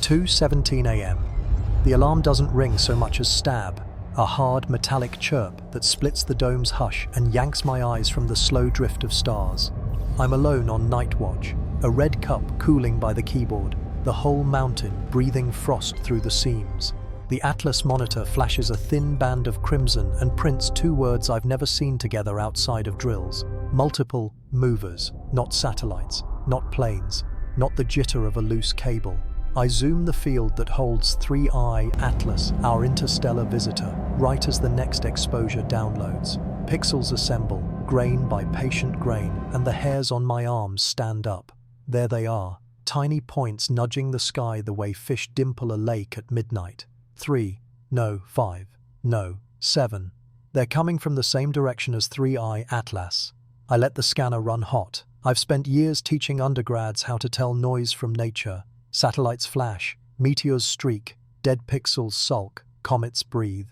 2:17 a.m. The alarm doesn't ring so much as stab, a hard metallic chirp that splits the dome's hush and yanks my eyes from the slow drift of stars. I'm alone on night watch, a red cup cooling by the keyboard, the whole mountain breathing frost through the seams. The Atlas monitor flashes a thin band of crimson and prints two words I've never seen together outside of drills. Multiple movers, not satellites, not planes, not the jitter of a loose cable. I zoom the field that holds 3I Atlas, our interstellar visitor, right as the next exposure downloads. Pixels assemble, grain by patient grain, and the hairs on my arms stand up. There they are, tiny points nudging the sky the way fish dimple a lake at midnight. 3, no, 5, no, 7. They're coming from the same direction as 3I Atlas. I let the scanner run hot. I've spent years teaching undergrads how to tell noise from nature. Satellites flash, meteors streak, dead pixels sulk, comets breathe.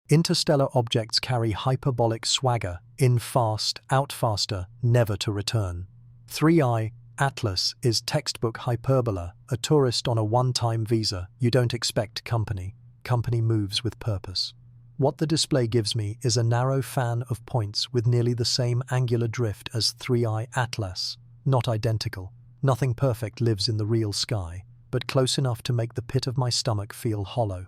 Interstellar objects carry hyperbolic swagger, in fast, out faster, never to return. 3I Atlas is textbook hyperbola, a tourist on a one-time visa. You don't expect company. Company moves with purpose. What the display gives me is a narrow fan of points with nearly the same angular drift as 3I Atlas. Not identical. Nothing perfect lives in the real sky, but close enough to make the pit of my stomach feel hollow.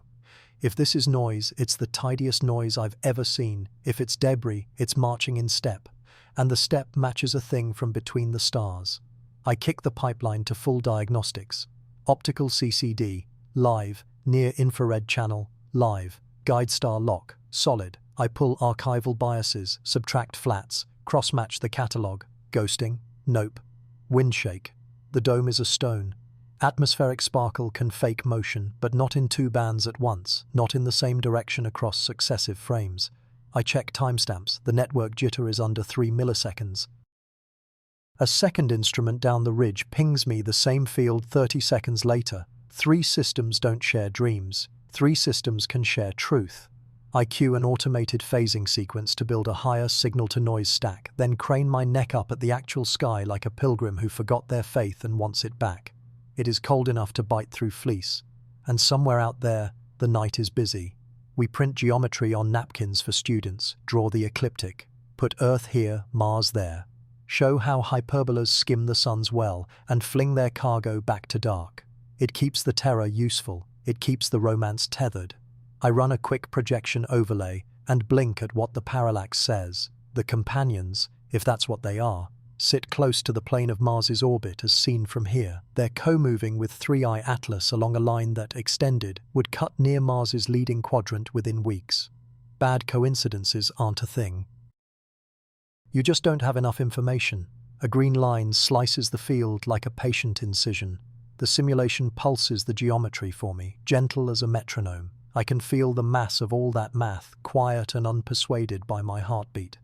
If this is noise, it's the tidiest noise I've ever seen. If it's debris, it's marching in step. And the step matches a thing from between the stars. I kick the pipeline to full diagnostics. Optical CCD, live, near-infrared channel, live, guide star lock, solid. I pull archival biases, subtract flats, cross-match the catalog. Ghosting? Nope. Wind shake. The dome is a stone. Atmospheric sparkle can fake motion, but not in two bands at once, not in the same direction across successive frames. I check timestamps. The network jitter is under 3 milliseconds. A second instrument down the ridge pings me the same field 30 seconds later. 3 systems don't share dreams. 3 systems can share truth. I cue an automated phasing sequence to build a higher signal-to-noise stack, then crane my neck up at the actual sky like a pilgrim who forgot their faith and wants it back. It is cold enough to bite through fleece. And somewhere out there, the night is busy. We print geometry on napkins for students, draw the ecliptic, put Earth here, Mars there. Show how hyperbolas skim the sun's well and fling their cargo back to dark. It keeps the terror useful. It keeps the romance tethered. I run a quick projection overlay and blink at what the parallax says. The companions, if that's what they are, sit close to the plane of Mars's orbit as seen from here. They're co-moving with 3I Atlas along a line that, extended, would cut near Mars's leading quadrant within weeks. Bad coincidences aren't a thing. You just don't have enough information. A green line slices the field like a patient incision. The simulation pulses the geometry for me, gentle as a metronome. I can feel the mass of all that math, quiet and unpersuaded by my heartbeat.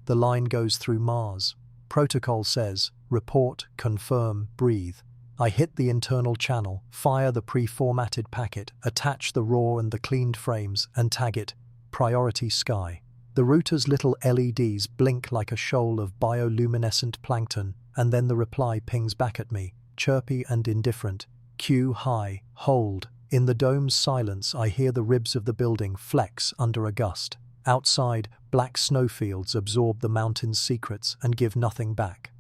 The line goes through Mars. Protocol says, report, confirm, breathe. I hit the internal channel, fire the pre-formatted packet, attach the raw and the cleaned frames, and tag it, priority sky. The router's little LEDs blink like a shoal of bioluminescent plankton, and then the reply pings back at me, chirpy and indifferent. Q high, hold. In the dome's silence, I hear the ribs of the building flex under a gust. Outside, black snowfields absorb the mountain's secrets and give nothing back.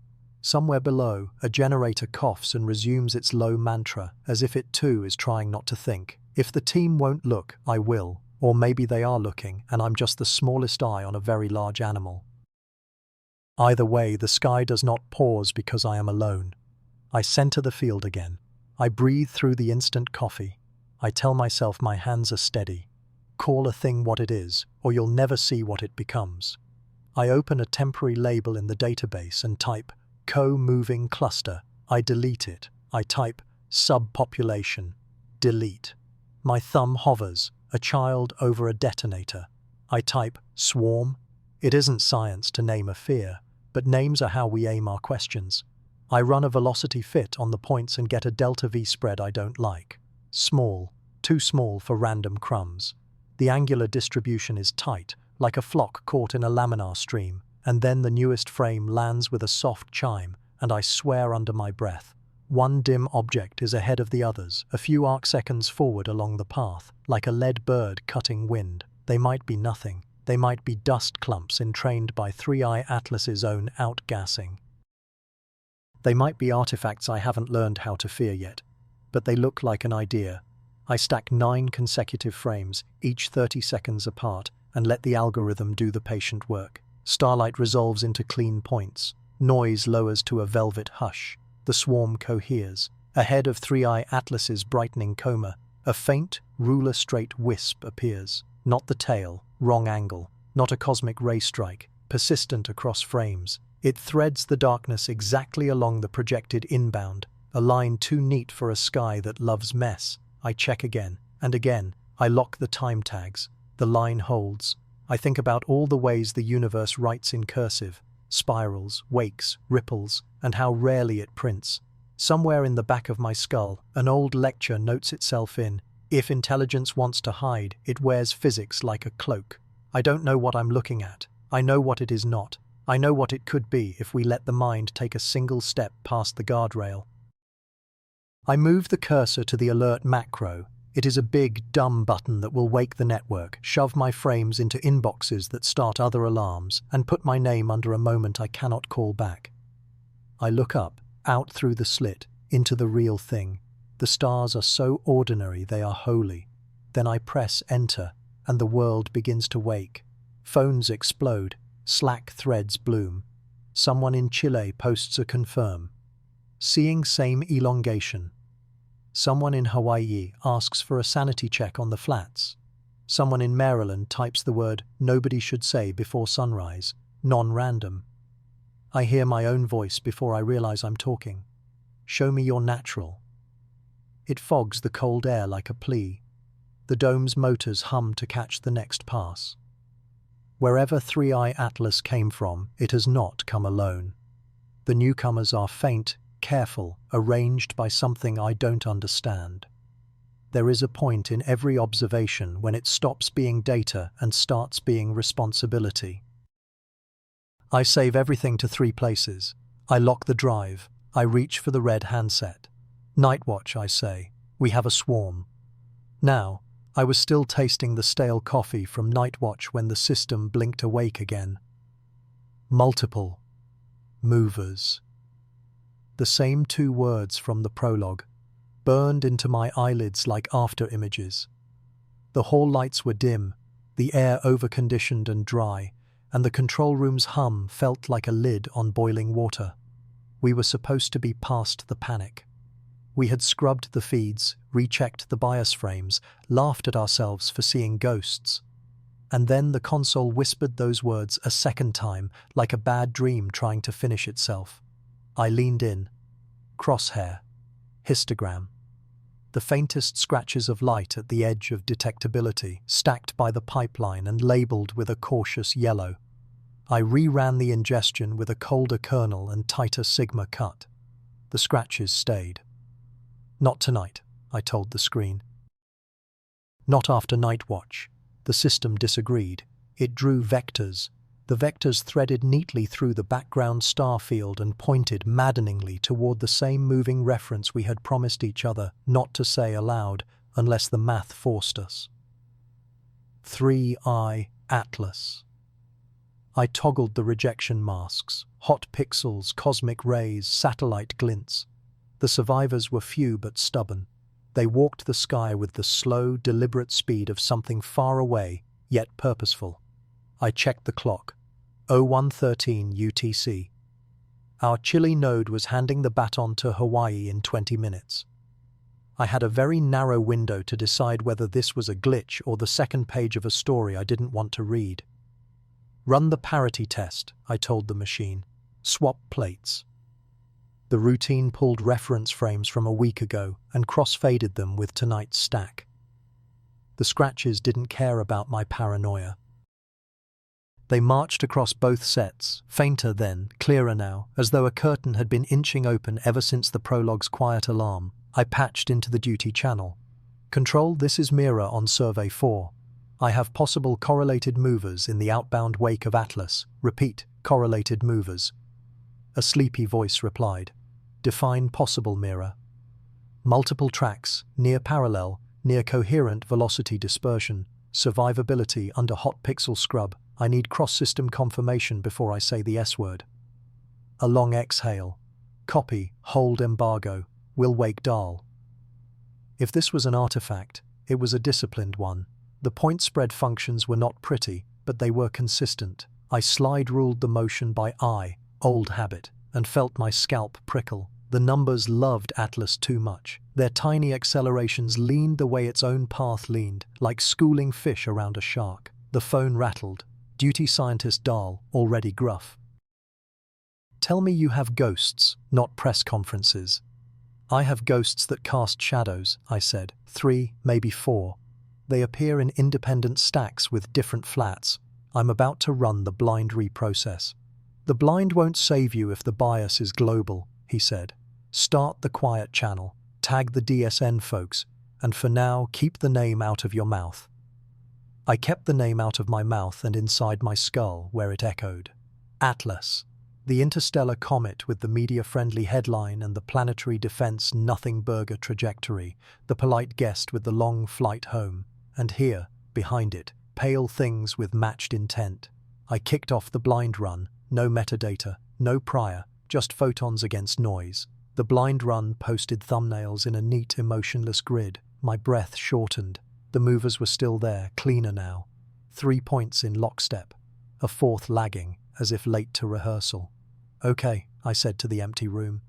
Somewhere below, a generator coughs and resumes its low mantra, as if it too is trying not to think. If the team won't look, I will. Or maybe they are looking, and I'm just the smallest eye on a very large animal. Either way, the sky does not pause because I am alone. I center the field again. I breathe through the instant coffee. I tell myself my hands are steady. Call a thing what it is, or you'll never see what it becomes. I open a temporary label in the database and type co-moving cluster. I delete it. I type subpopulation. Delete. My thumb hovers. A child over a detonator. I type swarm. It isn't science to name a fear, but names are how we aim our questions. I run a velocity fit on the points and get a delta V spread I don't like. Small, too small for random crumbs. The angular distribution is tight, like a flock caught in a laminar stream, and then the newest frame lands with a soft chime, and I swear under my breath, One dim object is ahead of the others, a few arcseconds forward along the path, like a lead bird cutting wind. They might be nothing. They might be dust clumps entrained by 3i Atlas's own outgassing. They might be artifacts I haven't learned how to fear yet, but they look like an idea. I stack 9 consecutive frames, each 30 seconds apart, and let the algorithm do the patient work. Starlight resolves into clean points. Noise lowers to a velvet hush. The swarm coheres. Ahead of 3i Atlas's brightening coma, a faint, ruler-straight wisp appears. Not the tail, wrong angle. Not a cosmic ray strike, persistent across frames. It threads the darkness exactly along the projected inbound, a line too neat for a sky that loves mess. I check again, and again. I lock the time tags. The line holds. I think about all the ways the universe writes in cursive, spirals, wakes, ripples, and how rarely it prints. Somewhere in the back of my skull, an old lecture notes itself in, if intelligence wants to hide, it wears physics like a cloak. I don't know what I'm looking at. I know what it is not. I know what it could be if we let the mind take a single step past the guardrail. I move the cursor to the alert macro. It is a big, dumb button that will wake the network, shove my frames into inboxes that start other alarms, and put my name under a moment I cannot call back. I look up, out through the slit, into the real thing. The stars are so ordinary they are holy. Then I press enter, and the world begins to wake. Phones explode, Slack threads bloom. Someone in Chile posts a confirm. Seeing same elongation. Someone in Hawaii asks for a sanity check on the flats. Someone in Maryland types the word nobody should say before sunrise, non-random. I hear my own voice before I realize I'm talking. Show me you're natural. It fogs the cold air like a plea. The dome's motors hum to catch the next pass. Wherever 3i Atlas came from, it has not come alone. The newcomers are faint, careful, arranged by something I don't understand. There is a point in every observation when it stops being data and starts being responsibility. I save everything to 3 places. I lock the drive. I reach for the red handset. Night watch, I say. We have a swarm. Now, I was still tasting the stale coffee from night watch when the system blinked awake again. Multiple movers. The same 2 words from the prologue, burned into my eyelids like after images. The hall lights were dim, the air overconditioned and dry, and the control room's hum felt like a lid on boiling water. We were supposed to be past the panic. We had scrubbed the feeds, rechecked the bias frames, laughed at ourselves for seeing ghosts. And then the console whispered those words a second time, like a bad dream trying to finish itself. I leaned in. Crosshair. Histogram. The faintest scratches of light at the edge of detectability, stacked by the pipeline and labelled with a cautious yellow. I reran the ingestion with a colder kernel and tighter sigma cut. The scratches stayed. Not tonight, I told the screen. Not after night watch. The system disagreed. It drew vectors. The vectors threaded neatly through the background star field and pointed maddeningly toward the same moving reference we had promised each other not to say aloud unless the math forced us. 3i Atlas. I toggled the rejection masks, hot pixels, cosmic rays, satellite glints. The survivors were few but stubborn. They walked the sky with the slow, deliberate speed of something far away, yet purposeful. I checked the clock. 01:13 UTC. Our Chile node was handing the baton to Hawaii in 20 minutes. I had a very narrow window to decide whether this was a glitch or the second page of a story I didn't want to read. Run the parity test, I told the machine. Swap plates. The routine pulled reference frames from a week ago and cross-faded them with tonight's stack. The scratches didn't care about my paranoia. They marched across both sets, fainter then, clearer now, as though a curtain had been inching open ever since the prologue's quiet alarm. I patched into the duty channel. Control, this is Mira on Survey 4. I have possible correlated movers in the outbound wake of Atlas. Repeat, correlated movers. A sleepy voice replied. Define possible mirror. Multiple tracks, near parallel, near coherent velocity dispersion, survivability under hot pixel scrub. I need cross-system confirmation before I say the S word. A long exhale. Copy, hold embargo, will wake Dahl. If this was an artifact, it was a disciplined one. The point spread functions were not pretty, but they were consistent. I slide ruled the motion by eye, old habit, and felt my scalp prickle. The numbers loved Atlas too much. Their tiny accelerations leaned the way its own path leaned, like schooling fish around a shark. The phone rattled. Duty scientist Dahl, already gruff. Tell me you have ghosts, not press conferences. I have ghosts that cast shadows, I said. 3, maybe 4. They appear in independent stacks with different flats. I'm about to run the blind reprocess. The blind won't save you if the bias is global, he said. Start the quiet channel, tag the DSN folks, and for now keep the name out of your mouth. I kept the name out of my mouth and inside my skull where it echoed. Atlas. The interstellar comet with the media-friendly headline and the planetary defense nothing burger trajectory, the polite guest with the long flight home, and here, behind it, pale things with matched intent. I kicked off the blind run, no metadata, no prior, just photons against noise. The blind run posted thumbnails in a neat, emotionless grid. My breath shortened. The movers were still there, cleaner now. 3 points in lockstep, a 4th lagging, as if late to rehearsal. Okay, I said to the empty room.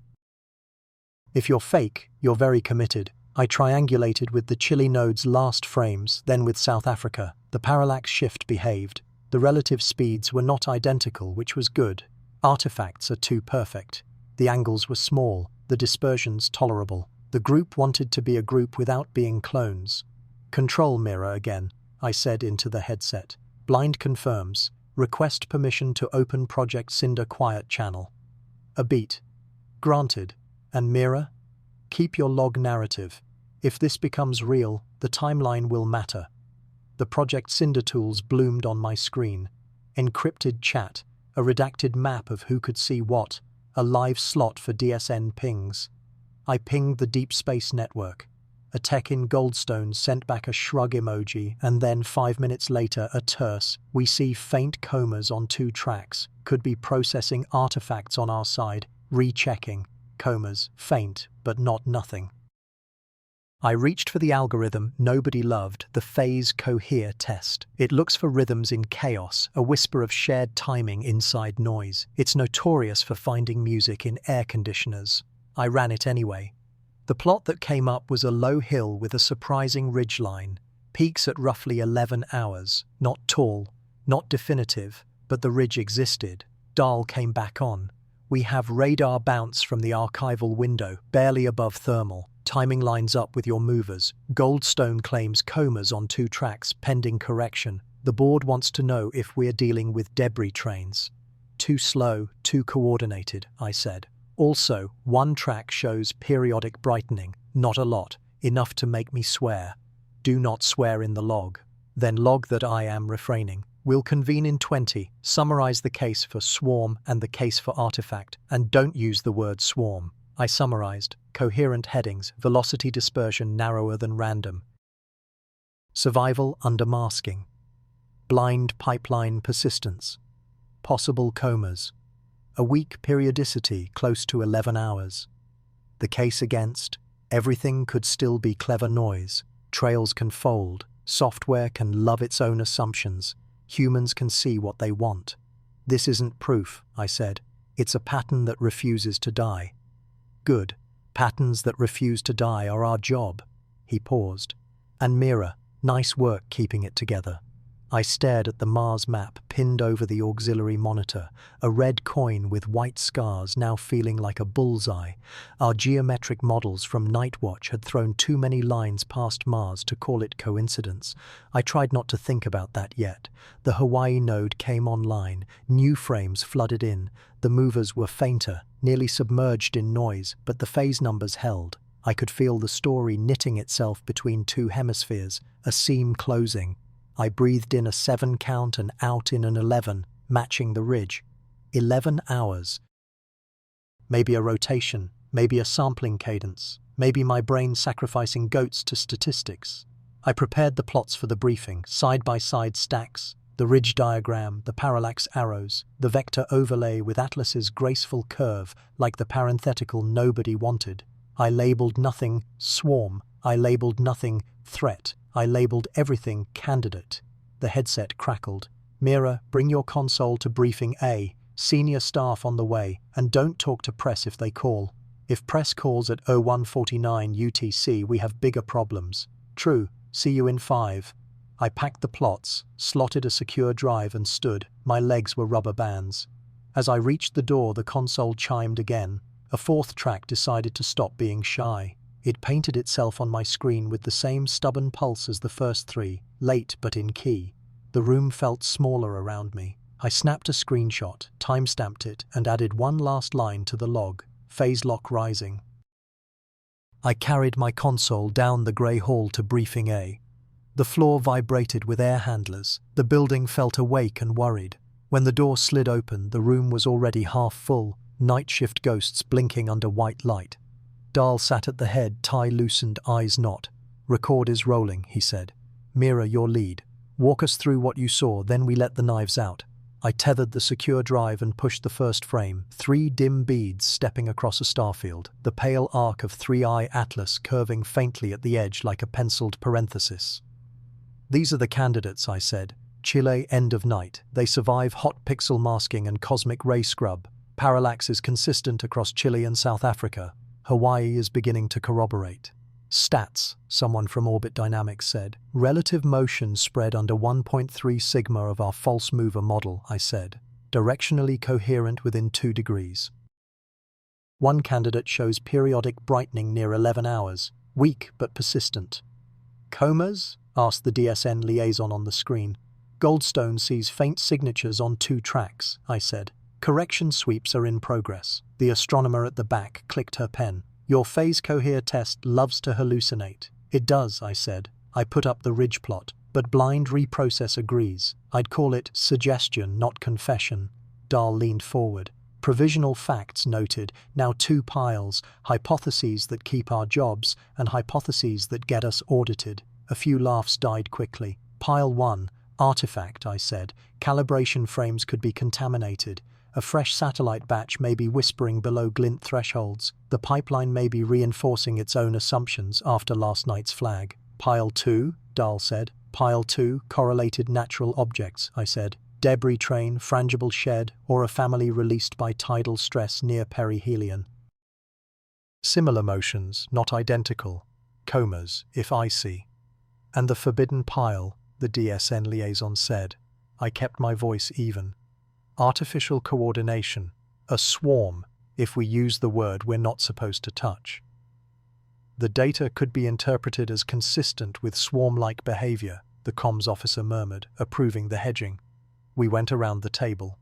If you're fake, you're very committed. I triangulated with the Chile node's last frames, then with South Africa. The parallax shift behaved. The relative speeds were not identical, which was good. Artifacts are too perfect. The angles were small, the dispersions tolerable. The group wanted to be a group without being clones. Control mirror again, I said into the headset. Blind confirms. Request permission to open Project Cinder quiet channel. A beat. Granted. And mirror? Keep your log narrative. If this becomes real, the timeline will matter. The Project Cinder tools bloomed on my screen. Encrypted chat, a redacted map of who could see what, a live slot for DSN pings. I pinged the Deep Space Network. A tech in Goldstone sent back a shrug emoji, and then 5 minutes later a terse, we see faint comas on 2 tracks, could be processing artifacts on our side, rechecking, comas, faint, but not nothing. I reached for the algorithm nobody loved, the phase cohere test. It looks for rhythms in chaos, a whisper of shared timing inside noise. It's notorious for finding music in air conditioners. I ran it anyway. The plot that came up was a low hill with a surprising ridgeline, peaks at roughly 11 hours, not tall, not definitive, but the ridge existed. Dahl came back on. We have radar bounce from the archival window, barely above thermal. Timing lines up with your movers. Goldstone claims comas on 2 tracks, pending correction. The board wants to know if we're dealing with debris trains. Too slow, too coordinated, I said. Also, 1 track shows periodic brightening, not a lot, enough to make me swear. Do not swear in the log. Then log that I am refraining. We'll convene in 20, summarize the case for swarm and the case for artifact, and don't use the word swarm. I summarized. Coherent headings, velocity dispersion narrower than random. Survival under masking. Blind pipeline persistence. Possible comas. A weak periodicity close to 11 hours. The case against, everything could still be clever noise. Trails can fold. Software can love its own assumptions. Humans can see what they want. This isn't proof, I said. It's a pattern that refuses to die. Good. Patterns that refuse to die are our job. He paused. And Mira, nice work keeping it together. I stared at the Mars map pinned over the auxiliary monitor, a red coin with white scars now feeling like a bullseye. Our geometric models from Nightwatch had thrown too many lines past Mars to call it coincidence. I tried not to think about that yet. The Hawaii node came online, new frames flooded in. The movers were fainter, nearly submerged in noise, but the phase numbers held. I could feel the story knitting itself between 2 hemispheres, a seam closing. I breathed in a 7 count and out in an 11, matching the ridge. 11 hours. Maybe a rotation, maybe a sampling cadence, maybe my brain sacrificing goats to statistics. I prepared the plots for the briefing, side-by-side stacks, the ridge diagram, the parallax arrows, the vector overlay with Atlas's graceful curve like the parenthetical nobody wanted. I labeled nothing swarm, I labeled nothing threat, I labeled everything candidate. The headset crackled. Mira, bring your console to briefing A, senior staff on the way, and don't talk to press if they call. If press calls at 0149 UTC, we have bigger problems. True, see you in 5. I packed the plots, slotted a secure drive and stood. My legs were rubber bands. As I reached the door, the console chimed again. A fourth track decided to stop being shy. It painted itself on my screen with the same stubborn pulse as the first 3, late but in key. The room felt smaller around me. I snapped a screenshot, timestamped it, and added one last line to the log, phase lock rising. I carried my console down the grey hall to briefing A. The floor vibrated with air handlers. The building felt awake and worried. When the door slid open, the room was already half full, night shift ghosts blinking under white light. Dahl sat at the head, tie loosened, eyes not. Record is rolling, he said. Mira, your lead. Walk us through what you saw, then we let the knives out. I tethered the secure drive and pushed the first frame, 3 dim beads stepping across a starfield, the pale arc of 3-eye Atlas curving faintly at the edge like a penciled parenthesis. These are the candidates, I said. Chile, end of night. They survive hot pixel masking and cosmic ray scrub. Parallax is consistent across Chile and South Africa. Hawaii is beginning to corroborate. Stats, someone from Orbit Dynamics said. Relative motion spread under 1.3 sigma of our false mover model, I said. Directionally coherent within 2 degrees. One candidate shows periodic brightening near 11 hours, weak but persistent. Comas? Asked the DSN liaison on the screen. Goldstone sees faint signatures on 2 tracks, I said. Correction sweeps are in progress. The astronomer at the back clicked her pen. Your phase cohere test loves to hallucinate. It does, I said. I put up the ridge plot, but blind reprocess agrees. I'd call it suggestion, not confession. Dahl leaned forward. Provisional facts noted, now 2 piles, hypotheses that keep our jobs and hypotheses that get us audited. A few laughs died quickly. Pile 1, artifact, I said. Calibration frames could be contaminated. A fresh satellite batch may be whispering below glint thresholds. The pipeline may be reinforcing its own assumptions after last night's flag. Pile 2, Dahl said. Pile 2, correlated natural objects, I said. Debris train, frangible shed, or a family released by tidal stress near perihelion. Similar motions, not identical. Comas, if icy. And the forbidden pile, the DSN liaison said. I kept my voice even. Artificial coordination, a swarm, if we use the word we're not supposed to touch. The data could be interpreted as consistent with swarm-like behavior, the comms officer murmured, approving the hedging. We went around the table.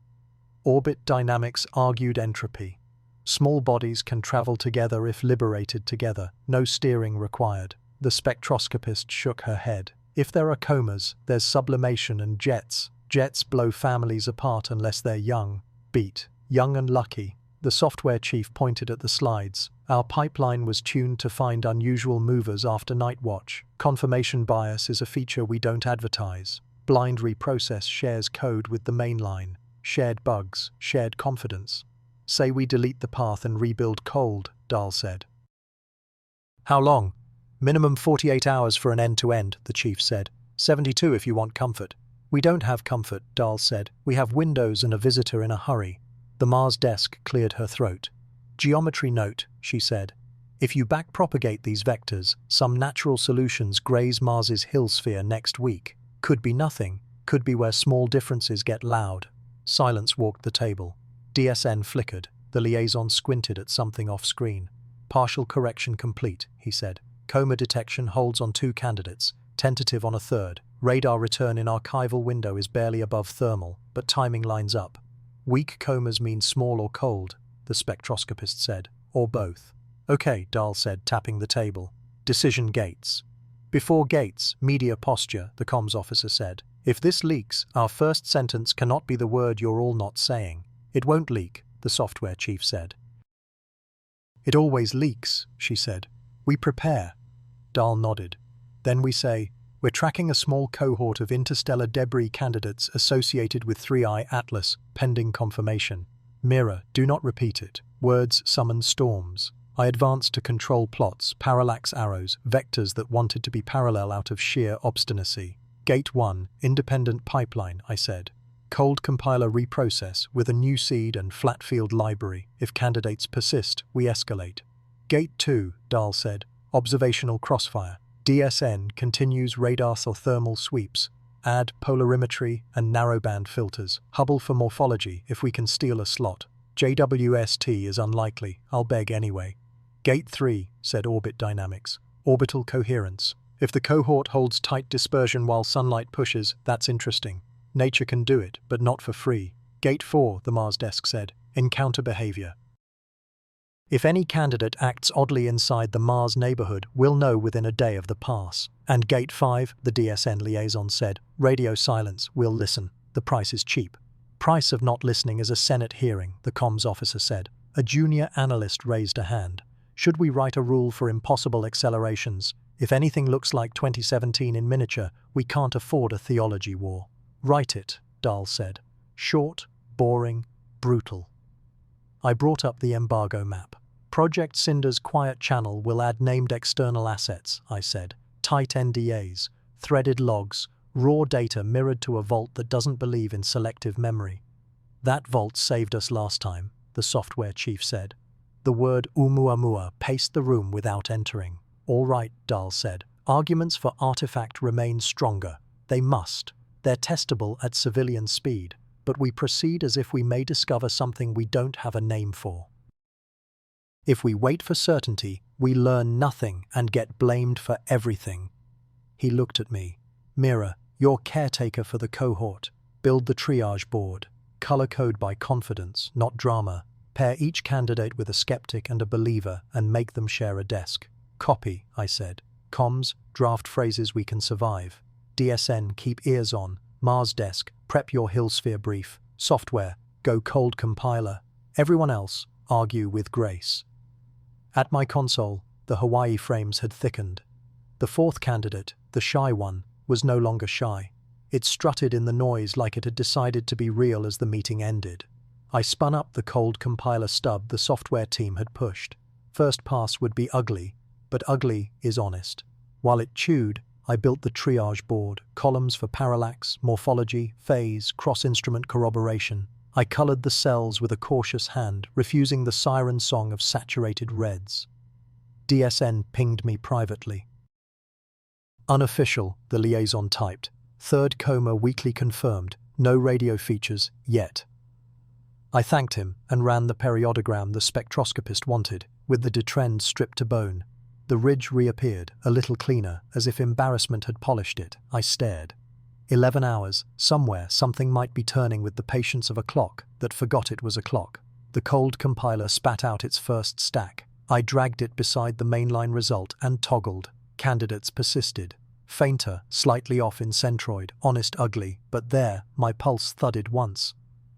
Orbit dynamics argued entropy. Small bodies can travel together if liberated together, no steering required. The spectroscopist shook her head. If there are comas, there's sublimation and jets. Jets blow families apart unless they're young. Beat. Young and lucky. The software chief pointed at the slides. Our pipeline was tuned to find unusual movers after night watch. Confirmation bias is a feature we don't advertise. Blind reprocess shares code with the mainline. Shared bugs, shared confidence. Say we delete the path and rebuild cold, Dahl said. How long? Minimum 48 hours for an end-to-end, the chief said. 72 if you want comfort. We don't have comfort, Dahl said. We have windows and a visitor in a hurry. The Mars desk cleared her throat. Geometry note, she said. If you backpropagate these vectors, some natural solutions graze Mars's hill sphere next week. Could be nothing, could be where small differences get loud. Silence walked the table. DSN flickered. The liaison squinted at something off-screen. Partial correction complete, he said. Coma detection holds on 2 candidates, tentative on a 3rd. Radar return in archival window is barely above thermal, but timing lines up. Weak comas mean small or cold, the spectroscopist said, or both. Okay, Dahl said, tapping the table. Decision gates. Before gates, media posture, the comms officer said. If this leaks, our first sentence cannot be the word you're all not saying. It won't leak, the software chief said. It always leaks, she said. We prepare. Dahl nodded. Then we say, we're tracking a small cohort of interstellar debris candidates associated with 3I Atlas, pending confirmation. Mira, do not repeat it. Words summon storms. I advanced to control plots, parallax arrows, vectors that wanted to be parallel out of sheer obstinacy. Gate 1, independent pipeline, I said. Cold compiler reprocess with a new seed and flat field library. If candidates persist, we escalate. Gate 2, Dahl said. Observational crossfire. DSN continues radar or thermal sweeps. Add polarimetry and narrowband filters. Hubble for morphology if we can steal a slot. JWST is unlikely, I'll beg anyway. Gate 3, said Orbit Dynamics. Orbital coherence. If the cohort holds tight dispersion while sunlight pushes, that's interesting. Nature can do it, but not for free. Gate 4, the Mars desk said. Encounter behavior. If any candidate acts oddly inside the Mars neighborhood, we'll know within a day of the pass. And Gate 5, the DSN liaison said. Radio silence, we'll listen. The price is cheap. Price of not listening is a Senate hearing, the comms officer said. A junior analyst raised a hand. Should we write a rule for impossible accelerations? If anything looks like 2017 in miniature, we can't afford a theology war. Write it, Dahl said. Short, boring, brutal. I brought up the embargo map. Project Cinder's quiet channel will add named external assets, I said. Tight NDAs, threaded logs, raw data mirrored to a vault that doesn't believe in selective memory. That vault saved us last time, the software chief said. The word Oumuamua paced the room without entering. All right, Dahl said. Arguments for artifact remain stronger. They must. They're testable at civilian speed, but we proceed as if we may discover something we don't have a name for. If we wait for certainty, we learn nothing and get blamed for everything. He looked at me. Mira, you're caretaker for the cohort. Build the triage board. Color code by confidence, not drama. Pair each candidate with a skeptic and a believer and make them share a desk. Copy, I said. Comms, draft phrases we can survive. DSN, keep ears on. Mars desk, prep your Hillsphere brief. Software, go cold compiler. Everyone else, argue with grace. At my console, the Hawaii frames had thickened. The fourth candidate, the shy one, was no longer shy. It strutted in the noise like it had decided to be real as the meeting ended. I spun up the cold compiler stub the software team had pushed. First pass would be ugly, but ugly is honest. While it chewed, I built the triage board, columns for parallax, morphology, phase, cross-instrument corroboration. I colored the cells with a cautious hand, refusing the siren song of saturated reds. DSN pinged me privately. Unofficial, the liaison typed. Third coma weekly confirmed. No radio features, yet. I thanked him and ran the periodogram the spectroscopist wanted, with the detrend stripped to bone. The ridge reappeared, a little cleaner, as if embarrassment had polished it. I stared. 11 hours, somewhere something might be turning with the patience of a clock that forgot it was a clock. The cold compiler spat out its first stack. I dragged it beside the mainline result and toggled. Candidates persisted. Fainter, slightly off in centroid, honest ugly, but there, my pulse thudded once.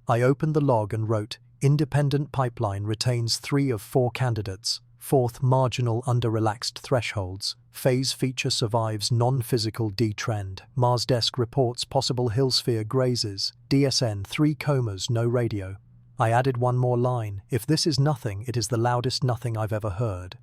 I opened the log and wrote, Independent pipeline retains 3 of 4 candidates. Fourth, marginal under relaxed thresholds. Phase feature survives non-physical detrend. Mars desk reports possible Hillsphere grazes. DSN 3 comas, no radio. I added one more line. If this is nothing, it is the loudest nothing I've ever heard.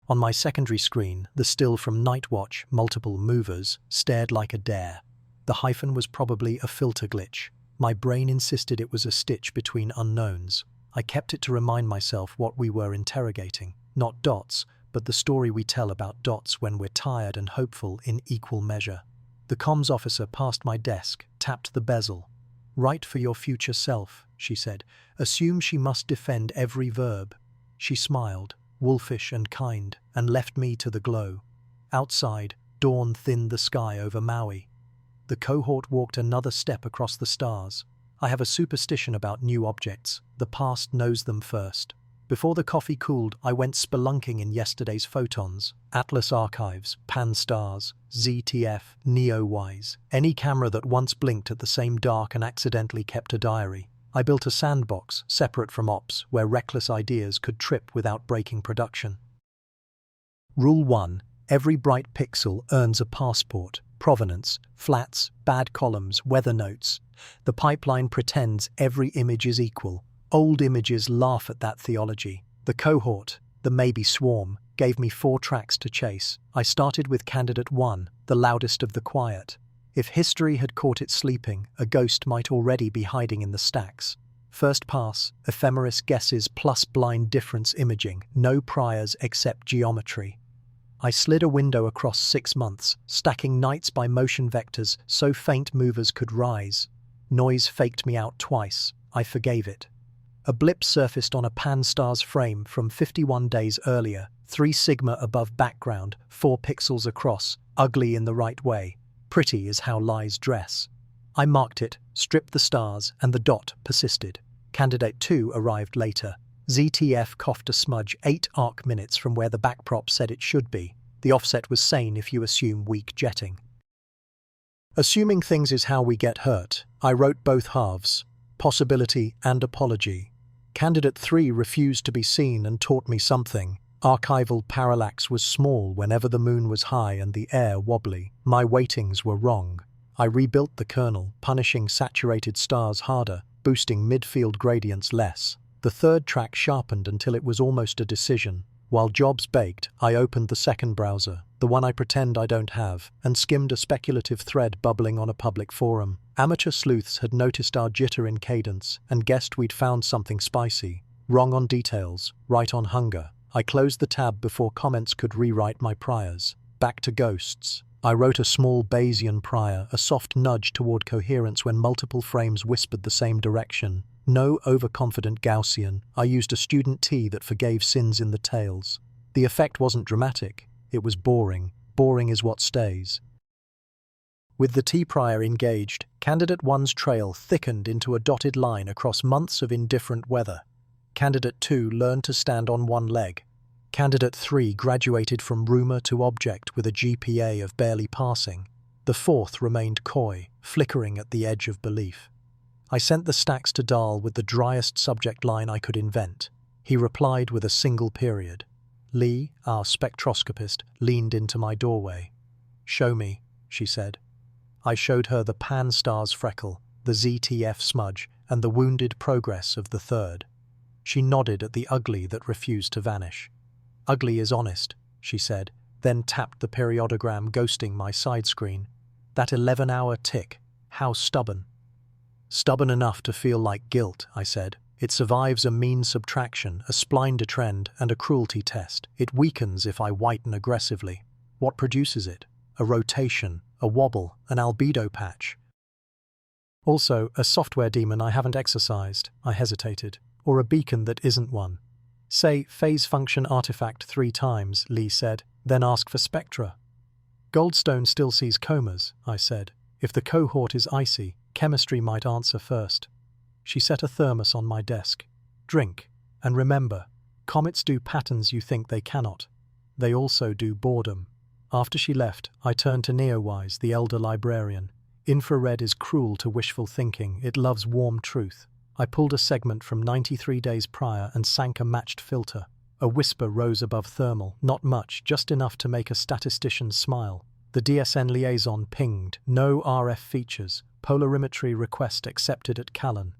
On my secondary screen, the still from Nightwatch, multiple movers, stared like a dare. The hyphen was probably a filter glitch. My brain insisted it was a stitch between unknowns. I kept it to remind myself what we were interrogating. Not dots, but the story we tell about dots when we're tired and hopeful in equal measure. The comms officer passed my desk, tapped the bezel. Write for your future self, she said. Assume she must defend every verb. She smiled, wolfish and kind, and left me to the glow. Outside, dawn thinned the sky over Maui. The cohort walked another step across the stars. I have a superstition about new objects. The past knows them first. Before the coffee cooled, I went spelunking in yesterday's photons. Atlas archives, Pan-STARRS, ZTF, NeoWise. Any camera that once blinked at the same dark and accidentally kept a diary. I built a sandbox, separate from ops, where reckless ideas could trip without breaking production. Rule 1. Every bright pixel earns a passport. Provenance, flats, bad columns, weather notes. The pipeline pretends every image is equal. Old images laugh at that theology. The cohort, the maybe swarm, gave me 4 tracks to chase. I started with candidate 1, the loudest of the quiet. If history had caught it sleeping, a ghost might already be hiding in the stacks. First pass, ephemeris guesses plus blind difference imaging, no priors except geometry. I slid a window across 6 months, stacking nights by motion vectors so faint movers could rise. Noise faked me out twice. I forgave it. A blip surfaced on a pan-star's frame from 51 days earlier, 3 sigma above background, 4 pixels across, ugly in the right way. Pretty is how lies dress. I marked it, stripped the stars, and the dot persisted. Candidate 2 arrived later. ZTF coughed a smudge 8 arc minutes from where the backprop said it should be. The offset was sane if you assume weak jetting. Assuming things is how we get hurt, I wrote both halves, possibility and apology. Candidate 3 refused to be seen and taught me something. Archival parallax was small whenever the moon was high and the air wobbly. My weightings were wrong. I rebuilt the kernel, punishing saturated stars harder, boosting midfield gradients less. The third track sharpened until it was almost a decision. While jobs baked, I opened the second browser, the one I pretend I don't have, and skimmed a speculative thread bubbling on a public forum. Amateur sleuths had noticed our jitter in cadence and guessed we'd found something spicy. Wrong on details, right on hunger. I closed the tab before comments could rewrite my priors. Back to ghosts. I wrote a small Bayesian prior, a soft nudge toward coherence when multiple frames whispered the same direction. No overconfident Gaussian. I used a student T that forgave sins in the tails. The effect wasn't dramatic. It was boring. Boring is what stays. With the T prior engaged, Candidate 1's trail thickened into a dotted line across months of indifferent weather. Candidate 2 learned to stand on one leg. Candidate 3 graduated from rumor to object with a GPA of barely passing. The fourth remained coy, flickering at the edge of belief. I sent the stacks to Dahl with the driest subject line I could invent. He replied with a single period. Lee, our spectroscopist, leaned into my doorway. "Show me," she said. I showed her the pan-star's freckle, the ZTF smudge, and the wounded progress of the third. She nodded at the ugly that refused to vanish. "Ugly is honest," she said, then tapped the periodogram, ghosting my side screen. That 11-hour tick, how stubborn. "Stubborn enough to feel like guilt," I said. "It survives a mean subtraction, a spline detrend, and a cruelty test. It weakens if I whiten aggressively. What produces it? A rotation, a wobble, an albedo patch. Also, a software demon I haven't exercised," I hesitated, "or a beacon that isn't one. Say phase function artifact 3 times, Lee said, then ask for spectra." "Goldstone still sees comas," I said. "If the cohort is icy, chemistry might answer first." She set a thermos on my desk. "Drink, and remember, comets do patterns you think they cannot. They also do boredom." After she left, I turned to Neowise, the elder librarian. Infrared is cruel to wishful thinking. It loves warm truth. I pulled a segment from 93 days prior and sank a matched filter. A whisper rose above thermal, not much, just enough to make a statistician smile. The DSN liaison pinged, no RF features, polarimetry request accepted at Callan.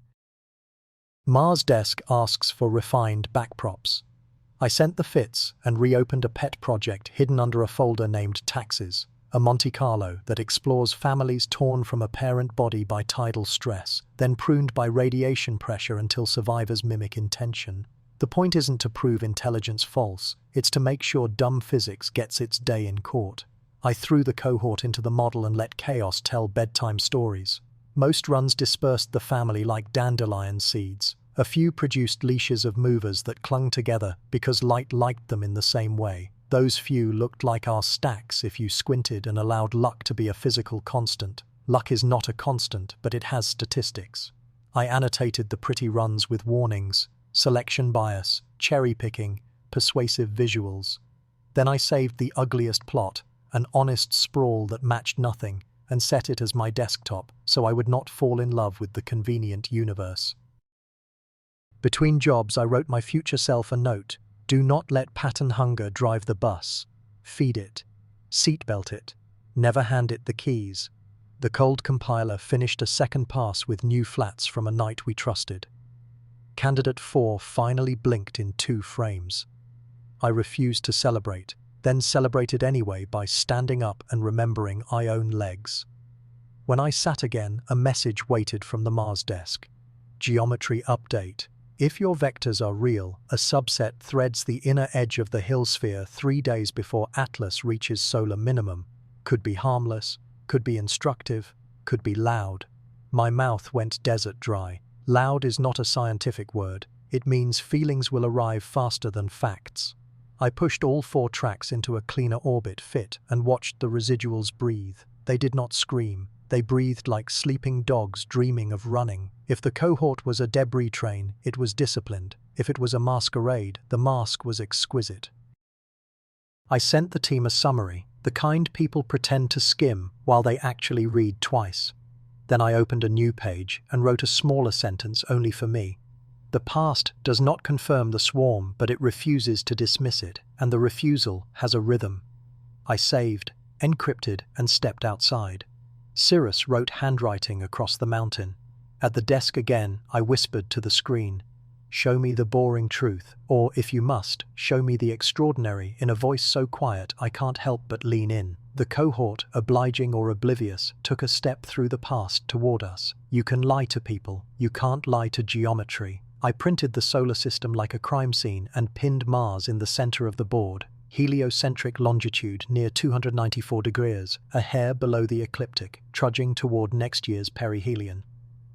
Mars desk asks for refined backprops. I sent the fits and reopened a pet project hidden under a folder named Taxes, a Monte Carlo that explores families torn from a parent body by tidal stress, then pruned by radiation pressure until survivors mimic intention. The point isn't to prove intelligence false, it's to make sure dumb physics gets its day in court. I threw the cohort into the model and let chaos tell bedtime stories. Most runs dispersed the family like dandelion seeds. A few produced leashes of movers that clung together because light liked them in the same way. Those few looked like our stacks if you squinted and allowed luck to be a physical constant. Luck is not a constant, but it has statistics. I annotated the pretty runs with warnings, selection bias, cherry-picking, persuasive visuals. Then I saved the ugliest plot, an honest sprawl that matched nothing, and set it as my desktop so I would not fall in love with the convenient universe. Between jobs, I wrote my future self a note. Do not let pattern hunger drive the bus. Feed it. Seatbelt it. Never hand it the keys. The cold compiler finished a second pass with new flats from a night we trusted. Candidate 4 finally blinked in 2 frames. I refused to celebrate, then celebrated anyway by standing up and remembering I own legs. When I sat again, a message waited from the Mars desk. Geometry update. If your vectors are real, a subset threads the inner edge of the Hill sphere 3 days before Atlas reaches solar minimum. Could be harmless, could be instructive, could be loud. My mouth went desert dry. Loud is not a scientific word. It means feelings will arrive faster than facts. I pushed all 4 tracks into a cleaner orbit fit and watched the residuals breathe. They did not scream. They breathed like sleeping dogs dreaming of running. If the cohort was a debris train, it was disciplined. If it was a masquerade, the mask was exquisite. I sent the team a summary, the kind people pretend to skim while they actually read twice. Then I opened a new page and wrote a smaller sentence only for me. The past does not confirm the swarm, but it refuses to dismiss it, and the refusal has a rhythm. I saved, encrypted, and stepped outside. Cirrus wrote handwriting across the mountain. At the desk again, I whispered to the screen, "Show me the boring truth, or, if you must, show me the extraordinary," in a voice so quiet I can't help but lean in. The cohort, obliging or oblivious, took a step through the past toward us. You can lie to people, you can't lie to geometry. I printed the solar system like a crime scene and pinned Mars in the center of the board. Heliocentric longitude near 294 degrees, a hair below the ecliptic, trudging toward next year's perihelion.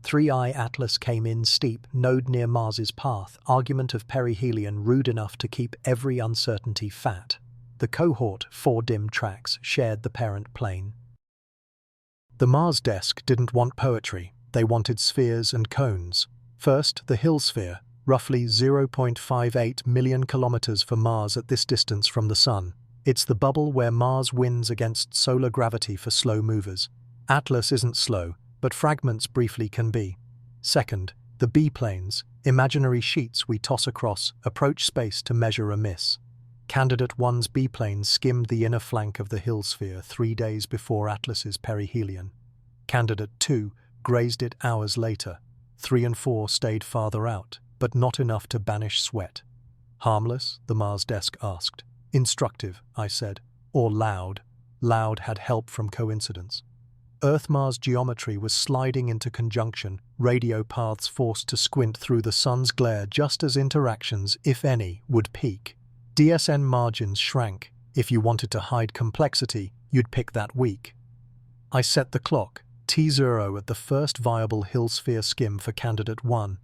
3I Atlas came in steep, node near Mars's path, argument of perihelion rude enough to keep every uncertainty fat. The cohort, 4 dim tracks, shared the parent plane. The Mars desk didn't want poetry, they wanted spheres and cones. First, the Hill sphere, roughly 0.58 million kilometers for Mars at this distance from the Sun. It's the bubble where Mars wins against solar gravity for slow movers. Atlas isn't slow, but fragments briefly can be. Second, the B-planes, imaginary sheets we toss across, approach space to measure a miss. Candidate 1's B-plane skimmed the inner flank of the Hill sphere 3 days before Atlas's perihelion. Candidate 2 grazed it hours later. 3 and 4 stayed farther out, but not enough to banish sweat. Harmless, the Mars desk asked. Instructive, I said. Or loud. Loud had help from coincidence. Earth-Mars geometry was sliding into conjunction, radio paths forced to squint through the sun's glare just as interactions, if any, would peak. DSN margins shrank. If you wanted to hide complexity, you'd pick that week. I set the clock, T0 at the first viable Hill sphere skim for Candidate 1.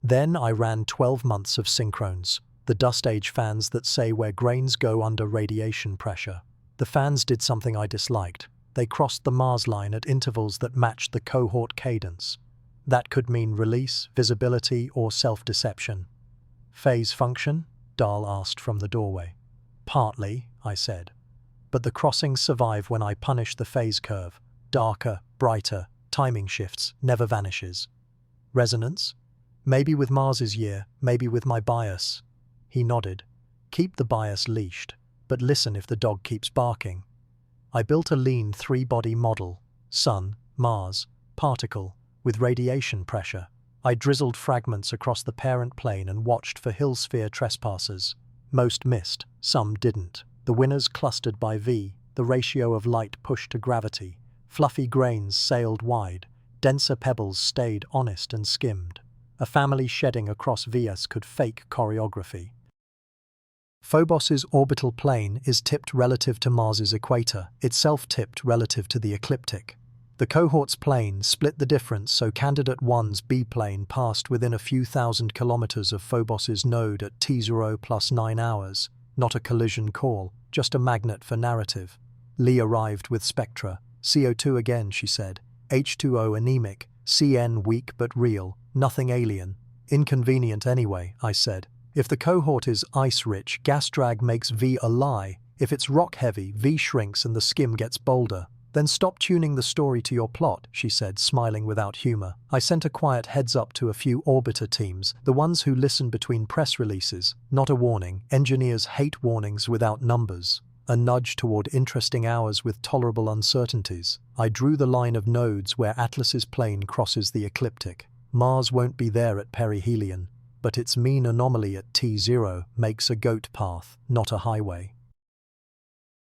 Then I ran 12 months of synchrons, the dust age fans that say where grains go under radiation pressure. The fans did something I disliked. They crossed the Mars line at intervals that matched the cohort cadence. That could mean release, visibility, or self-deception. Phase function? Dahl asked from the doorway. Partly, I said. But the crossings survive when I punish the phase curve. Darker, brighter, timing shifts, never vanishes. Resonance? Maybe with Mars's year, maybe with my bias. He nodded. Keep the bias leashed, but listen if the dog keeps barking. I built a lean 3-body model, Sun, Mars, particle, with radiation pressure. I drizzled fragments across the parent plane and watched for Hill sphere trespassers. Most missed, some didn't. The winners clustered by V, the ratio of light pushed to gravity. Fluffy grains sailed wide, denser pebbles stayed honest and skimmed. A family shedding across Venus could fake choreography. Phobos's orbital plane is tipped relative to Mars's equator, itself tipped relative to the ecliptic. The cohort's plane split the difference, so Candidate 1's B-plane passed within a few thousand kilometers of Phobos's node at T0 plus 9 hours. Not a collision call, just a magnet for narrative. Lee arrived with spectra. CO2 again, she said. H2O anemic, CN weak but real, nothing alien. Inconvenient anyway, I said. If the cohort is ice-rich, gas drag makes V a lie. If it's rock-heavy, V shrinks and the skim gets bolder. Then stop tuning the story to your plot, she said, smiling without humor. I sent a quiet heads-up to a few orbiter teams, the ones who listen between press releases. Not a warning. Engineers hate warnings without numbers. A nudge toward interesting hours with tolerable uncertainties. I drew the line of nodes where Atlas's plane crosses the ecliptic. Mars won't be there at perihelion, but its mean anomaly at T0 makes a goat path, not a highway.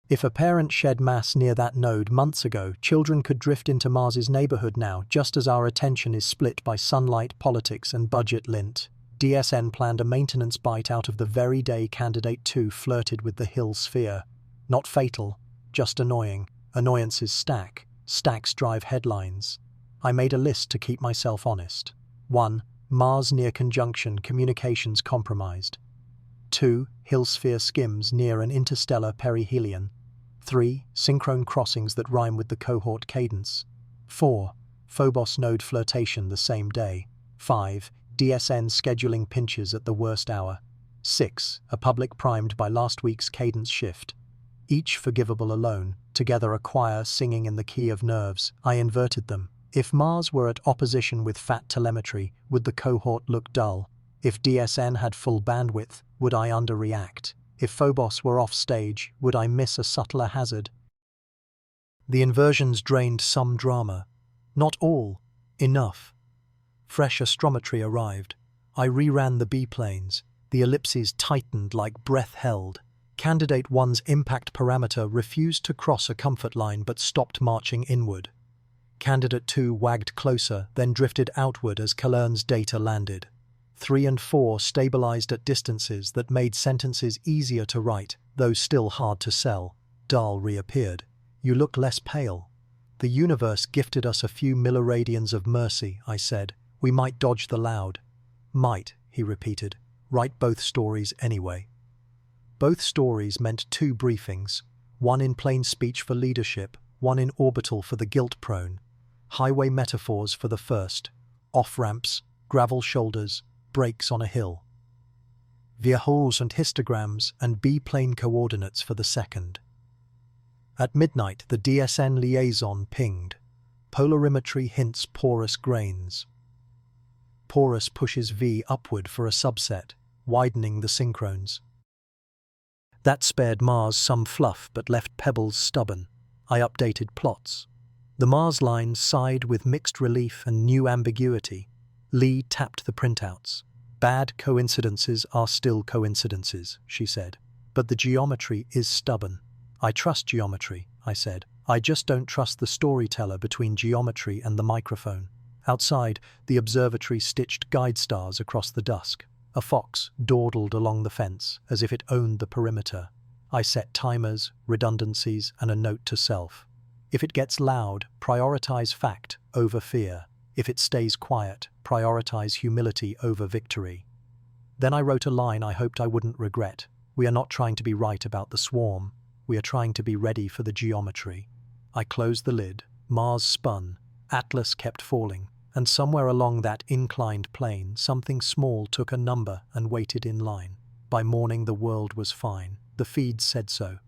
If a parent shed mass near that node months ago, children could drift into Mars's neighborhood now, just as our attention is split by sunlight, politics, and budget lint. DSN planned a maintenance bite out of the very day Candidate 2 flirted with the Hill sphere. Not fatal, just annoying. Annoyances stack. Stacks drive headlines. I made a list to keep myself honest. 1. Mars near conjunction, communications compromised. 2. Hill sphere skims near an interstellar perihelion. 3. Synchrone crossings that rhyme with the cohort cadence. 4. Phobos node flirtation the same day. 5. DSN scheduling pinches at the worst hour. 6. A public primed by last week's cadence shift. Each forgivable alone, together a choir singing in the key of nerves. I inverted them. If Mars were at opposition with fat telemetry, would the cohort look dull? If DSN had full bandwidth, would I underreact? If Phobos were off stage, would I miss a subtler hazard? The inversions drained some drama. Not all. Enough. Fresh astrometry arrived. I reran the B-planes. The ellipses tightened like breath held. Candidate 1's impact parameter refused to cross a comfort line but stopped marching inward. Candidate 2 wagged closer, then drifted outward as Calern's data landed. 3 and 4 stabilized at distances that made sentences easier to write, though still hard to sell. Dahl reappeared. You look less pale. The universe gifted us a few milliradians of mercy, I said. We might dodge the loud. Might, he repeated. Write both stories anyway. Both stories meant 2 briefings, one in plain speech for leadership, one in orbital for the guilt-prone. Highway metaphors for the first, off-ramps, gravel shoulders, brakes on a hill. Vierholes and histograms and B-plane coordinates for the second. At midnight, the DSN liaison pinged. Polarimetry hints porous grains. Porous pushes V upward for a subset, widening the synchrones. That spared Mars some fluff but left pebbles stubborn. I updated plots. The Mars line sighed with mixed relief and new ambiguity. Lee tapped the printouts. Bad coincidences are still coincidences, she said. But the geometry is stubborn. I trust geometry, I said. I just don't trust the storyteller between geometry and the microphone. Outside, the observatory stitched guide stars across the dusk. A fox dawdled along the fence as if it owned the perimeter. I set timers, redundancies, and a note to self. If it gets loud, prioritize fact over fear. If it stays quiet, prioritize humility over victory. Then I wrote a line I hoped I wouldn't regret. We are not trying to be right about the swarm. We are trying to be ready for the geometry. I closed the lid. Mars spun. Atlas kept falling. And somewhere along that inclined plane, something small took a number and waited in line. By morning, the world was fine. The feed said so.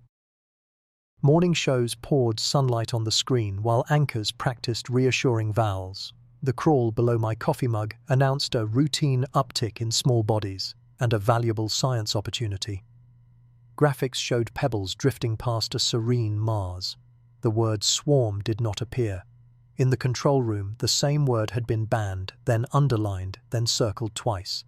Morning shows poured sunlight on the screen while anchors practiced reassuring vowels. The crawl below my coffee mug announced a routine uptick in small bodies and a valuable science opportunity. Graphics showed pebbles drifting past a serene Mars. The word swarm did not appear. In the control room, the same word had been banned, then underlined, then circled twice.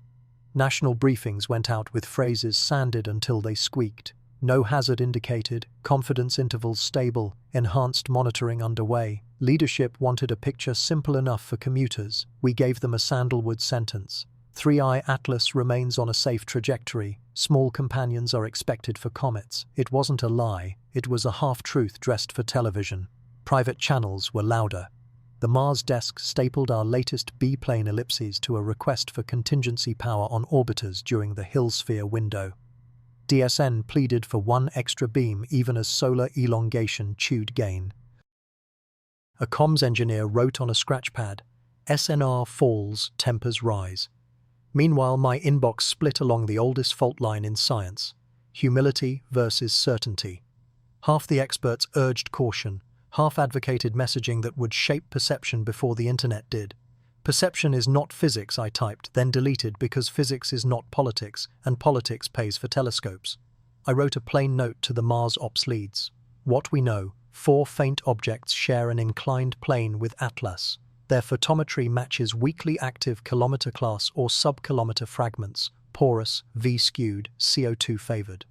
National briefings went out with phrases sanded until they squeaked. No hazard indicated, confidence intervals stable, enhanced monitoring underway. Leadership wanted a picture simple enough for commuters. We gave them a sandalwood sentence. 3i Atlas remains on a safe trajectory. Small companions are expected for comets. It wasn't a lie. It was a half-truth dressed for television. Private channels were louder. The Mars desk stapled our latest B-plane ellipses to a request for contingency power on orbiters during the Hill sphere window. DSN pleaded for one extra beam even as solar elongation chewed gain. A comms engineer wrote on a scratchpad, SNR falls, tempers rise. Meanwhile, my inbox split along the oldest fault line in science, humility versus certainty. Half the experts urged caution, half-advocated messaging that would shape perception before the internet did. Perception is not physics, I typed, then deleted because physics is not politics, and politics pays for telescopes. I wrote a plain note to the Mars Ops leads. What we know, 4 faint objects share an inclined plane with Atlas. Their photometry matches weakly active kilometer-class or sub-kilometer fragments, porous, V-skewed, CO2 favored.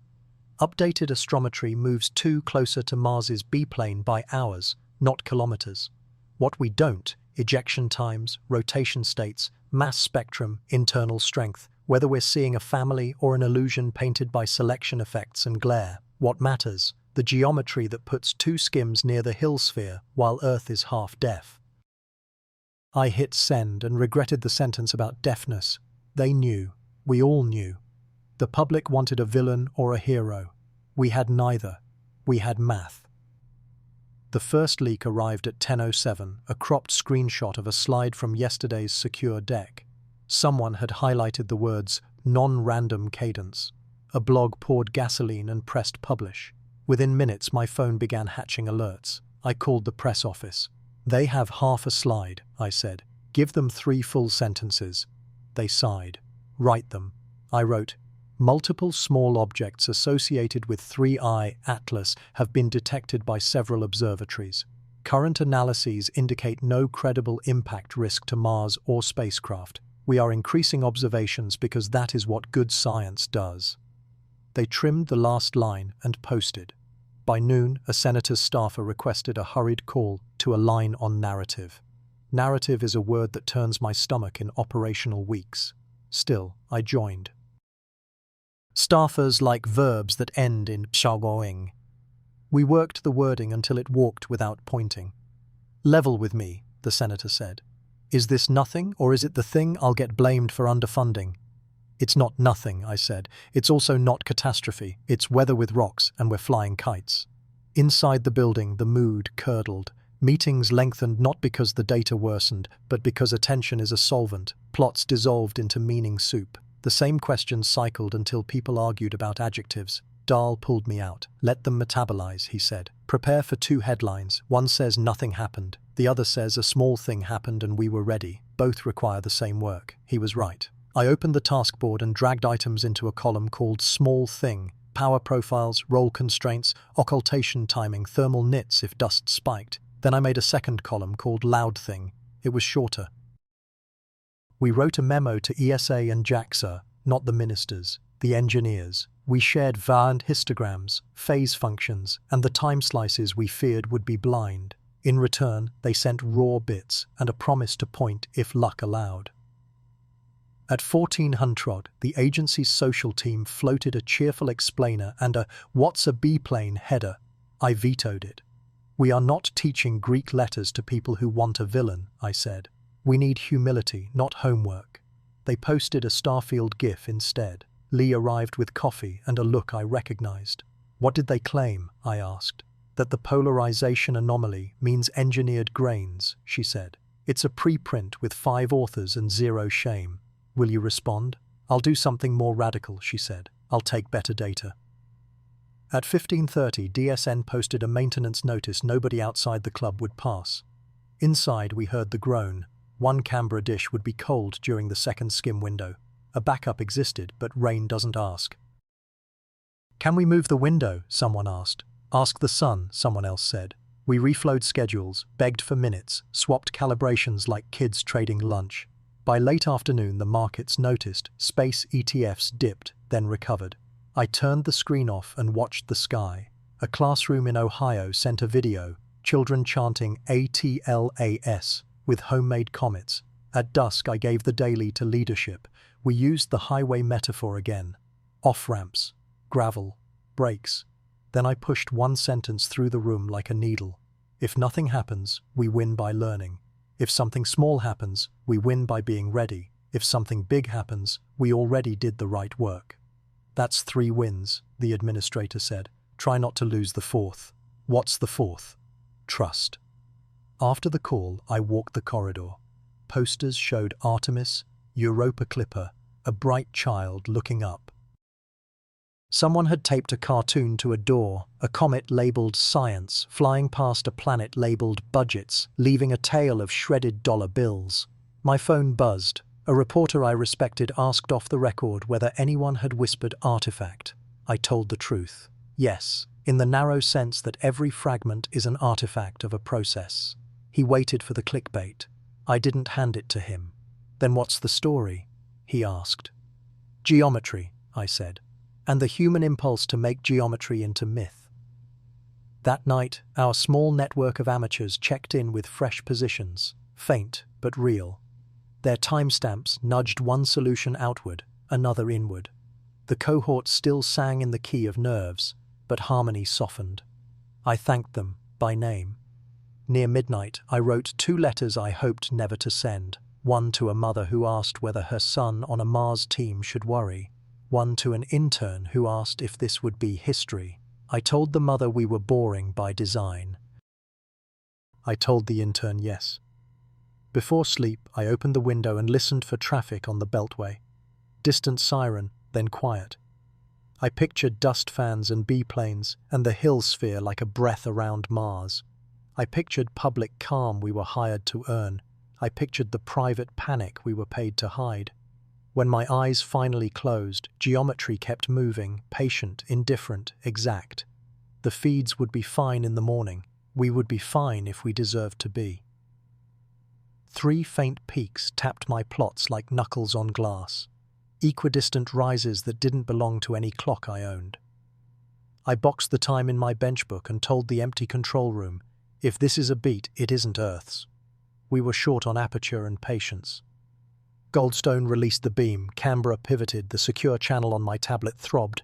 Updated astrometry moves 2 closer to Mars's B-plane by hours, not kilometers. What we don't, ejection times, rotation states, mass spectrum, internal strength, whether we're seeing a family or an illusion painted by selection effects and glare. What matters, the geometry that puts 2 skims near the Hill sphere while Earth is half deaf. I hit send and regretted the sentence about deafness. They knew. We all knew. The public wanted a villain or a hero. We had neither. We had math. The first leak arrived at 10:07, a cropped screenshot of a slide from yesterday's secure deck. Someone had highlighted the words, non-random cadence. A blog poured gasoline and pressed publish. Within minutes, my phone began hatching alerts. I called the press office. They have half a slide, I said. Give them 3 full sentences. They sighed. Write them. I wrote, multiple small objects associated with 3I Atlas have been detected by several observatories. Current analyses indicate no credible impact risk to Mars or spacecraft. We are increasing observations because that is what good science does. They trimmed the last line and posted. By noon, a senator's staffer requested a hurried call to a line on narrative. Narrative is a word that turns my stomach in operational weeks. Still, I joined. Staffers like verbs that end in pshagoing. We worked the wording until it walked without pointing. Level with me, the senator said. Is this nothing, or is it the thing I'll get blamed for underfunding? It's not nothing, I said. It's also not catastrophe. It's weather with rocks, and we're flying kites. Inside the building, the mood curdled. Meetings lengthened not because the data worsened, but because attention is a solvent. Plots dissolved into meaning soup. The same questions cycled until people argued about adjectives. Dahl pulled me out. Let them metabolize, he said. Prepare for 2 headlines. One says nothing happened. The other says a small thing happened and we were ready. Both require the same work. He was right. I opened the task board and dragged items into a column called Small Thing. Power profiles, roll constraints, occultation timing, thermal nits if dust spiked. Then I made a second column called Loud Thing. It was shorter. We wrote a memo to ESA and JAXA, not the ministers, the engineers. We shared variant histograms, phase functions, and the time slices we feared would be blind. In return, they sent raw bits and a promise to point if luck allowed. At 1400, the agency's social team floated a cheerful explainer and a "What's a B-plane" header. I vetoed it. We are not teaching Greek letters to people who want a villain, I said. We need humility, not homework. They posted a Starfield GIF instead. Lee arrived with coffee and a look I recognized. What did they claim? I asked. That the polarization anomaly means engineered grains, she said. It's a preprint with 5 authors and 0 shame. Will you respond? I'll do something more radical, she said. I'll take better data. At 15:30, DSN posted a maintenance notice nobody outside the club would pass. Inside, we heard the groan. 1 Canberra dish would be cold during the second skim window. A backup existed, but rain doesn't ask. Can we move the window? Someone asked. Ask the sun, someone else said. We reflowed schedules, begged for minutes, swapped calibrations like kids trading lunch. By late afternoon, the markets noticed. Space ETFs dipped, then recovered. I turned the screen off and watched the sky. A classroom in Ohio sent a video, children chanting ATLAS with homemade comets. At dusk, I gave the daily to leadership. We used the highway metaphor again. Off-ramps, gravel, brakes. Then I pushed 1 sentence through the room like a needle. If nothing happens, we win by learning. If something small happens, we win by being ready. If something big happens, we already did the right work. That's 3 wins, the administrator said. Try not to lose the 4th. What's the 4th? Trust. After the call, I walked the corridor. Posters showed Artemis, Europa Clipper, a bright child looking up. Someone had taped a cartoon to a door, a comet labeled Science, flying past a planet labeled Budgets, leaving a tail of shredded dollar bills. My phone buzzed. A reporter I respected asked off the record whether anyone had whispered artifact. I told the truth. Yes, in the narrow sense that every fragment is an artifact of a process. He waited for the clickbait. I didn't hand it to him. Then what's the story? He asked. Geometry, I said, and the human impulse to make geometry into myth. That night, our small network of amateurs checked in with fresh positions, faint but real. Their timestamps nudged one solution outward, another inward. The cohort still sang in the key of nerves, but harmony softened. I thanked them, by name. Near midnight, I wrote 2 letters I hoped never to send. One to a mother who asked whether her son on a Mars team should worry. One to an intern who asked if this would be history. I told the mother we were boring by design. I told the intern yes. Before sleep, I opened the window and listened for traffic on the Beltway. Distant siren, then quiet. I pictured dust fans and B-planes and the hill sphere like a breath around Mars. I pictured public calm we were hired to earn. I pictured the private panic we were paid to hide. When my eyes finally closed, geometry kept moving, patient, indifferent, exact. The feeds would be fine in the morning. We would be fine if we deserved to be. 3 faint peaks tapped my plots like knuckles on glass. Equidistant rises that didn't belong to any clock I owned. I boxed the time in my benchbook and told the empty control room, if this is a beat, it isn't Earth's. We were short on aperture and patience. Goldstone released the beam, Canberra pivoted, the secure channel on my tablet throbbed.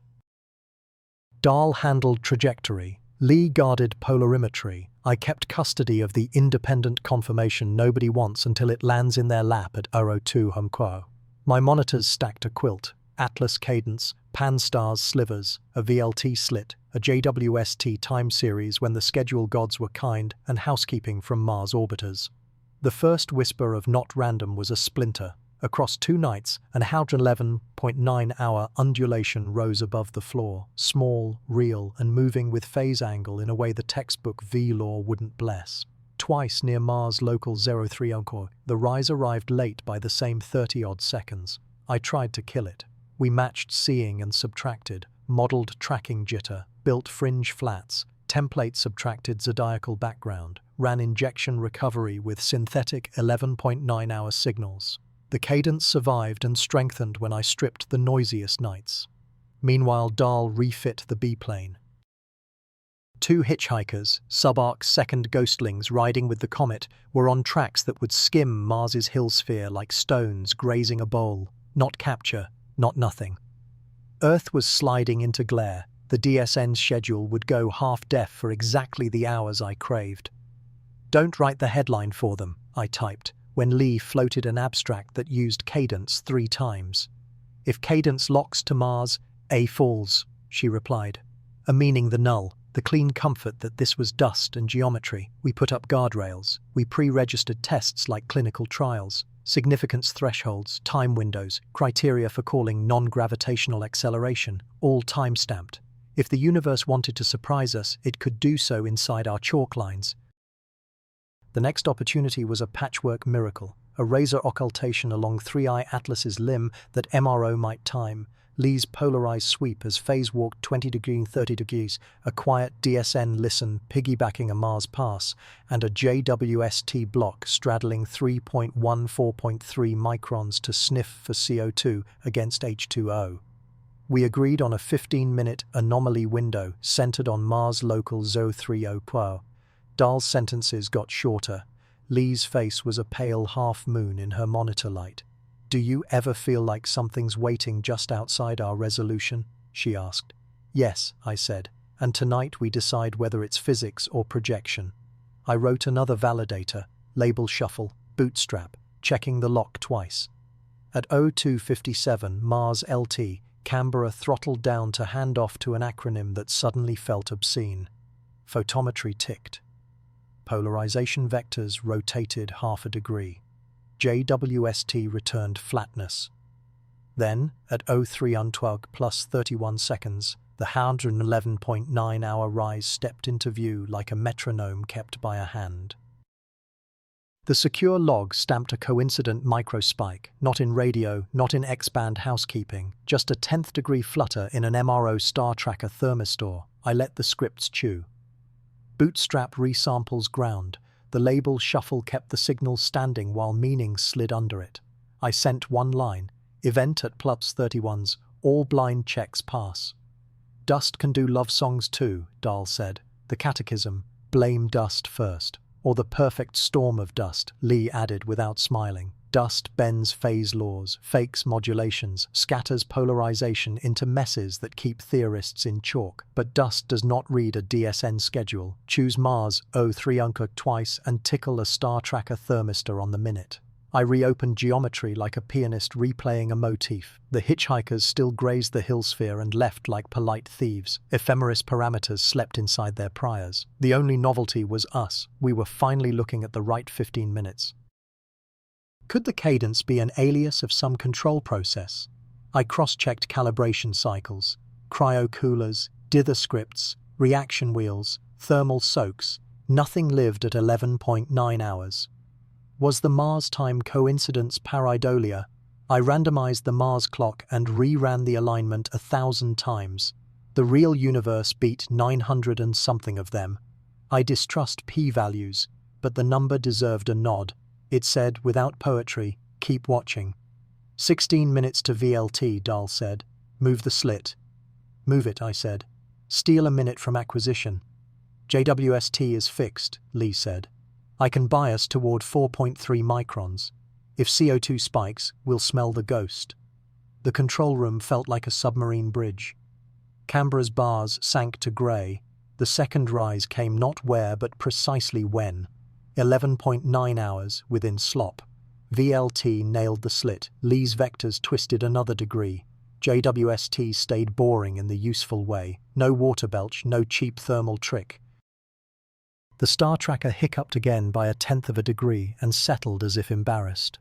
Dahl handled trajectory, Lee guarded polarimetry. I kept custody of the independent confirmation nobody wants until it lands in their lap at 02 Humquo. My monitors stacked a quilt, Atlas cadence, Pan-stars slivers, a VLT slit, a JWST time series when the schedule gods were kind, and housekeeping from Mars orbiters. The first whisper of not random was a splinter. Across 2 nights, an 111.9-hour undulation rose above the floor, small, real, and moving with phase angle in a way the textbook V-law wouldn't bless. Twice near Mars local 03 Humquo, the rise arrived late by the same 30-odd seconds. I tried to kill it. We matched seeing and subtracted, modeled tracking jitter, built fringe flats, template subtracted zodiacal background, ran injection recovery with synthetic 11.9-hour signals. The cadence survived and strengthened when I stripped the noisiest nights. Meanwhile, Dahl refit the B-plane. 2 hitchhikers, subarc second ghostlings riding with the comet, were on tracks that would skim Mars's hill sphere like stones grazing a bowl. Not capture, not nothing. Earth was sliding into glare. The DSN's schedule would go half-deaf for exactly the hours I craved. Don't write the headline for them, I typed, when Lee floated an abstract that used cadence 3 times. If cadence locks to Mars, A falls, she replied. A meaning the null, the clean comfort that this was dust and geometry. We put up guardrails. We pre-registered tests like clinical trials, significance thresholds, time windows, criteria for calling non-gravitational acceleration, all time-stamped. If the universe wanted to surprise us, it could do so inside our chalk lines. The next opportunity was a patchwork miracle, a razor occultation along 3I Atlas's limb that MRO might time, Lee's polarized sweep as phase walked 20 degrees 30 degrees, a quiet DSN listen piggybacking a Mars pass, and a JWST block straddling 3.14.3 microns to sniff for CO2 against H2O. We agreed on a 15-minute anomaly window centered on Mars local 03 Humquo. Dahl's sentences got shorter. Lee's face was a pale half-moon in her monitor light. Do you ever feel like something's waiting just outside our resolution? She asked. Yes, I said, and tonight we decide whether it's physics or projection. I wrote another validator, label shuffle, bootstrap, checking the lock twice. At 02:57 Mars LT, Canberra throttled down to hand off to an acronym that suddenly felt obscene. Photometry ticked. Polarization vectors rotated half a degree. JWST returned flatness. Then, at 03:12 plus 31 seconds, the 111.9-hour rise stepped into view like a metronome kept by a hand. The secure log stamped a coincident microspike, not in radio, not in X-band housekeeping, just a 10th degree flutter in an MRO star tracker thermistor. I let the scripts chew. Bootstrap resamples ground. The label shuffle kept the signal standing while meaning slid under it. I sent one line. Event at plus 31s. All blind checks pass. Dust can do love songs too, Dahl said. The catechism. Blame dust first. Or the perfect storm of dust, Lee added without smiling. Dust bends phase laws, fakes modulations, scatters polarization into messes that keep theorists in chalk. But dust does not read a DSN schedule, choose Mars 03 twice and tickle a star tracker thermistor on the minute. I reopened geometry like a pianist replaying a motif. The hitchhikers still grazed the hill sphere and left like polite thieves. Ephemeris parameters slept inside their priors. The only novelty was us. We were finally looking at the right 15 minutes. Could the cadence be an alias of some control process? I cross-checked calibration cycles, cryo-coolers, dither scripts, reaction wheels, thermal soaks. Nothing lived at 11.9 hours. Was the Mars time coincidence pareidolia? I randomized the Mars clock and reran the alignment 1,000 times. The real universe beat 900 and something of them. I distrust p-values, but the number deserved a nod. It said, without poetry, keep watching. 16 minutes to VLT, Dahl said. Move the slit. Move it, I said. Steal a minute from acquisition. JWST is fixed, Lee said. I can bias toward 4.3 microns. If CO2 spikes, we'll smell the ghost. The control room felt like a submarine bridge. Canberra's bars sank to grey. The second rise came not where but precisely when. 11.9 hours within slop. VLT nailed the slit. Lee's vectors twisted another degree. JWST stayed boring in the useful way. No water belch, no cheap thermal trick. The star tracker hiccuped again by 1/10 of a degree and settled as if embarrassed.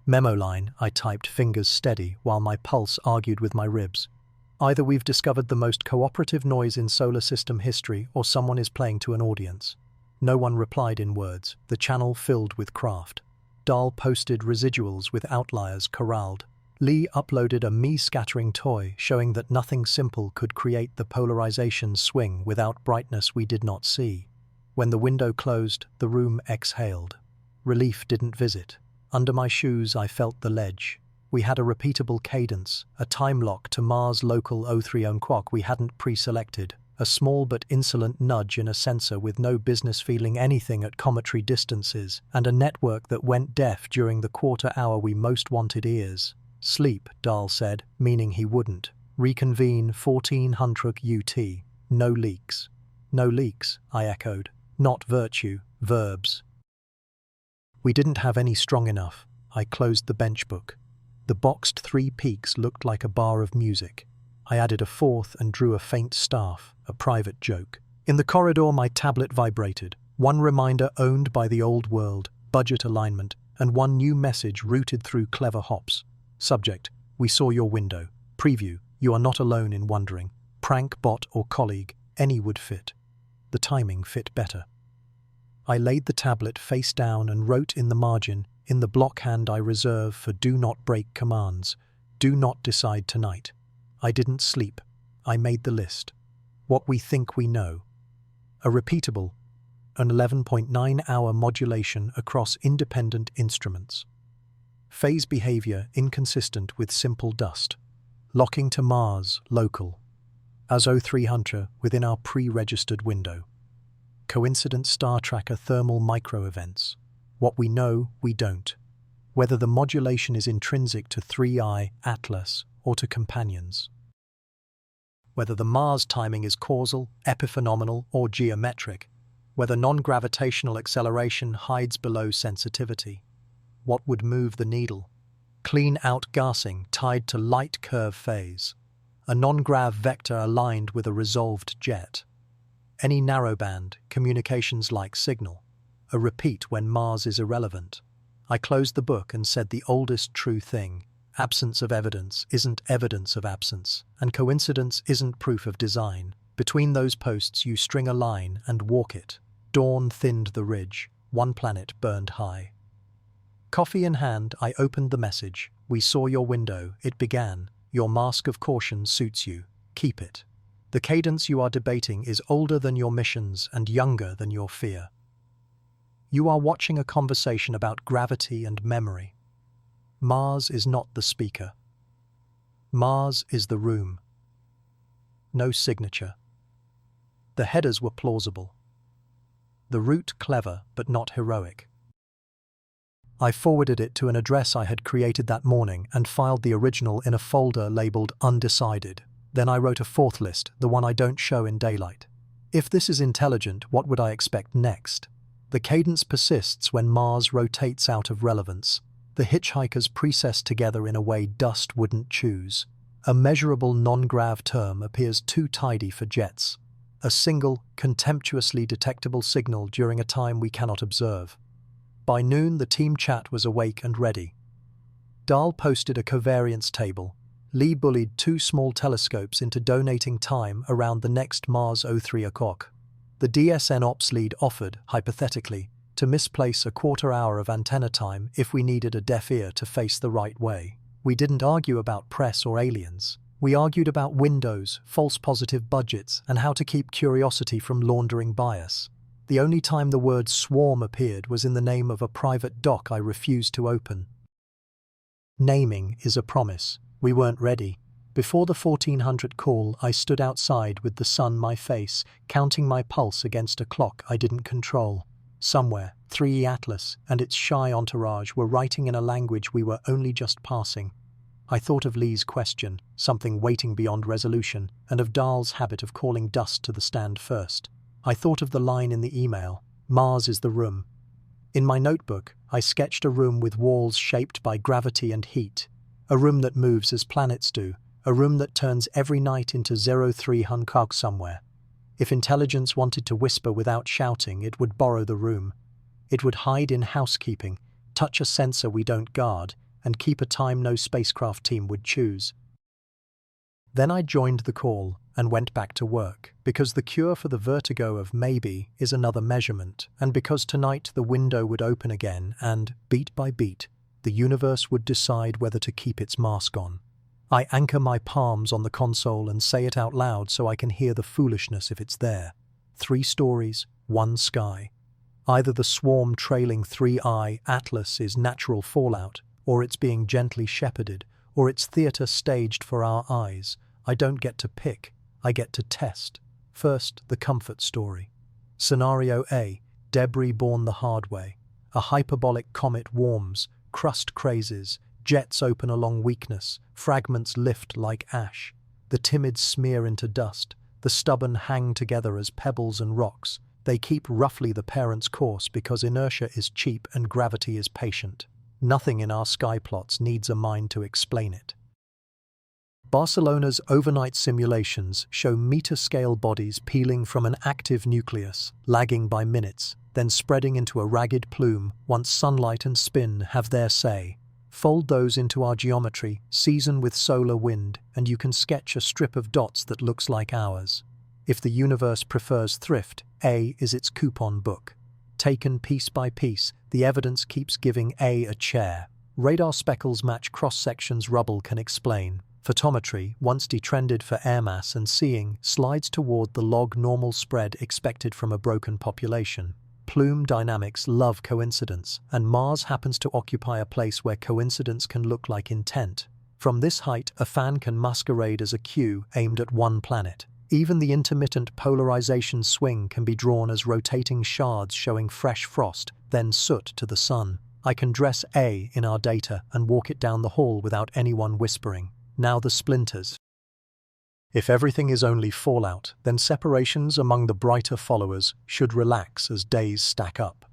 Memo line, I typed, fingers steady, while my pulse argued with my ribs. Either we've discovered the most cooperative noise in solar system history, or someone is playing to an audience. No one replied in words. The channel filled with craft. Dahl posted residuals with outliers corralled. Lee uploaded a me-scattering toy showing that nothing simple could create the polarization swing without brightness we did not see. When the window closed, the room exhaled. Relief didn't visit. Under my shoes, I felt the ledge. We had a repeatable cadence, a time lock to Mars local 03 quark we hadn't pre-selected, a small but insolent nudge in a sensor with no business feeling anything at cometry distances, and a network that went deaf during the quarter hour we most wanted ears. Sleep, Dahl said, meaning he wouldn't. Reconvene 1400 UT. No leaks. No leaks, I echoed. Not virtue, verbs. We didn't have any strong enough. I closed the bench book. The boxed 3 peaks looked like a bar of music. I added a 4th and drew a faint staff, a private joke. In the corridor, my tablet vibrated. One reminder owned by the old world, budget alignment, and one new message routed through clever hops. Subject, we saw your window. Preview, you are not alone in wondering. Prank, bot, or colleague, any would fit. The timing fit better. I laid the tablet face down and wrote in the margin, in the block hand I reserve for do not break commands, do not decide tonight. I didn't sleep. I made the list. What we think we know. A repeatable, an 11.9-hour modulation across independent instruments. Phase behavior inconsistent with simple dust. Locking to Mars, local. As 03 Hunter within our pre-registered window. Coincident star tracker thermal micro-events. What we know, we don't. Whether the modulation is intrinsic to 3i, Atlas, or to companions. Whether the Mars timing is causal, epiphenomenal, or geometric. Whether non-gravitational acceleration hides below sensitivity. What would move the needle? Clean outgassing tied to light curve phase. A non-grav vector aligned with a resolved jet. Any narrowband, communications-like signal. A repeat when Mars is irrelevant. I closed the book and said the oldest true thing. absence of evidence isn't evidence of absence, and coincidence isn't proof of design. Between those posts you string a line and walk it. Dawn thinned the ridge, one planet burned high. Coffee in hand, I opened the message. We saw your window, it began. Your mask of caution suits you. Keep it. The cadence you are debating is older than your missions and younger than your fear. You are watching a conversation about gravity and memory. Mars is not the speaker. Mars is the room. No signature. The headers were plausible. The route clever, but not heroic. I forwarded it to an address I had created that morning and filed the original in a folder labeled Undecided. Then I wrote a fourth list, the one I don't show in daylight. If this is intelligent, what would I expect next? The cadence persists when Mars rotates out of relevance. The hitchhikers precess together in a way dust wouldn't choose. A measurable non-grav term appears too tidy for jets. A single, contemptuously detectable signal during a time we cannot observe. By noon, the team chat was awake and ready. Dahl posted a covariance table. Lee bullied 2 small telescopes into donating time around the next Mars 03 o'clock. The DSN ops lead offered, hypothetically, to misplace a quarter hour of antenna time if we needed a deaf ear to face the right way. We didn't argue about press or aliens. We argued about windows, false positive budgets, and how to keep curiosity from laundering bias. The only time the word swarm appeared was in the name of a private doc I refused to open. Naming is a promise. We weren't ready. Before the 1400 call, I stood outside with the sun my face, counting my pulse against a clock I didn't control. Somewhere, 3E Atlas and its shy entourage were writing in a language we were only just passing. I thought of Lee's question, something waiting beyond resolution, and of Dahl's habit of calling dust to the stand first. I thought of the line in the email, Mars is the room. In my notebook, I sketched a room with walls shaped by gravity and heat. A room that moves as planets do. A room that turns every night into 03 Hunkog somewhere. If intelligence wanted to whisper without shouting, it would borrow the room. It would hide in housekeeping, touch a sensor we don't guard, and keep a time no spacecraft team would choose. Then I joined the call and went back to work, because the cure for the vertigo of maybe is another measurement, and because tonight the window would open again and, beat by beat, the universe would decide whether to keep its mask on. I anchor my palms on the console and say it out loud so I can hear the foolishness if it's there. 3 stories, 1 sky. Either the swarm trailing 3I Atlas is natural fallout, or it's being gently shepherded, or it's theatre staged for our eyes. I don't get to pick, I get to test. First, the comfort story. Scenario A, debris born the hard way. A hyperbolic comet warms, crust crazes, jets open along weakness, fragments lift like ash. The timid smear into dust, the stubborn hang together as pebbles and rocks. They keep roughly the parent's course because inertia is cheap and gravity is patient. Nothing in our sky plots needs a mind to explain it. Barcelona's overnight simulations show meter-scale bodies peeling from an active nucleus, lagging by minutes, then spreading into a ragged plume once sunlight and spin have their say. Fold those into our geometry, season with solar wind, and you can sketch a strip of dots that looks like ours. If the universe prefers thrift, A is its coupon book. Taken piece by piece, the evidence keeps giving A a chair. Radar speckles match cross-sections rubble can explain. Photometry, once detrended for air mass and seeing, slides toward the log normal spread expected from a broken population. Plume dynamics love coincidence, and Mars happens to occupy a place where coincidence can look like intent. From this height, a fan can masquerade as a cue aimed at one planet. Even the intermittent polarization swing can be drawn as rotating shards showing fresh frost, then soot to the sun. I can dress A in our data and walk it down the hall without anyone whispering. Now the splinters. If everything is only fallout, then separations among the brighter followers should relax as days stack up.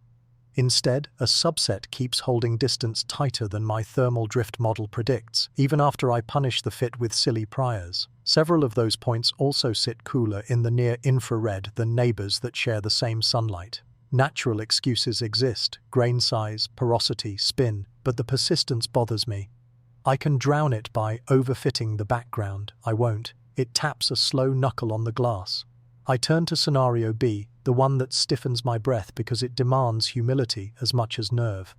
Instead, a subset keeps holding distance tighter than my thermal drift model predicts, even after I punish the fit with silly priors. Several of those points also sit cooler in the near-infrared than neighbors that share the same sunlight. Natural excuses exist, grain size, porosity, spin, but the persistence bothers me. I can drown it by overfitting the background. I won't. It taps a slow knuckle on the glass. I turn to scenario B, the one that stiffens my breath because it demands humility as much as nerve.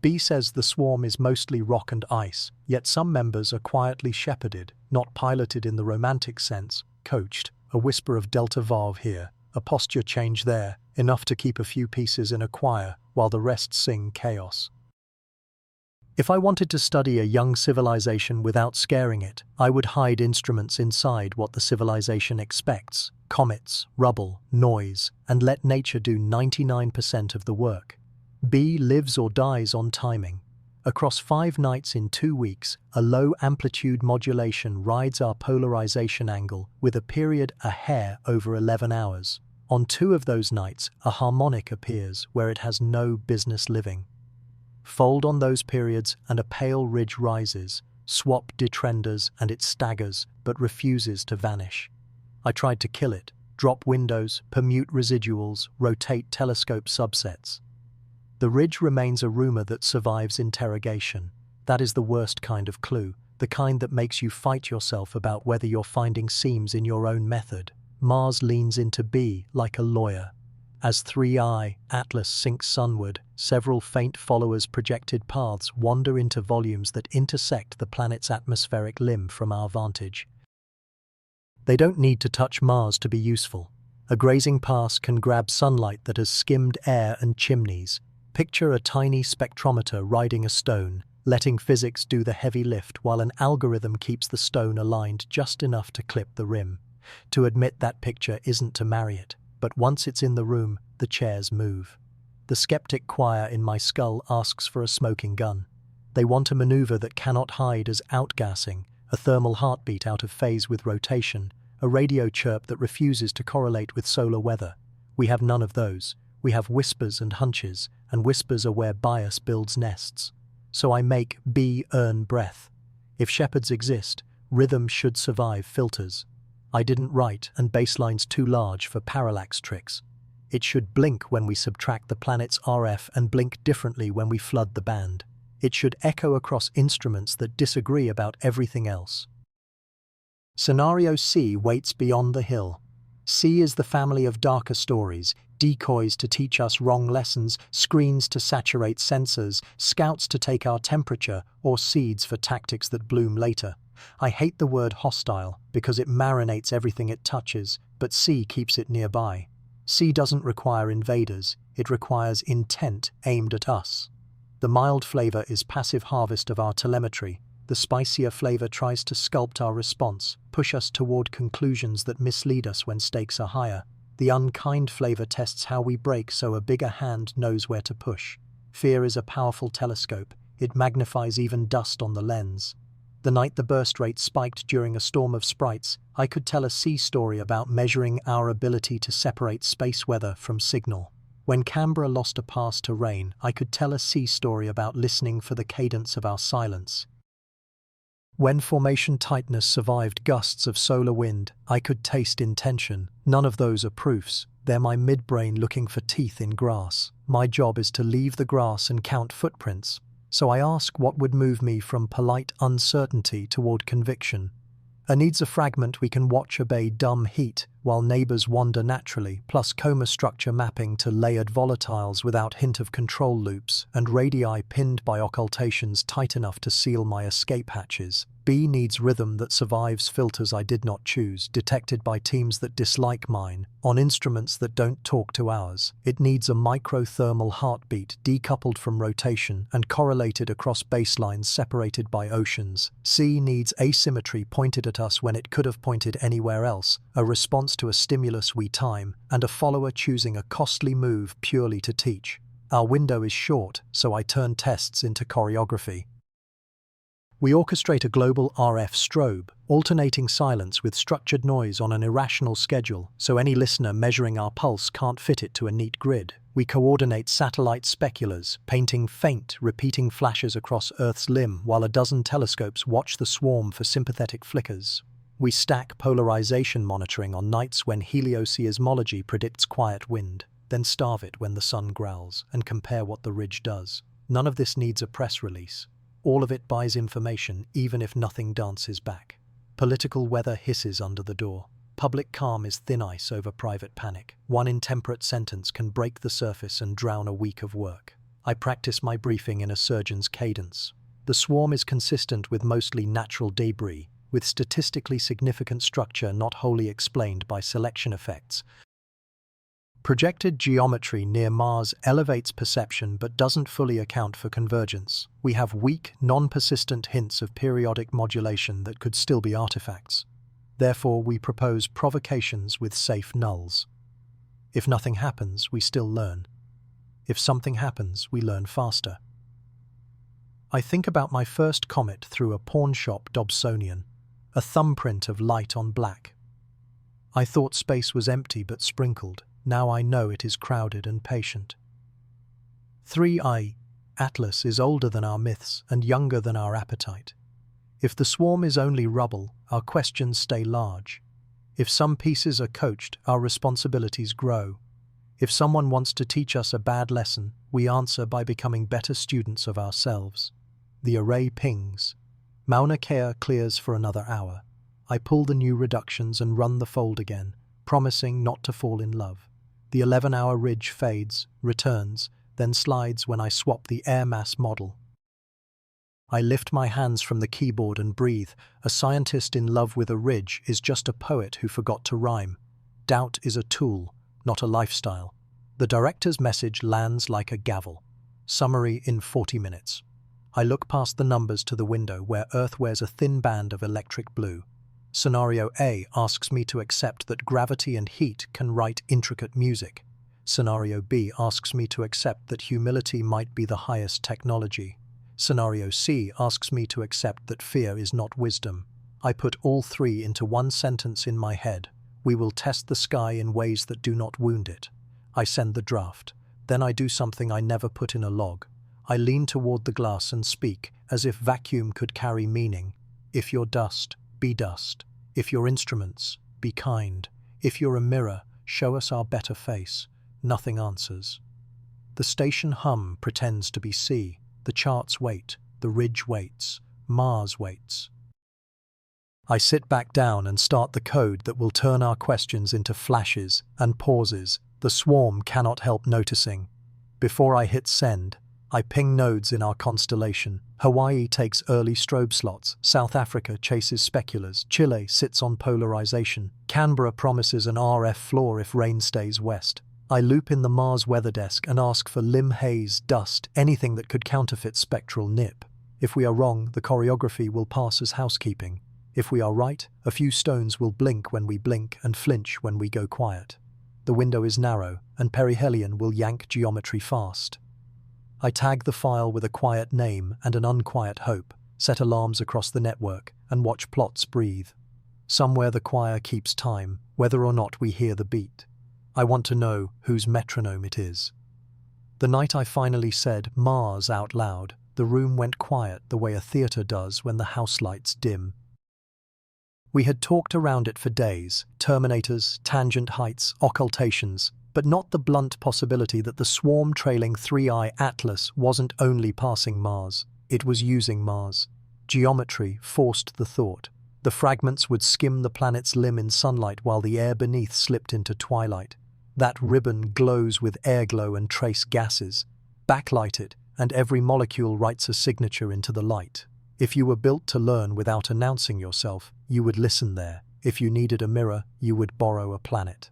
B says the swarm is mostly rock and ice, yet some members are quietly shepherded, not piloted in the romantic sense, coached, a whisper of Delta Vav here, a posture change there, enough to keep a few pieces in a choir while the rest sing chaos. If I wanted to study a young civilization without scaring it, I would hide instruments inside what the civilization expects, comets, rubble, noise, and let nature do 99% of the work. B lives or dies on timing. Across 5 nights in 2 weeks, a low-amplitude modulation rides our polarization angle with a period a hair over 11 hours. On 2 of those nights, a harmonic appears where it has no business living. Fold on those periods and a pale ridge rises, swap detrenders and it staggers but refuses to vanish. I tried to kill it, drop windows, permute residuals, rotate telescope subsets. The ridge remains a rumor that survives interrogation. That is the worst kind of clue, the kind that makes you fight yourself about whether you're finding seams in your own method. Mars leans into B like a lawyer. As 3I, Atlas sinks sunward, several faint followers' projected paths wander into volumes that intersect the planet's atmospheric limb from our vantage. They don't need to touch Mars to be useful. A grazing pass can grab sunlight that has skimmed air and chimneys. Picture a tiny spectrometer riding a stone, letting physics do the heavy lift while an algorithm keeps the stone aligned just enough to clip the rim. To admit that picture isn't to marry it. But once it's in the room, the chairs move. The skeptic choir in my skull asks for a smoking gun. They want a maneuver that cannot hide as outgassing, a thermal heartbeat out of phase with rotation, a radio chirp that refuses to correlate with solar weather. We have none of those. We have whispers and hunches, and whispers are where bias builds nests. So I make B earn breath. If shepherds exist, rhythm should survive filters. I didn't write, and baseline's too large for parallax tricks. It should blink when we subtract the planet's RF and blink differently when we flood the band. It should echo across instruments that disagree about everything else. Scenario C waits beyond the hill. C is the family of darker stories, decoys to teach us wrong lessons, screens to saturate sensors, scouts to take our temperature, or seeds for tactics that bloom later. I hate the word hostile because it marinates everything it touches, but C keeps it nearby. C doesn't require invaders, it requires intent aimed at us. The mild flavor is passive harvest of our telemetry. The spicier flavor tries to sculpt our response, push us toward conclusions that mislead us when stakes are higher. The unkind flavor tests how we break so a bigger hand knows where to push. Fear is a powerful telescope. It magnifies even dust on the lens. The night the burst rate spiked during a storm of sprites, I could tell a C story about measuring our ability to separate space weather from signal. When Canberra lost a pass to rain, I could tell a C story about listening for the cadence of our silence. When formation tightness survived gusts of solar wind, I could taste intention. None of those are proofs. They're my midbrain looking for teeth in grass. My job is to leave the grass and count footprints. So I ask what would move me from polite uncertainty toward conviction. Needs a fragment we can watch obey dumb heat while neighbors wander naturally, plus coma structure mapping to layered volatiles without hint of control loops, and radii pinned by occultations tight enough to seal my escape hatches. B needs rhythm that survives filters I did not choose, detected by teams that dislike mine, on instruments that don't talk to ours. It needs a microthermal heartbeat decoupled from rotation and correlated across baselines separated by oceans. C needs asymmetry pointed at us when it could have pointed anywhere else, a response to a stimulus we time, and a follower choosing a costly move purely to teach. Our window is short, so I turn tests into choreography. We orchestrate a global RF strobe, alternating silence with structured noise on an irrational schedule, so any listener measuring our pulse can't fit it to a neat grid. We coordinate satellite speculars, painting faint, repeating flashes across Earth's limb while a dozen telescopes watch the swarm for sympathetic flickers. We stack polarization monitoring on nights when helioseismology predicts quiet wind, then starve it when the sun growls, and compare what the ridge does. None of this needs a press release. All of it buys information, even if nothing dances back. Political weather hisses under the door. Public calm is thin ice over private panic. One intemperate sentence can break the surface and drown a week of work. I practice my briefing in a surgeon's cadence. The swarm is consistent with mostly natural debris, with statistically significant structure not wholly explained by selection effects. Projected geometry near Mars elevates perception but doesn't fully account for convergence. We have weak, non-persistent hints of periodic modulation that could still be artifacts. Therefore, we propose provocations with safe nulls. If nothing happens, we still learn. If something happens, we learn faster. I think about my first comet through a pawnshop Dobsonian, a thumbprint of light on black. I thought space was empty but sprinkled. Now I know it is crowded and patient. 3i. Atlas is older than our myths and younger than our appetite. If the swarm is only rubble, our questions stay large. If some pieces are coached, our responsibilities grow. If someone wants to teach us a bad lesson, we answer by becoming better students of ourselves. The array pings. Mauna Kea clears for another hour. I pull the new reductions and run the fold again, promising not to fall in love. The 11-hour ridge fades, returns, then slides when I swap the air mass model. I lift my hands from the keyboard and breathe. A scientist in love with a ridge is just a poet who forgot to rhyme. Doubt is a tool, not a lifestyle. The director's message lands like a gavel. Summary in 40 minutes. I look past the numbers to the window where Earth wears a thin band of electric blue. Scenario A asks me to accept that gravity and heat can write intricate music. Scenario B asks me to accept that humility might be the highest technology. Scenario C asks me to accept that fear is not wisdom. I put all three into one sentence in my head. We will test the sky in ways that do not wound it. I send the draft. Then I do something I never put in a log. I lean toward the glass and speak, as if vacuum could carry meaning. If you're dust, be dust. If you're instruments, be kind. If you're a mirror, show us our better face. Nothing answers. The station hum pretends to be C. The charts wait. The ridge waits. Mars waits. I sit back down and start the code that will turn our questions into flashes and pauses the swarm cannot help noticing. Before I hit send, I ping nodes in our constellation. Hawaii takes early strobe slots. South Africa chases speculars. Chile sits on polarization. Canberra promises an RF floor if rain stays west. I loop in the Mars weather desk and ask for limb haze, dust, anything that could counterfeit spectral nip. If we are wrong, the choreography will pass as housekeeping. If we are right, a few stones will blink when we blink and flinch when we go quiet. The window is narrow, and perihelion will yank geometry fast. I tag the file with a quiet name and an unquiet hope, set alarms across the network, and watch plots breathe. Somewhere the choir keeps time, whether or not we hear the beat. I want to know whose metronome it is. The night I finally said Mars out loud, the room went quiet the way a theatre does when the house lights dim. We had talked around it for days, terminators, tangent heights, occultations, but not the blunt possibility that the swarm-trailing 3i Atlas wasn't only passing Mars, it was using Mars. Geometry forced the thought. The fragments would skim the planet's limb in sunlight while the air beneath slipped into twilight. That ribbon glows with airglow and trace gases. Backlight it, and every molecule writes a signature into the light. If you were built to learn without announcing yourself, you would listen there. If you needed a mirror, you would borrow a planet.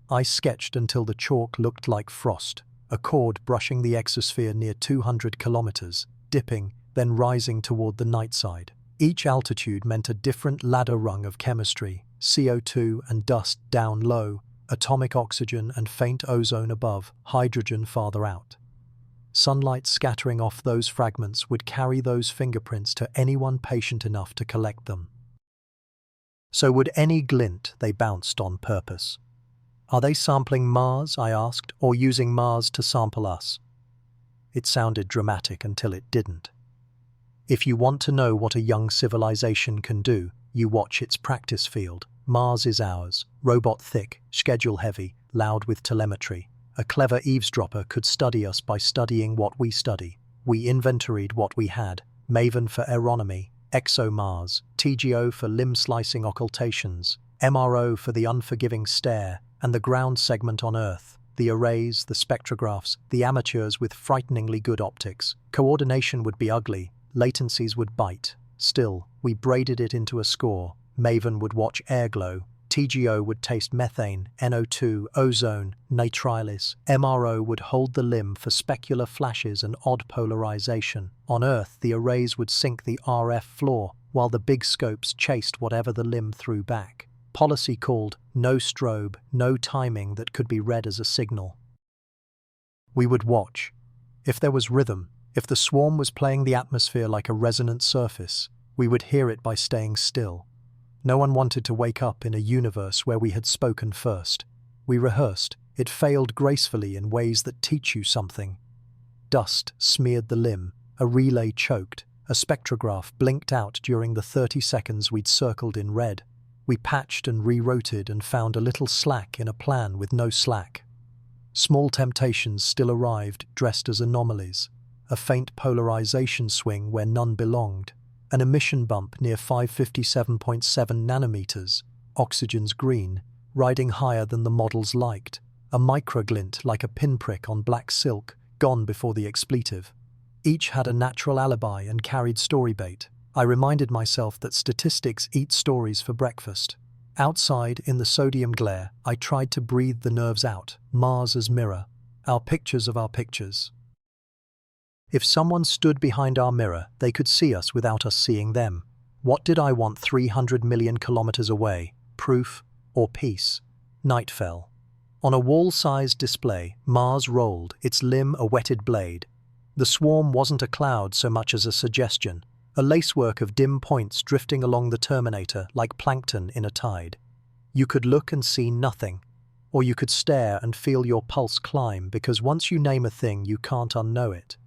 I sketched until the chalk looked like frost, a chord brushing the exosphere near 200 kilometers, dipping, then rising toward the night side. Each altitude meant a different ladder rung of chemistry, CO2 and dust down low, atomic oxygen and faint ozone above, hydrogen farther out. Sunlight scattering off those fragments would carry those fingerprints to anyone patient enough to collect them. So would any glint they bounced on purpose? Are they sampling Mars, I asked, or using Mars to sample us? It sounded dramatic until it didn't. If you want to know what a young civilization can do, you watch its practice field. Mars is ours, robot thick, schedule heavy, loud with telemetry. A clever eavesdropper could study us by studying what we study. We inventoried what we had, MAVEN for aeronomy, ExoMars, TGO for limb-slicing occultations, MRO for the unforgiving stare, and the ground segment on Earth, the arrays, the spectrographs, the amateurs with frighteningly good optics. Coordination would be ugly, latencies would bite. Still, we braided it into a score. MAVEN would watch airglow, TGO would taste methane, NO2, ozone, nitrilis. MRO would hold the limb for specular flashes and odd polarization. On Earth, the arrays would sync the RF floor, while the big scopes chased whatever the limb threw back. Policy called no strobe, no timing that could be read as a signal. We would watch. If there was rhythm, if the swarm was playing the atmosphere like a resonant surface, we would hear it by staying still. No one wanted to wake up in a universe where we had spoken first. We rehearsed. It failed gracefully in ways that teach you something. Dust smeared the limb, a relay choked, a spectrograph blinked out during the 30 seconds we'd circled in red. We patched and rewrote it and found a little slack in a plan with no slack. Small temptations still arrived, dressed as anomalies. A faint polarization swing where none belonged. An emission bump near 557.7 nanometers, oxygen's green, riding higher than the models liked. A microglint like a pinprick on black silk, gone before the expletive. Each had a natural alibi and carried story bait. I reminded myself that statistics eat stories for breakfast. Outside, in the sodium glare, I tried to breathe the nerves out, Mars as mirror, our pictures of our pictures. If someone stood behind our mirror, they could see us without us seeing them. What did I want 300 million kilometers away? Proof or peace? Night fell. On a wall-sized display, Mars rolled, its limb a whetted blade. The swarm wasn't a cloud so much as a suggestion, a lacework of dim points drifting along the terminator like plankton in a tide. You could look and see nothing, or you could stare and feel your pulse climb, because once you name a thing, you can't unknow it.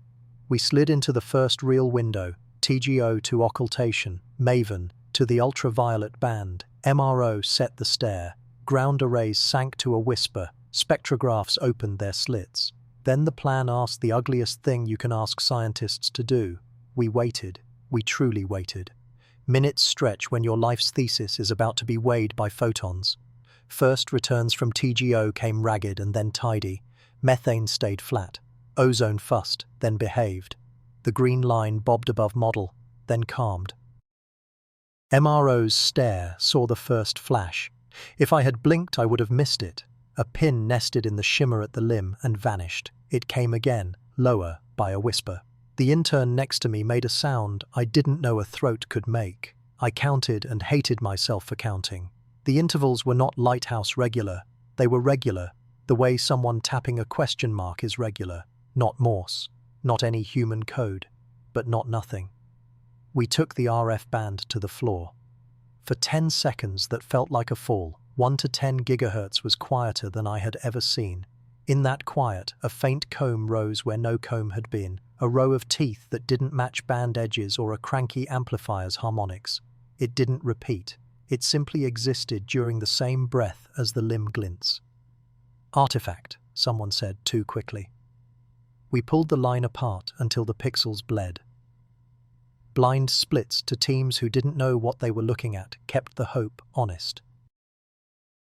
We slid into the first real window, TGO to occultation, MAVEN to the ultraviolet band, MRO set the stare, ground arrays sank to a whisper, spectrographs opened their slits. Then the plan asked the ugliest thing you can ask scientists to do. We waited. We truly waited. Minutes stretch when your life's thesis is about to be weighed by photons. First returns from TGO came ragged and then tidy. Methane stayed flat. Ozone fussed, then behaved. The green line bobbed above model, then calmed. MRO's stare saw the first flash. If I had blinked, I would have missed it. A pin nested in the shimmer at the limb and vanished. It came again, lower, by a whisper. The intern next to me made a sound I didn't know a throat could make. I counted and hated myself for counting. The intervals were not lighthouse regular. They were regular, the way someone tapping a question mark is regular. Not Morse, not any human code, but not nothing. We took the RF band to the floor. For 10 seconds that felt like a fall, 1 to 10 gigahertz was quieter than I had ever seen. In that quiet, a faint comb rose where no comb had been, a row of teeth that didn't match band edges or a cranky amplifier's harmonics. It didn't repeat. It simply existed during the same breath as the limb glints. Artifact, someone said too quickly. We pulled the line apart until the pixels bled. Blind splits to teams who didn't know what they were looking at kept the hope honest.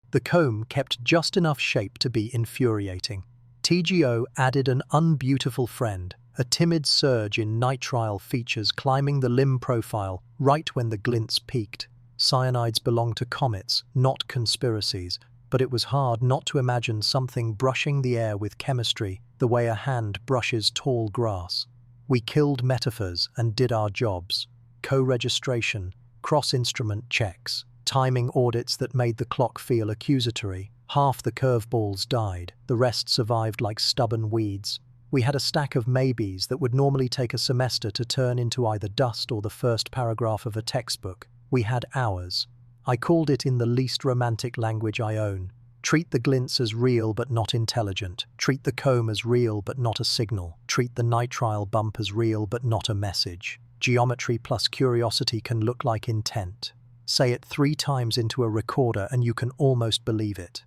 The comb kept just enough shape to be infuriating. TGO added an unbeautiful friend, a timid surge in nitrile features climbing the limb profile right when the glints peaked. Cyanides belong to comets, not conspiracies, but it was hard not to imagine something brushing the air with chemistry the way a hand brushes tall grass. We killed metaphors and did our jobs. Co-registration, cross-instrument checks, timing audits that made the clock feel accusatory. Half the curveballs died, the rest survived like stubborn weeds. We had a stack of maybes that would normally take a semester to turn into either dust or the first paragraph of a textbook. We had hours. I called it in the least romantic language I own. Treat the glints as real but not intelligent. Treat the comb as real but not a signal. Treat the nitrile bump as real but not a message. Geometry plus curiosity can look like intent. Say it 3 times into a recorder and you can almost believe it.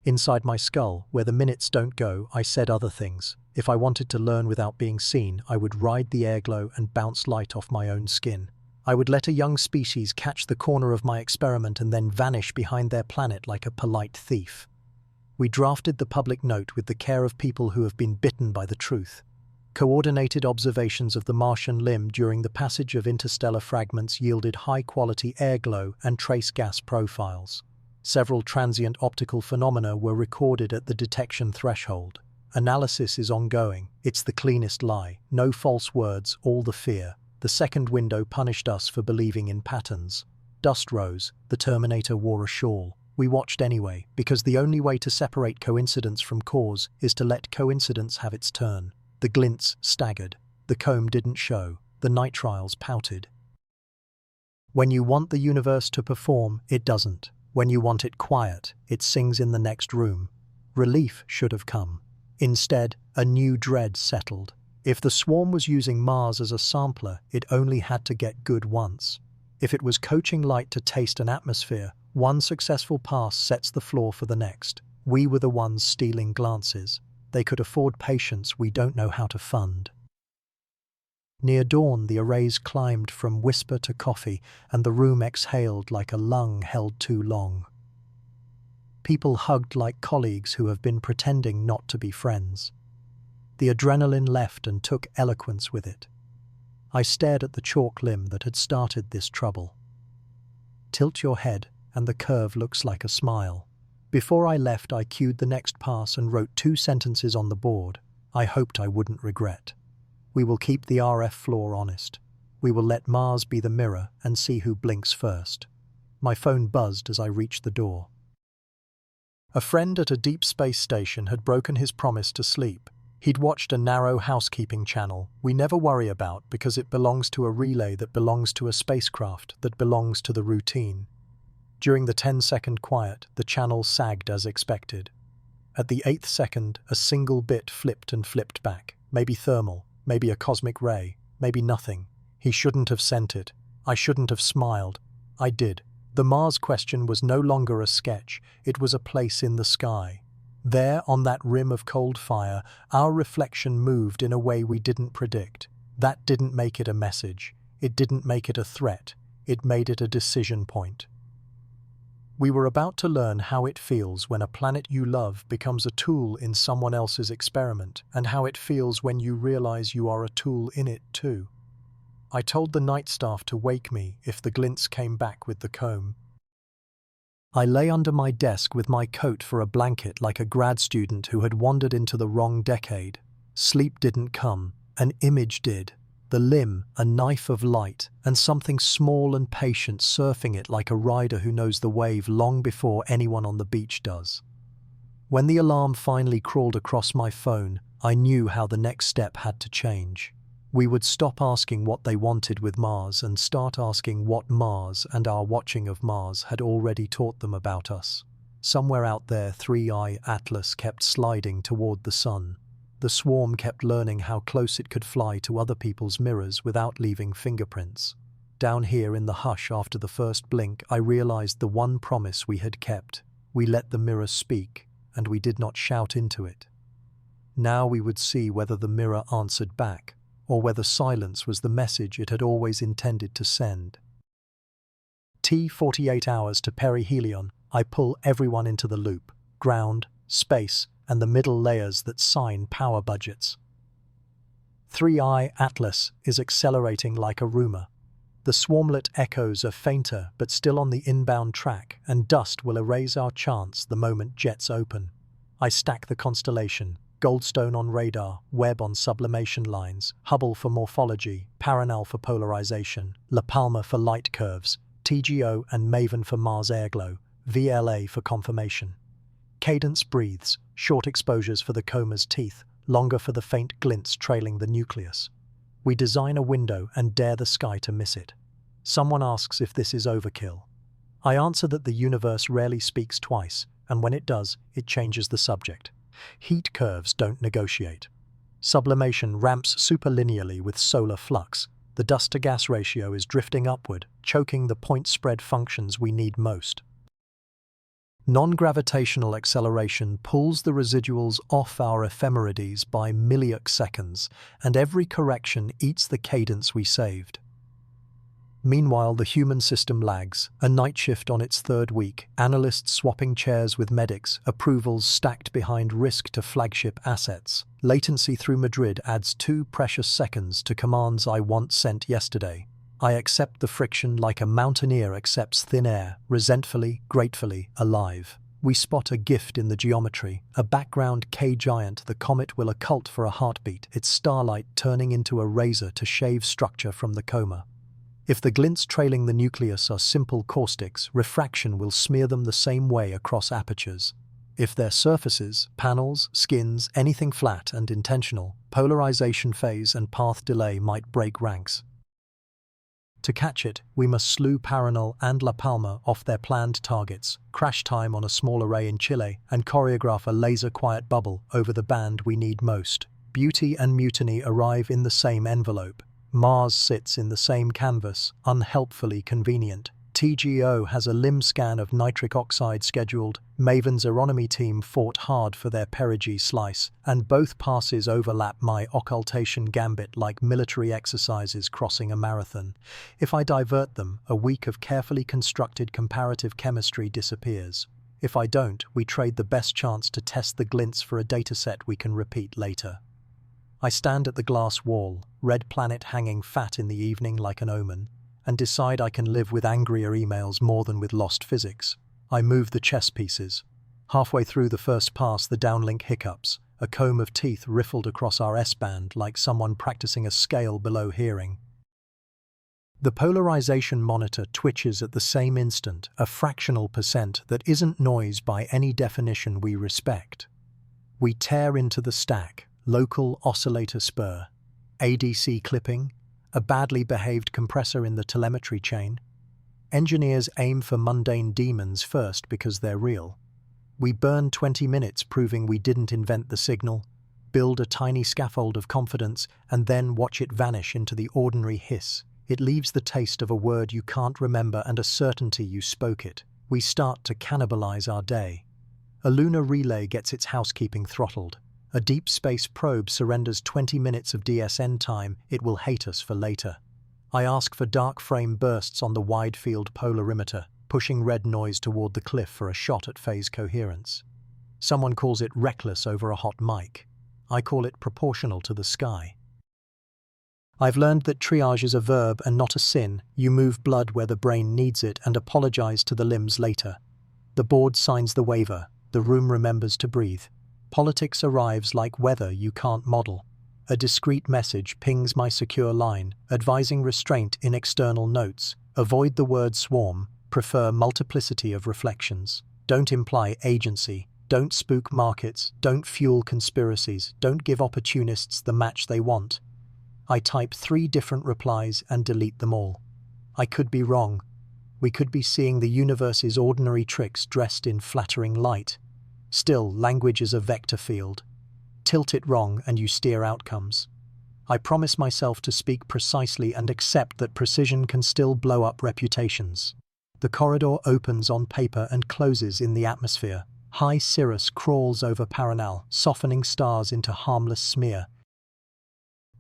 Inside my skull, where the minutes don't go, I said other things. If I wanted to learn without being seen, I would ride the airglow and bounce light off my own skin. I would let a young species catch the corner of my experiment and then vanish behind their planet like a polite thief. We drafted the public note with the care of people who have been bitten by the truth. Coordinated observations of the Martian limb during the passage of interstellar fragments yielded high-quality airglow and trace gas profiles. Several transient optical phenomena were recorded at the detection threshold. Analysis is ongoing. It's the cleanest lie. No false words, all the fear. The second window punished us for believing in patterns. Dust rose. The Terminator wore a shawl. We watched anyway, because the only way to separate coincidence from cause is to let coincidence have its turn. The glints staggered. The comb didn't show. The nitriles pouted. When you want the universe to perform, it doesn't. When you want it quiet, it sings in the next room. Relief should have come. Instead, a new dread settled. If the swarm was using Mars as a sampler, it only had to get good once. If it was coaching light to taste an atmosphere, one successful pass sets the floor for the next. We were the ones stealing glances. They could afford patience we don't know how to fund. Near dawn, the arrays climbed from whisper to coffee, and the room exhaled like a lung held too long. People hugged like colleagues who have been pretending not to be friends. The adrenaline left and took eloquence with it. I stared at the chalk limb that had started this trouble. Tilt your head, and the curve looks like a smile. Before I left, I cued the next pass and wrote 2 sentences on the board. I hoped I wouldn't regret. We will keep the RF floor honest. We will let Mars be the mirror and see who blinks first. My phone buzzed as I reached the door. A friend at a deep space station had broken his promise to sleep. He'd watched a narrow housekeeping channel we never worry about because it belongs to a relay that belongs to a spacecraft that belongs to the routine. During the 10-second quiet, the channel sagged as expected. At the 8th second, a single bit flipped and flipped back. Maybe thermal, maybe a cosmic ray, maybe nothing. He shouldn't have sent it. I shouldn't have smiled. I did. The Mars question was no longer a sketch. It was a place in the sky. There, on that rim of cold fire, our reflection moved in a way we didn't predict. That didn't make it a message. It didn't make it a threat. It made it a decision point. We were about to learn how it feels when a planet you love becomes a tool in someone else's experiment, and how it feels when you realize you are a tool in it too. I told the night staff to wake me if the glints came back with the comb. I lay under my desk with my coat for a blanket like a grad student who had wandered into the wrong decade. Sleep didn't come. An image did. The limb, a knife of light, and something small and patient surfing it like a rider who knows the wave long before anyone on the beach does. When the alarm finally crawled across my phone, I knew how the next step had to change. We would stop asking what they wanted with Mars and start asking what Mars and our watching of Mars had already taught them about us. Somewhere out there, 3i Atlas kept sliding toward the sun. The swarm kept learning how close it could fly to other people's mirrors without leaving fingerprints. Down here in the hush after the first blink, I realized the one promise we had kept. We let the mirror speak, and we did not shout into it. Now we would see whether the mirror answered back, or whether silence was the message it had always intended to send. T48 hours to perihelion, I pull everyone into the loop: ground, space, and the middle layers that sign power budgets. 3i Atlas is accelerating like a rumor. The swarmlet echoes are fainter but still on the inbound track, and dust will erase our chance the moment jets open. I stack the constellation: Goldstone on radar, Webb on sublimation lines, Hubble for morphology, Paranal for polarization, La Palma for light curves, TGO and Maven for Mars airglow, VLA for confirmation. Cadence breathes, short exposures for the coma's teeth, longer for the faint glints trailing the nucleus. We design a window and dare the sky to miss it. Someone asks if this is overkill. I answer that the universe rarely speaks twice, and when it does, it changes the subject. Heat curves don't negotiate. Sublimation ramps superlinearly with solar flux. The dust-to-gas ratio is drifting upward, choking the point spread functions we need most. Non-gravitational acceleration pulls the residuals off our ephemerides by milliseconds, and every correction eats the cadence we saved. Meanwhile, the human system lags, a night shift on its third week, analysts swapping chairs with medics, approvals stacked behind risk to flagship assets. Latency through Madrid adds 2 precious seconds to commands I want sent yesterday. I accept the friction like a mountaineer accepts thin air, resentfully, gratefully, alive. We spot a gift in the geometry, a background K-giant the comet will occult for a heartbeat, its starlight turning into a razor to shave structure from the coma. If the glints trailing the nucleus are simple caustics, refraction will smear them the same way across apertures. If they're surfaces, panels, skins, anything flat and intentional, polarization phase and path delay might break ranks. To catch it, we must slew Paranal and La Palma off their planned targets, crash time on a small array in Chile, and choreograph a laser-quiet bubble over the band we need most. Beauty and mutiny arrive in the same envelope. Mars sits in the same canvas, unhelpfully convenient. TGO has a limb scan of nitric oxide scheduled. Maven's Astronomy team fought hard for their perigee slice, and both passes overlap my occultation gambit like military exercises crossing a marathon. If I divert them, a week of carefully constructed comparative chemistry disappears. If I don't, we trade the best chance to test the glints for a dataset we can repeat later. I stand at the glass wall, red planet hanging fat in the evening like an omen, and decide I can live with angrier emails more than with lost physics. I move the chess pieces. Halfway through the first pass, the downlink hiccups. A comb of teeth riffled across our S-band like someone practicing a scale below hearing. The polarization monitor twitches at the same instant, a fractional percent that isn't noise by any definition we respect. We tear into the stack, local oscillator spur, ADC clipping, a badly behaved compressor in the telemetry chain. Engineers aim for mundane demons first because they're real. We burn 20 minutes proving we didn't invent the signal, build a tiny scaffold of confidence, and then watch it vanish into the ordinary hiss. It leaves the taste of a word you can't remember and a certainty you spoke it. We start to cannibalize our day. A lunar relay gets its housekeeping throttled. A deep space probe surrenders 20 minutes of DSN time. It will hate us for later. I ask for dark frame bursts on the wide field polarimeter, pushing red noise toward the cliff for a shot at phase coherence. Someone calls it reckless over a hot mic. I call it proportional to the sky. I've learned that triage is a verb and not a sin. You move blood where the brain needs it and apologize to the limbs later. The board signs the waiver. The room remembers to breathe. Politics arrives like weather you can't model. A discreet message pings my secure line, advising restraint in external notes. Avoid the word swarm, prefer multiplicity of reflections. Don't imply agency. Don't spook markets. Don't fuel conspiracies. Don't give opportunists the match they want. I type 3 different replies and delete them all. I could be wrong. We could be seeing the universe's ordinary tricks dressed in flattering light. Still, language is a vector field. Tilt it wrong and you steer outcomes. I promise myself to speak precisely and accept that precision can still blow up reputations. The corridor opens on paper and closes in the atmosphere. High cirrus crawls over Paranal, softening stars into harmless smear.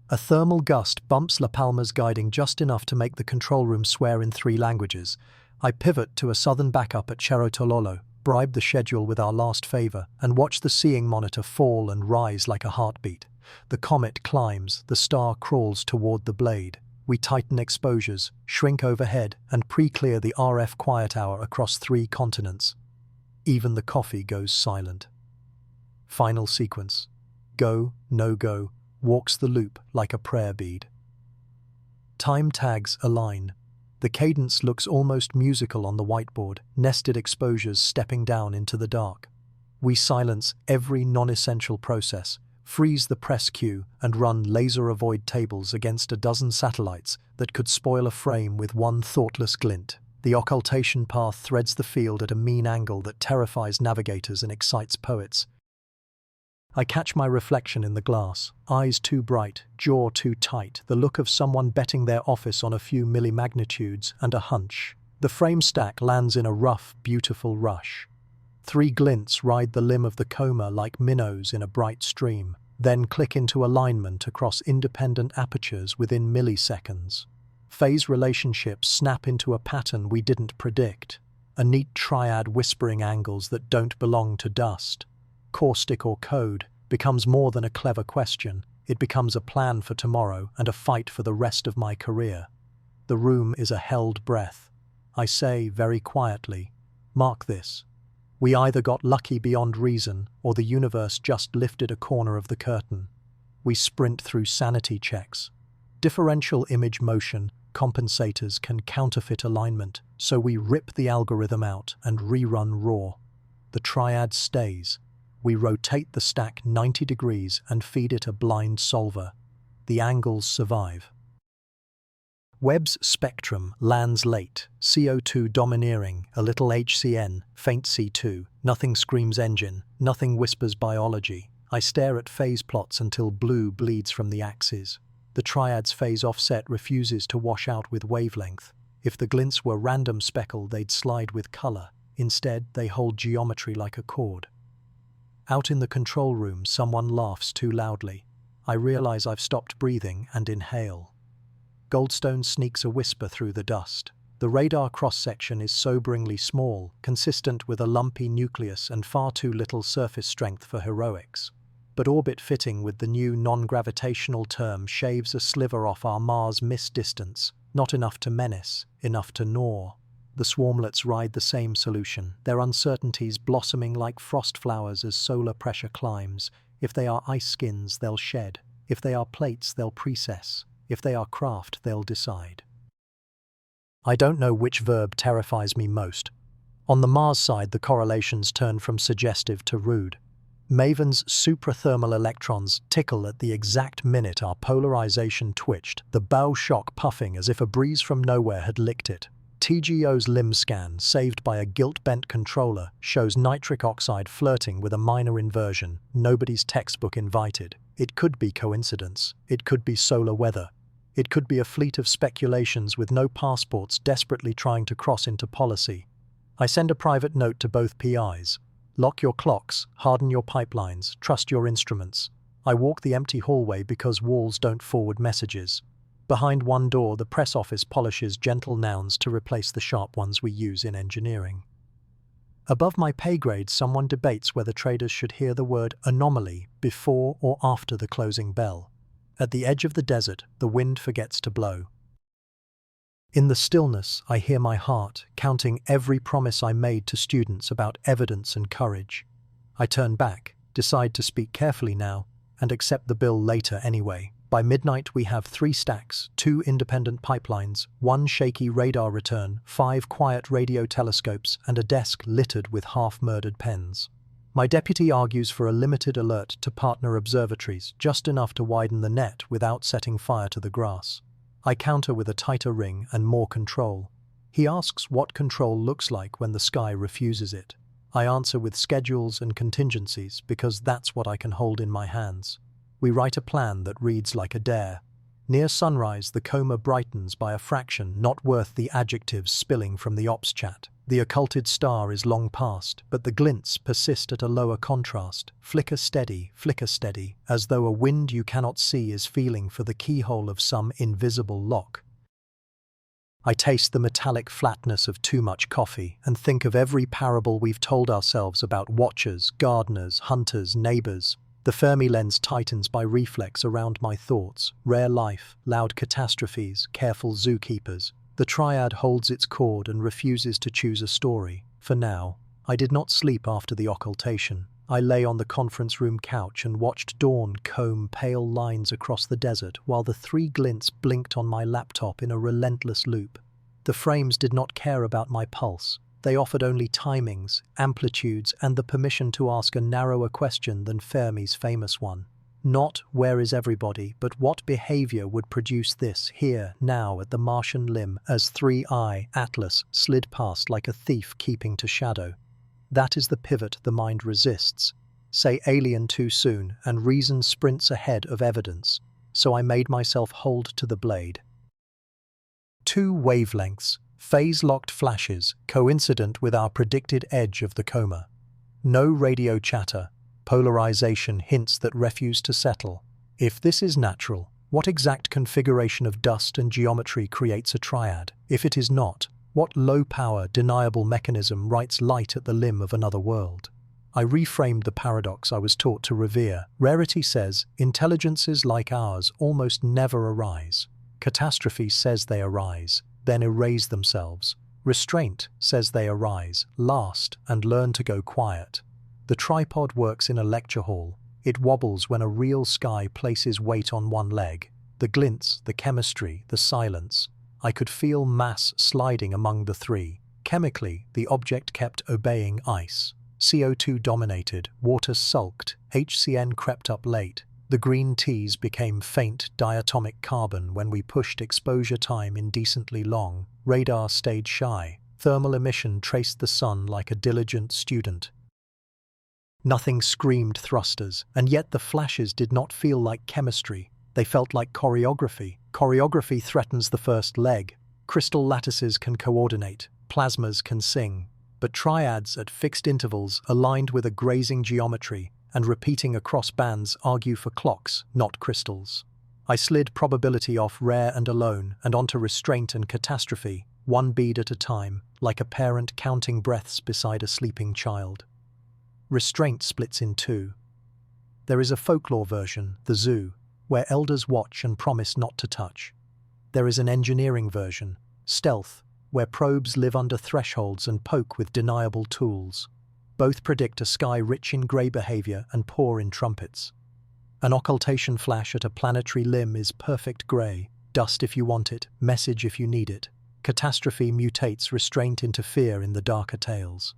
A thermal gust bumps La Palma's guiding just enough to make the control room swear in 3 languages. I pivot to a southern backup at Cerro Tololo, bribe the schedule with our last favor, and watch the seeing monitor fall and rise like a heartbeat. The comet climbs, the star crawls toward the blade. We tighten exposures, shrink overhead, and pre-clear the RF quiet hour across 3 continents. Even the coffee goes silent. Final sequence. Go, no go, walks the loop like a prayer bead. Time tags align. The cadence looks almost musical on the whiteboard, nested exposures stepping down into the dark. We silence every non-essential process, freeze the press queue, and run laser avoid tables against a dozen satellites that could spoil a frame with one thoughtless glint. The occultation path threads the field at a mean angle that terrifies navigators and excites poets. I catch my reflection in the glass, eyes too bright, jaw too tight, the look of someone betting their office on a few millimagnitudes, and a hunch. The frame stack lands in a rough, beautiful rush. Three glints ride the limb of the coma like minnows in a bright stream, then click into alignment across independent apertures within milliseconds. Phase relationships snap into a pattern we didn't predict, a neat triad whispering angles that don't belong to dust. Caustic or code becomes more than a clever question. It becomes a plan for tomorrow and a fight for the rest of my career. The room is a held breath. I say very quietly, mark this. We either got lucky beyond reason or the universe just lifted a corner of the curtain. We sprint through sanity checks. Differential image motion compensators can counterfeit alignment, so we rip the algorithm out and rerun raw. The triad stays. We rotate the stack 90 degrees and feed it a blind solver. The angles survive. Webb's spectrum lands late, CO2 domineering, a little HCN, faint C2, nothing screams engine, nothing whispers biology. I stare at phase plots until blue bleeds from the axes. The triad's phase offset refuses to wash out with wavelength. If the glints were random speckle, they'd slide with color. Instead, they hold geometry like a chord. Out in the control room, someone laughs too loudly. I realize I've stopped breathing and inhale. Goldstone sneaks a whisper through the dust. The radar cross-section is soberingly small, consistent with a lumpy nucleus and far too little surface strength for heroics. But orbit fitting with the new non-gravitational term shaves a sliver off our Mars miss distance, not enough to menace, enough to gnaw. The swarmlets ride the same solution, their uncertainties blossoming like frost flowers as solar pressure climbs. If they are ice skins, they'll shed. If they are plates, they'll precess. If they are craft, they'll decide. I don't know which verb terrifies me most. On the Mars side, the correlations turn from suggestive to rude. Maven's suprathermal electrons tickle at the exact minute our polarization twitched, the bow shock puffing as if a breeze from nowhere had licked it. TGO's limb scan, saved by a gilt-bent controller, shows nitric oxide flirting with a minor inversion, nobody's textbook invited. It could be coincidence. It could be solar weather. It could be a fleet of speculations with no passports desperately trying to cross into policy. I send a private note to both PIs. Lock your clocks, harden your pipelines, trust your instruments. I walk the empty hallway because walls don't forward messages. Behind one door, the press office polishes gentle nouns to replace the sharp ones we use in engineering. Above my pay grade, someone debates whether traders should hear the word anomaly before or after the closing bell. At the edge of the desert, the wind forgets to blow. In the stillness, I hear my heart, counting every promise I made to students about evidence and courage. I turn back, decide to speak carefully now, and accept the bill later anyway. By midnight, we have 3 stacks, 2 independent pipelines, 1 shaky radar return, 5 quiet radio telescopes, and a desk littered with half-murdered pens. My deputy argues for a limited alert to partner observatories, just enough to widen the net without setting fire to the grass. I counter with a tighter ring and more control. He asks what control looks like when the sky refuses it. I answer with schedules and contingencies because that's what I can hold in my hands. We write a plan that reads like a dare. Near sunrise, the coma brightens by a fraction not worth the adjectives spilling from the ops chat. The occulted star is long past, but the glints persist at a lower contrast, flicker steady, as though a wind you cannot see is feeling for the keyhole of some invisible lock. I taste the metallic flatness of too much coffee and think of every parable we've told ourselves about watchers, gardeners, hunters, neighbors. The Fermi lens tightens by reflex around my thoughts. Rare life, loud catastrophes, careful zookeepers. The triad holds its chord and refuses to choose a story. For now, I did not sleep after the occultation. I lay on the conference room couch and watched dawn comb pale lines across the desert while the 3 glints blinked on my laptop in a relentless loop. The frames did not care about my pulse. They offered only timings, amplitudes, and the permission to ask a narrower question than Fermi's famous one. Not where is everybody, but what behavior would produce this here, now, at the Martian limb, as 3I Atlas slid past like a thief keeping to shadow. That is the pivot the mind resists. Say alien too soon, and reason sprints ahead of evidence. So I made myself hold to the blade. 2 wavelengths, phase-locked flashes, coincident with our predicted edge of the coma. No radio chatter. Polarization hints that refuse to settle. If this is natural, what exact configuration of dust and geometry creates a triad? If it is not, what low-power, deniable mechanism writes light at the limb of another world? I reframed the paradox I was taught to revere. Rarity says, intelligences like ours almost never arise. Catastrophe says they arise, then erase themselves. Restraint says they arise, last, and learn to go quiet. The tripod works in a lecture hall. It wobbles when a real sky places weight on one leg. The glints, the chemistry, the silence. I could feel mass sliding among the three. Chemically, the object kept obeying ice. CO2 dominated, water sulked, HCN crept up late. The green teas became faint diatomic carbon when we pushed exposure time indecently long. Radar stayed shy. Thermal emission traced the sun like a diligent student. Nothing screamed thrusters, and yet the flashes did not feel like chemistry. They felt like choreography. Choreography threatens the first leg. Crystal lattices can coordinate. Plasmas can sing. But triads at fixed intervals, aligned with a grazing geometry, and repeating across bands argue for clocks, not crystals. I slid probability off rare and alone, and onto restraint and catastrophe, one bead at a time, like a parent counting breaths beside a sleeping child. Restraint splits in two. There is a folklore version, the zoo, where elders watch and promise not to touch. There is an engineering version, stealth, where probes live under thresholds and poke with deniable tools. Both predict a sky rich in grey behavior and poor in trumpets. An occultation flash at a planetary limb is perfect grey, dust if you want it, message if you need it. Catastrophe mutates restraint into fear in the darker tales.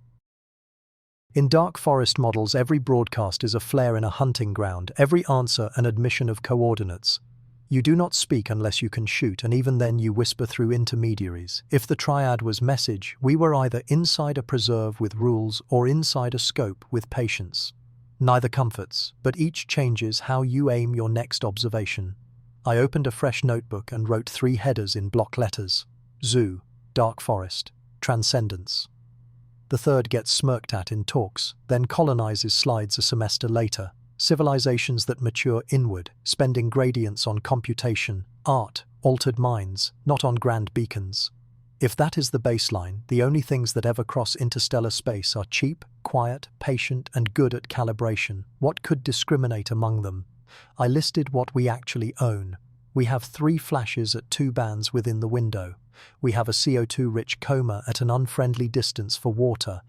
In dark forest models, every broadcast is a flare in a hunting ground, every answer an admission of coordinates. You do not speak unless you can shoot, and even then you whisper through intermediaries. If the triad was message, we were either inside a preserve with rules or inside a scope with patience. Neither comforts, but each changes how you aim your next observation. I opened a fresh notebook and wrote 3 headers in block letters. Zoo, dark forest, transcendence. The third gets smirked at in talks, then colonizes slides a semester later. Civilizations that mature inward, spending gradients on computation, art, altered minds, not on grand beacons. If that is the baseline, the only things that ever cross interstellar space are cheap, quiet, patient, and good at calibration. What could discriminate among them? I listed what we actually own. We have 3 flashes at 2 bands within the window. We have a CO2-rich coma at an unfriendly distance for water.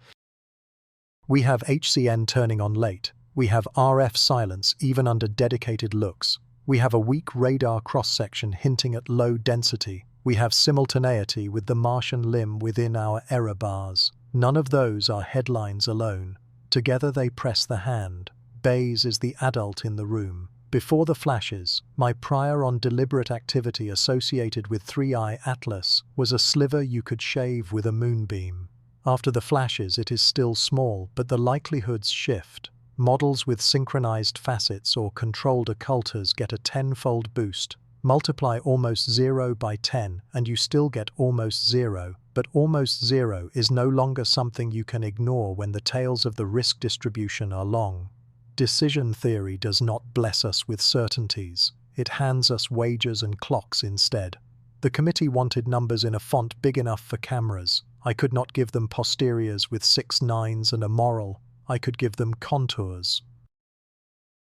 We have HCN turning on late. We have RF silence even under dedicated looks. We have a weak radar cross-section hinting at low density. We have simultaneity with the Martian limb within our error bars. None of those are headlines alone. Together they press the hand. Bayes is the adult in the room. Before the flashes, my prior on deliberate activity associated with 3i Atlas was a sliver you could shave with a moonbeam. After the flashes it is still small, but the likelihoods shift. Models with synchronized facets or controlled occulters get a 10-fold boost. Multiply almost 0 by 10 and you still get almost 0, but almost 0 is no longer something you can ignore when the tails of the risk distribution are long. Decision theory does not bless us with certainties. It hands us wagers and clocks instead. The committee wanted numbers in a font big enough for cameras. I could not give them posteriors with 6 nines and a moral. I could give them contours.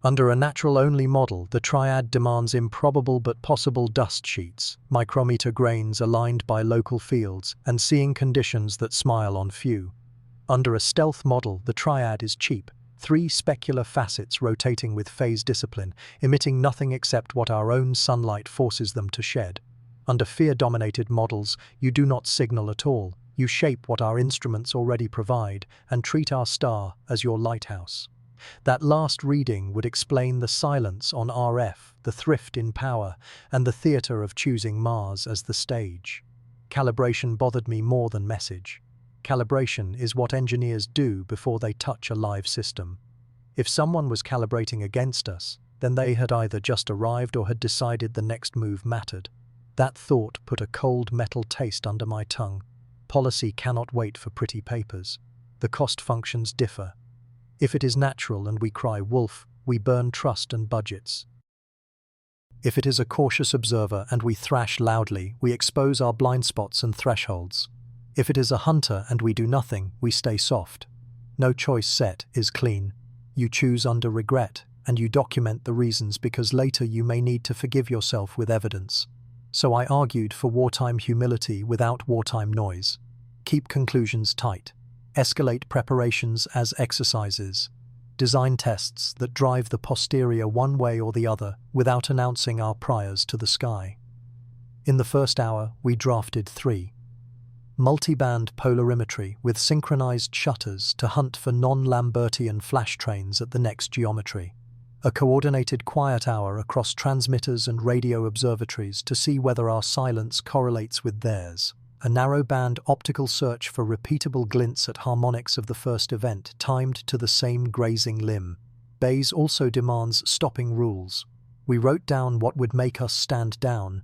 Under a natural-only model, the triad demands improbable but possible dust sheets, micrometer grains aligned by local fields, and seeing conditions that smile on few. Under a stealth model, the triad is cheap, 3 specular facets rotating with phase discipline, emitting nothing except what our own sunlight forces them to shed. Under fear-dominated models, you do not signal at all. You shape what our instruments already provide and treat our star as your lighthouse. That last reading would explain the silence on RF, the thrift in power, and the theater of choosing Mars as the stage. Calibration bothered me more than message. Calibration is what engineers do before they touch a live system. If someone was calibrating against us, then they had either just arrived or had decided the next move mattered. That thought put a cold metal taste under my tongue. Policy cannot wait for pretty papers. The cost functions differ. If it is natural and we cry wolf, we burn trust and budgets. If it is a cautious observer and we thrash loudly, we expose our blind spots and thresholds. If it is a hunter and we do nothing, we stay soft. No choice set is clean. You choose under regret, and you document the reasons because later you may need to forgive yourself with evidence. So I argued for wartime humility without wartime noise. Keep conclusions tight. Escalate preparations as exercises. Design tests that drive the posterior one way or the other without announcing our priors to the sky. In the first hour, we drafted 3. Multiband polarimetry with synchronized shutters to hunt for non-Lambertian flash trains at the next geometry. A coordinated quiet hour across transmitters and radio observatories to see whether our silence correlates with theirs. A narrow-band optical search for repeatable glints at harmonics of the first event timed to the same grazing limb. Bayes also demands stopping rules. We wrote down what would make us stand down.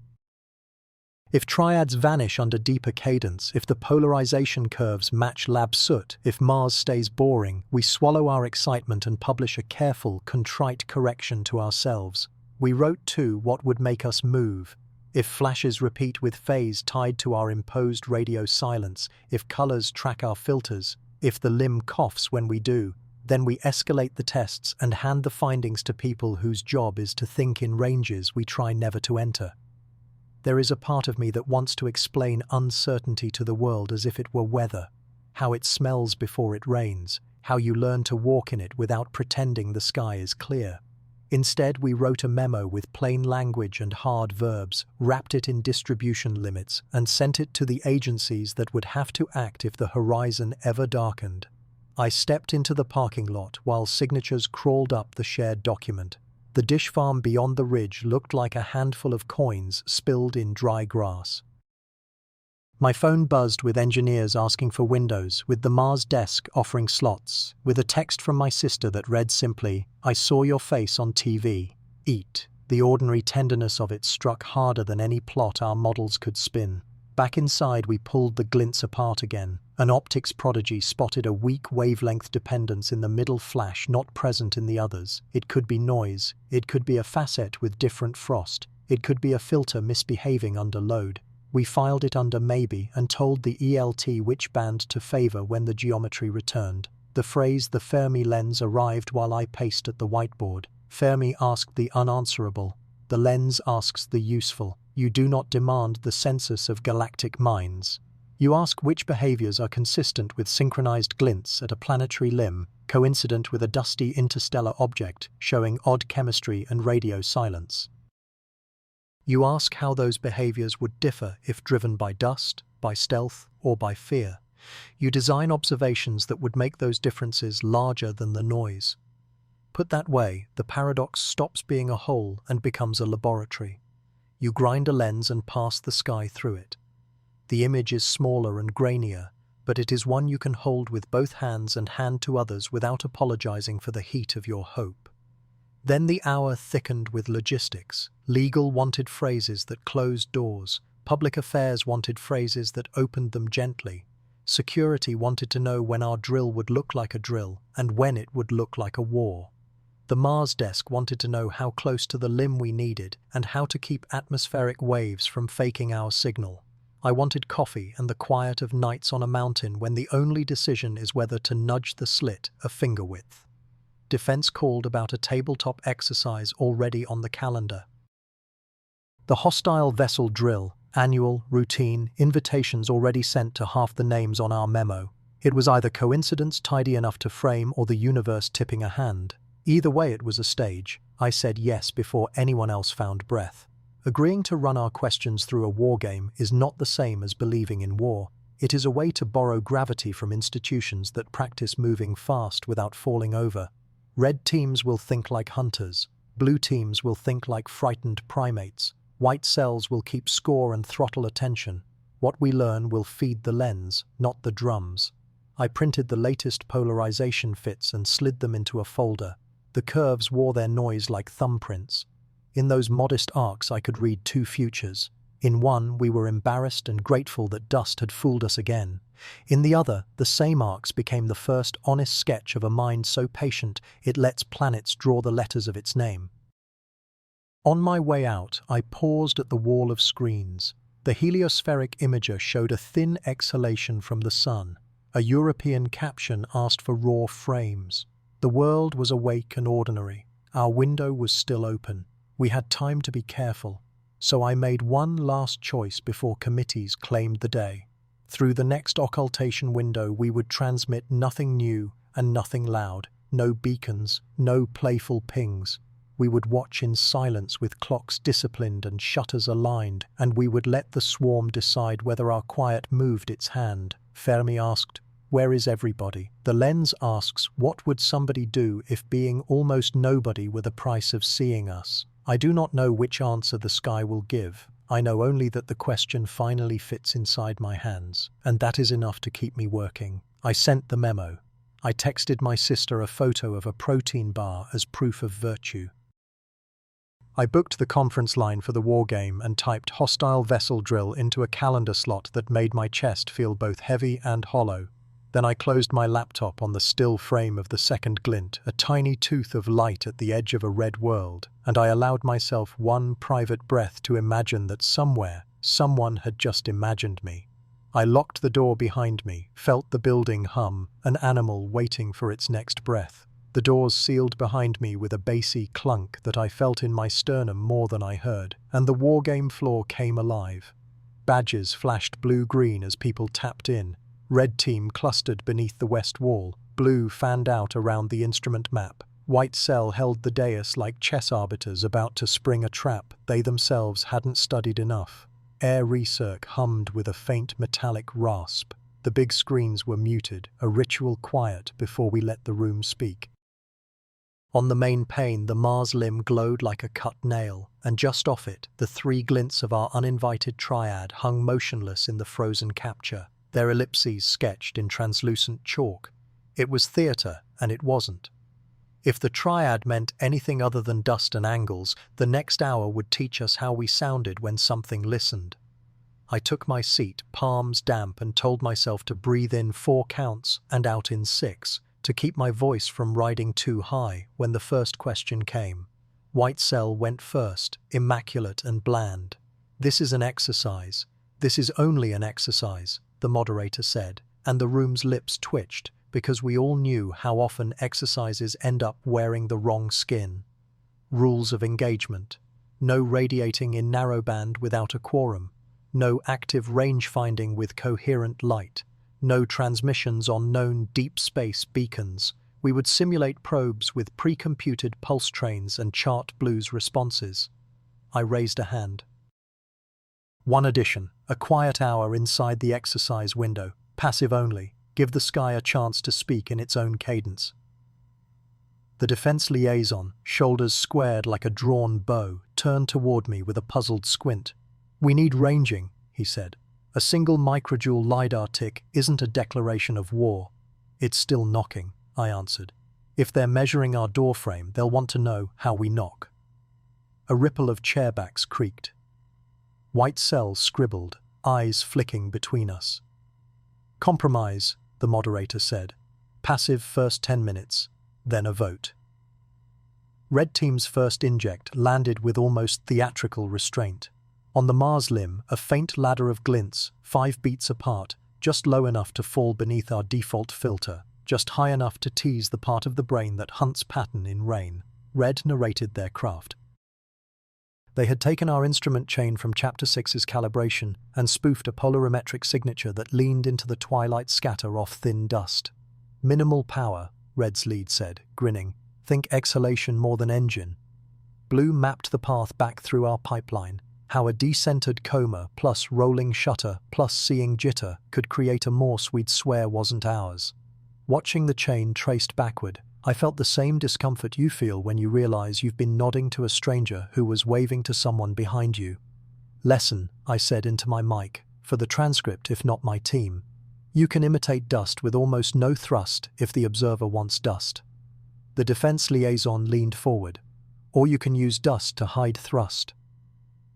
If triads vanish under deeper cadence, if the polarization curves match lab soot, if Mars stays boring, we swallow our excitement and publish a careful, contrite correction to ourselves. We wrote too what would make us move. If flashes repeat with phase tied to our imposed radio silence, if colors track our filters, if the limb coughs when we do, then we escalate the tests and hand the findings to people whose job is to think in ranges we try never to enter. There is a part of me that wants to explain uncertainty to the world as if it were weather, how it smells before it rains, how you learn to walk in it without pretending the sky is clear. Instead, we wrote a memo with plain language and hard verbs, wrapped it in distribution limits, and sent it to the agencies that would have to act if the horizon ever darkened. I stepped into the parking lot while signatures crawled up the shared document. The dish farm beyond the ridge looked like a handful of coins spilled in dry grass. My phone buzzed with engineers asking for windows, with the Mars desk offering slots, with a text from my sister that read simply, "I saw your face on TV. Eat." The ordinary tenderness of it struck harder than any plot our models could spin. Back inside, we pulled the glints apart again. An optics prodigy spotted a weak wavelength dependence in the middle flash not present in the others. It could be noise. It could be a facet with different frost. It could be a filter misbehaving under load. We filed it under maybe and told the ELT which band to favor when the geometry returned. The phrase "the Fermi lens" arrived while I paced at the whiteboard. Fermi asked the unanswerable. The lens asks the useful. You do not demand the census of galactic minds. You ask which behaviors are consistent with synchronized glints at a planetary limb, coincident with a dusty interstellar object showing odd chemistry and radio silence. You ask how those behaviors would differ if driven by dust, by stealth, or by fear. You design observations that would make those differences larger than the noise. Put that way, the paradox stops being a hole and becomes a laboratory. You grind a lens and pass the sky through it. The image is smaller and grainier, but it is one you can hold with both hands and hand to others without apologizing for the heat of your hope. Then the hour thickened with logistics. Legal wanted phrases that closed doors. Public affairs wanted phrases that opened them gently. Security wanted to know when our drill would look like a drill and when it would look like a war. The Mars desk wanted to know how close to the limb we needed and how to keep atmospheric waves from faking our signal. I wanted coffee and the quiet of nights on a mountain when the only decision is whether to nudge the slit a finger width. Defense called about a tabletop exercise already on the calendar. The hostile vessel drill, annual, routine, invitations already sent to half the names on our memo. It was either coincidence tidy enough to frame or the universe tipping a hand. Either way, it was a stage. I said yes before anyone else found breath. Agreeing to run our questions through a war game is not the same as believing in war. It is a way to borrow gravity from institutions that practice moving fast without falling over. Red teams will think like hunters. Blue teams will think like frightened primates. White cells will keep score and throttle attention. What we learn will feed the lens, not the drums. I printed the latest polarization fits and slid them into a folder. The curves wore their noise like thumbprints. In those modest arcs I could read two futures. In one, we were embarrassed and grateful that dust had fooled us again. In the other, the same arcs became the first honest sketch of a mind so patient it lets planets draw the letters of its name. On my way out, I paused at the wall of screens. The heliospheric imager showed a thin exhalation from the sun. A European caption asked for raw frames. The world was awake and ordinary. Our window was still open. We had time to be careful. So I made one last choice before committees claimed the day. Through the next occultation window we would transmit nothing new and nothing loud, no beacons, no playful pings. We would watch in silence with clocks disciplined and shutters aligned, and we would let the swarm decide whether our quiet moved its hand. Fermi asked, "Where is everybody?" The lens asks, "What would somebody do if being almost nobody were the price of seeing us?" I do not know which answer the sky will give. I know only that the question finally fits inside my hands, and that is enough to keep me working. I sent the memo. I texted my sister a photo of a protein bar as proof of virtue. I booked the conference line for the war game and typed hostile vessel drill into a calendar slot that made my chest feel both heavy and hollow. Then I closed my laptop on the still frame of the second glint, a tiny tooth of light at the edge of a red world, and I allowed myself one private breath to imagine that somewhere, someone had just imagined me. I locked the door behind me, felt the building hum, an animal waiting for its next breath. The doors sealed behind me with a bassy clunk that I felt in my sternum more than I heard, and the wargame floor came alive. Badges flashed blue-green as people tapped in. Red team clustered beneath the west wall, blue fanned out around the instrument map. White cell held the dais like chess arbiters about to spring a trap they themselves hadn't studied enough. Air recirc hummed with a faint metallic rasp. The big screens were muted, a ritual quiet before we let the room speak. On the main pane, the Mars limb glowed like a cut nail, and just off it, the three glints of our uninvited triad hung motionless in the frozen capture, their ellipses sketched in translucent chalk. It was theatre, and it wasn't. If the triad meant anything other than dust and angles, the next hour would teach us how we sounded when something listened. I took my seat, palms damp, and told myself to breathe in 4 counts and out in 6, to keep my voice from riding too high when the first question came. White cell went first, immaculate and bland. "This is an exercise. This is only an exercise," the moderator said, and the room's lips twitched because we all knew how often exercises end up wearing the wrong skin. Rules of engagement. No radiating in narrowband without a quorum. No active range finding with coherent light. No transmissions on known deep space beacons. We would simulate probes with pre-computed pulse trains and chart blues responses. I raised a hand. One addition, a quiet hour inside the exercise window, passive only, give the sky a chance to speak in its own cadence. The defense liaison, shoulders squared like a drawn bow, turned toward me with a puzzled squint. "We need ranging," he said. "A single microjoule Lidar tick isn't a declaration of war." "It's still knocking," I answered. "If they're measuring our doorframe, they'll want to know how we knock." A ripple of chairbacks creaked. White cells scribbled, eyes flicking between us. "Compromise," the moderator said. "Passive first 10 minutes, then a vote." Red team's first inject landed with almost theatrical restraint. On the Mars limb, a faint ladder of glints, 5 beats apart, just low enough to fall beneath our default filter, just high enough to tease the part of the brain that hunts pattern in rain. Red narrated their craft. They had taken our instrument chain from Chapter 6's calibration and spoofed a polarimetric signature that leaned into the twilight scatter off thin dust. "Minimal power," Red's lead said, grinning. "Think exhalation more than engine." Blue mapped the path back through our pipeline, how a decentered coma plus rolling shutter plus seeing jitter could create a morse we'd swear wasn't ours. Watching the chain traced backward, I felt the same discomfort you feel when you realize you've been nodding to a stranger who was waving to someone behind you. "Lesson," I said into my mic, "for the transcript if not my team. You can imitate dust with almost no thrust if the observer wants dust." The defense liaison leaned forward. "Or you can use dust to hide thrust."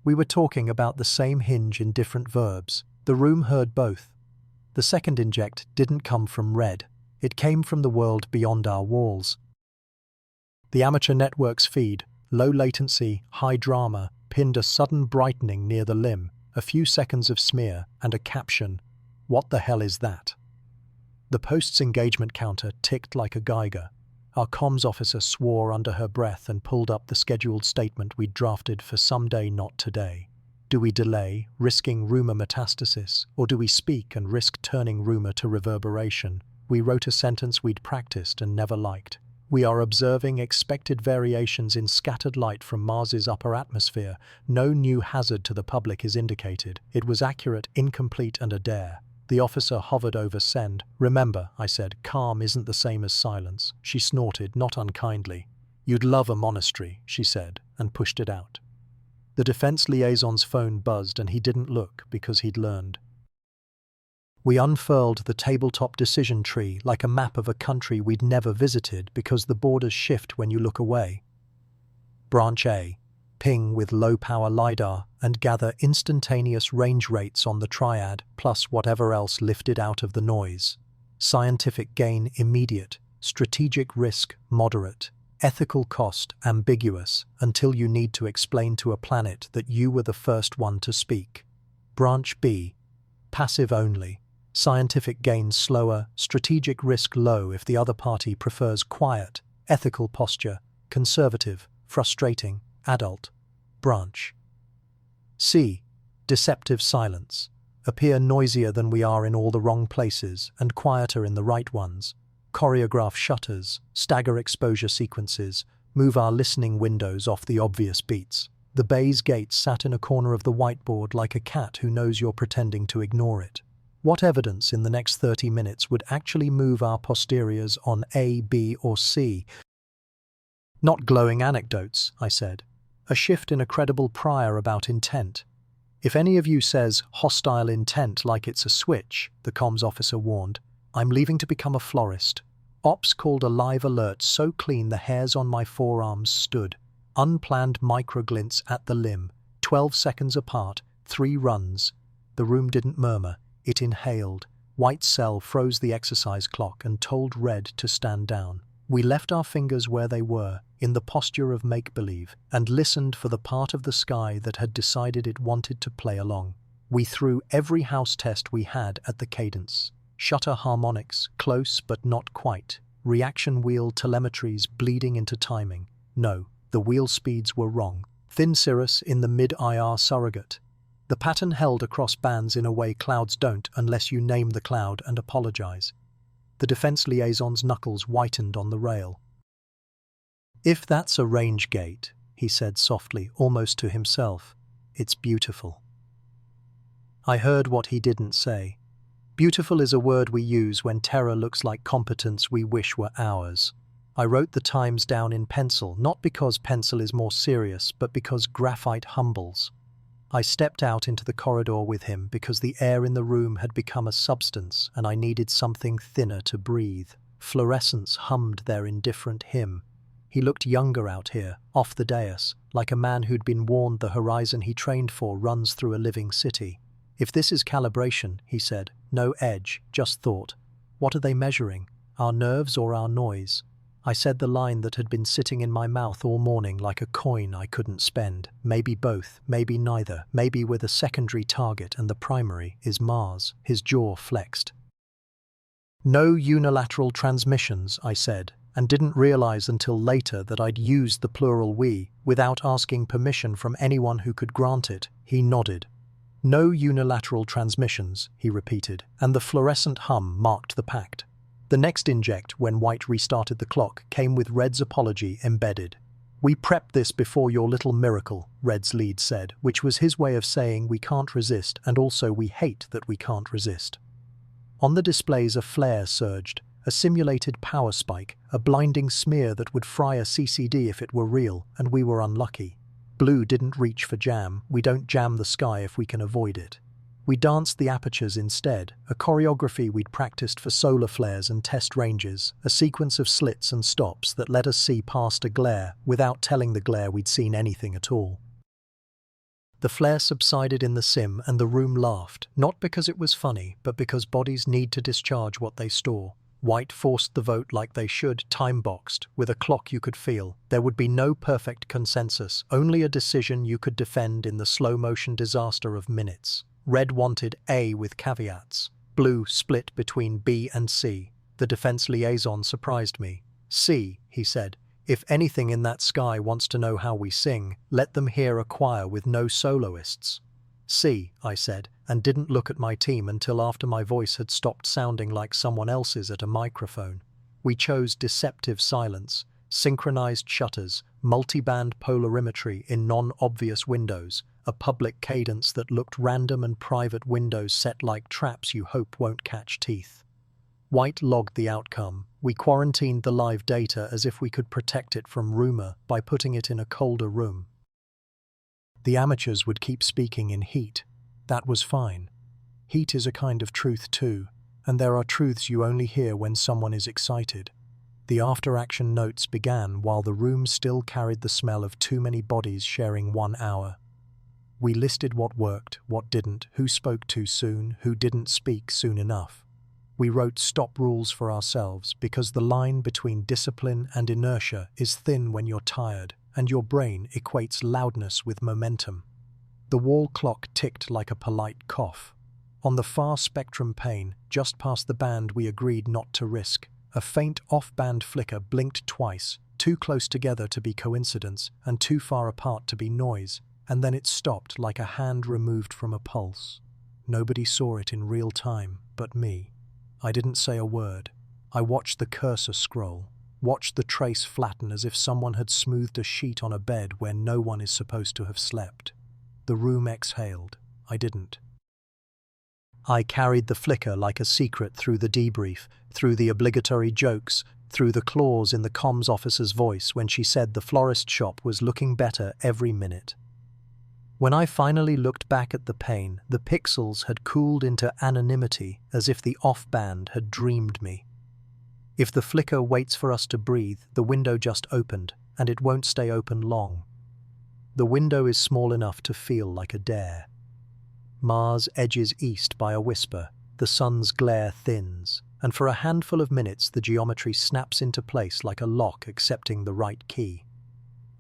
We were talking about the same hinge in different verbs. The room heard both. The second inject didn't come from red. It came from the world beyond our walls. The amateur network's feed, low latency, high drama, pinned a sudden brightening near the limb, a few seconds of smear, and a caption, "What the hell is that?" The post's engagement counter ticked like a Geiger. Our comms officer swore under her breath and pulled up the scheduled statement we'd drafted for someday not today. Do we delay, risking rumor metastasis, or do we speak and risk turning rumor to reverberation? We wrote a sentence we'd practiced and never liked. We are observing expected variations in scattered light from Mars's upper atmosphere. No new hazard to the public is indicated. It was accurate, incomplete, and a dare. The officer hovered over send. "Remember," I said, "calm isn't the same as silence." She snorted, not unkindly. "You'd love a monastery," she said, and pushed it out. The defense liaison's phone buzzed and he didn't look because he'd learned. We unfurled the tabletop decision tree like a map of a country we'd never visited because the borders shift when you look away. Branch A. Ping with low-power Lidar and gather instantaneous range rates on the triad plus whatever else lifted out of the noise. Scientific gain immediate, strategic risk moderate, ethical cost ambiguous until you need to explain to a planet that you were the first one to speak. Branch B. Passive only. Scientific gain slower, strategic risk low if the other party prefers quiet, ethical posture, conservative, frustrating, adult. Branch C. Deceptive silence. Appear noisier than we are in all the wrong places and quieter in the right ones. Choreograph shutters, stagger exposure sequences, move our listening windows off the obvious beats. The Bayes Gates sat in a corner of the whiteboard like a cat who knows you're pretending to ignore it. What evidence in the next 30 minutes would actually move our posteriors on A, B, or C? Not glowing anecdotes, I said. A shift in a credible prior about intent. If any of you says hostile intent like it's a switch, the comms officer warned, I'm leaving to become a florist. Ops called a live alert so clean the hairs on my forearms stood. Unplanned microglints at the limb, 12 seconds apart, 3 runs. The room didn't murmur. It inhaled. White cell froze the exercise clock and told red to stand down. We left our fingers where they were, in the posture of make-believe, and listened for the part of the sky that had decided it wanted to play along. We threw every house test we had at the cadence. Shutter harmonics, close but not quite. Reaction wheel telemetries bleeding into timing. No, the wheel speeds were wrong. Thin cirrus in the mid-IR surrogate. The pattern held across bands in a way clouds don't unless you name the cloud and apologize. The defense liaison's knuckles whitened on the rail. If that's a range gate, he said softly, almost to himself, it's beautiful. I heard what he didn't say. Beautiful is a word we use when terror looks like competence we wish were ours. I wrote the times down in pencil, not because pencil is more serious, but because graphite humbles. I stepped out into the corridor with him because the air in the room had become a substance and I needed something thinner to breathe. Fluorescents hummed their indifferent hymn. He looked younger out here, off the dais, like a man who'd been warned the horizon he trained for runs through a living city. If this is calibration, he said, no edge, just thought. What are they measuring? Our nerves or our noise? I said the line that had been sitting in my mouth all morning like a coin I couldn't spend. Maybe both, maybe neither, maybe with a secondary target and the primary is Mars. His jaw flexed. No unilateral transmissions, I said, and didn't realize until later that I'd used the plural we without asking permission from anyone who could grant it. He nodded. No unilateral transmissions, he repeated, and the fluorescent hum marked the pact. The next inject, when White restarted the clock, came with Red's apology embedded. We prepped this before your little miracle, Red's lead said, which was his way of saying we can't resist and also we hate that we can't resist. On the displays a flare surged, a simulated power spike, a blinding smear that would fry a CCD if it were real, and we were unlucky. Blue didn't reach for jam. We don't jam the sky if we can avoid it. We danced the apertures instead, a choreography we'd practiced for solar flares and test ranges, a sequence of slits and stops that let us see past a glare without telling the glare we'd seen anything at all. The flare subsided in the sim and the room laughed, not because it was funny, but because bodies need to discharge what they store. White forced the vote like they should, time-boxed, with a clock you could feel. There would be no perfect consensus, only a decision you could defend in the slow-motion disaster of minutes. Red wanted A with caveats. Blue split between B and C. The defense liaison surprised me. C, he said. If anything in that sky wants to know how we sing, let them hear a choir with no soloists. C, I said, and didn't look at my team until after my voice had stopped sounding like someone else's at a microphone. We chose deceptive silence, synchronized shutters, multi-band polarimetry in non-obvious windows, a public cadence that looked random and private windows set like traps you hope won't catch teeth. White logged the outcome. We quarantined the live data as if we could protect it from rumor by putting it in a colder room. The amateurs would keep speaking in heat. That was fine. Heat is a kind of truth too, and there are truths you only hear when someone is excited. The after-action notes began while the room still carried the smell of too many bodies sharing 1 hour. We listed what worked, what didn't, who spoke too soon, who didn't speak soon enough. We wrote stop rules for ourselves because the line between discipline and inertia is thin when you're tired, and your brain equates loudness with momentum. The wall clock ticked like a polite cough. On the far spectrum pane, just past the band we agreed not to risk, a faint off-band flicker blinked twice, too close together to be coincidence and too far apart to be noise, and then it stopped like a hand removed from a pulse. Nobody saw it in real time, but me. I didn't say a word. I watched the cursor scroll, watched the trace flatten as if someone had smoothed a sheet on a bed where no one is supposed to have slept. The room exhaled. I didn't. I carried the flicker like a secret through the debrief, through the obligatory jokes, through the clause in the comms officer's voice when she said the florist shop was looking better every minute. When I finally looked back at the pane, the pixels had cooled into anonymity as if the off-band had dreamed me. If the flicker waits for us to breathe, the window just opened, and it won't stay open long. The window is small enough to feel like a dare. Mars edges east by a whisper, the sun's glare thins, and for a handful of minutes the geometry snaps into place like a lock accepting the right key.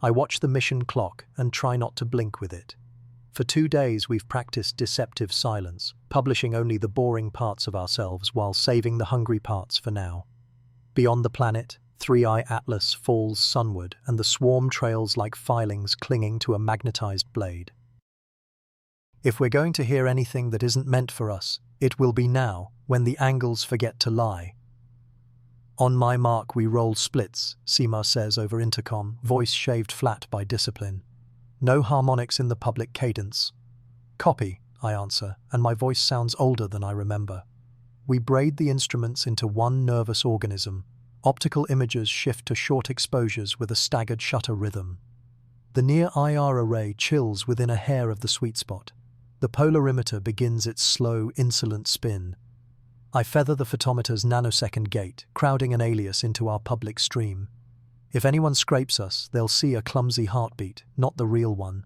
I watch the mission clock and try not to blink with it. For 2 days we've practiced deceptive silence, publishing only the boring parts of ourselves while saving the hungry parts for now. Beyond the planet, 3i Atlas falls sunward and the swarm trails like filings clinging to a magnetized blade. If we're going to hear anything that isn't meant for us, it will be now, when the angles forget to lie. On my mark we roll splits, Seymour says over intercom, voice shaved flat by discipline. No harmonics in the public cadence. Copy, I answer, and my voice sounds older than I remember. We braid the instruments into one nervous organism. Optical images shift to short exposures with a staggered shutter rhythm. The near IR array chills within a hair of the sweet spot. The polarimeter begins its slow, insolent spin. I feather the photometer's nanosecond gate, crowding an alias into our public stream. If anyone scrapes us, they'll see a clumsy heartbeat, not the real one.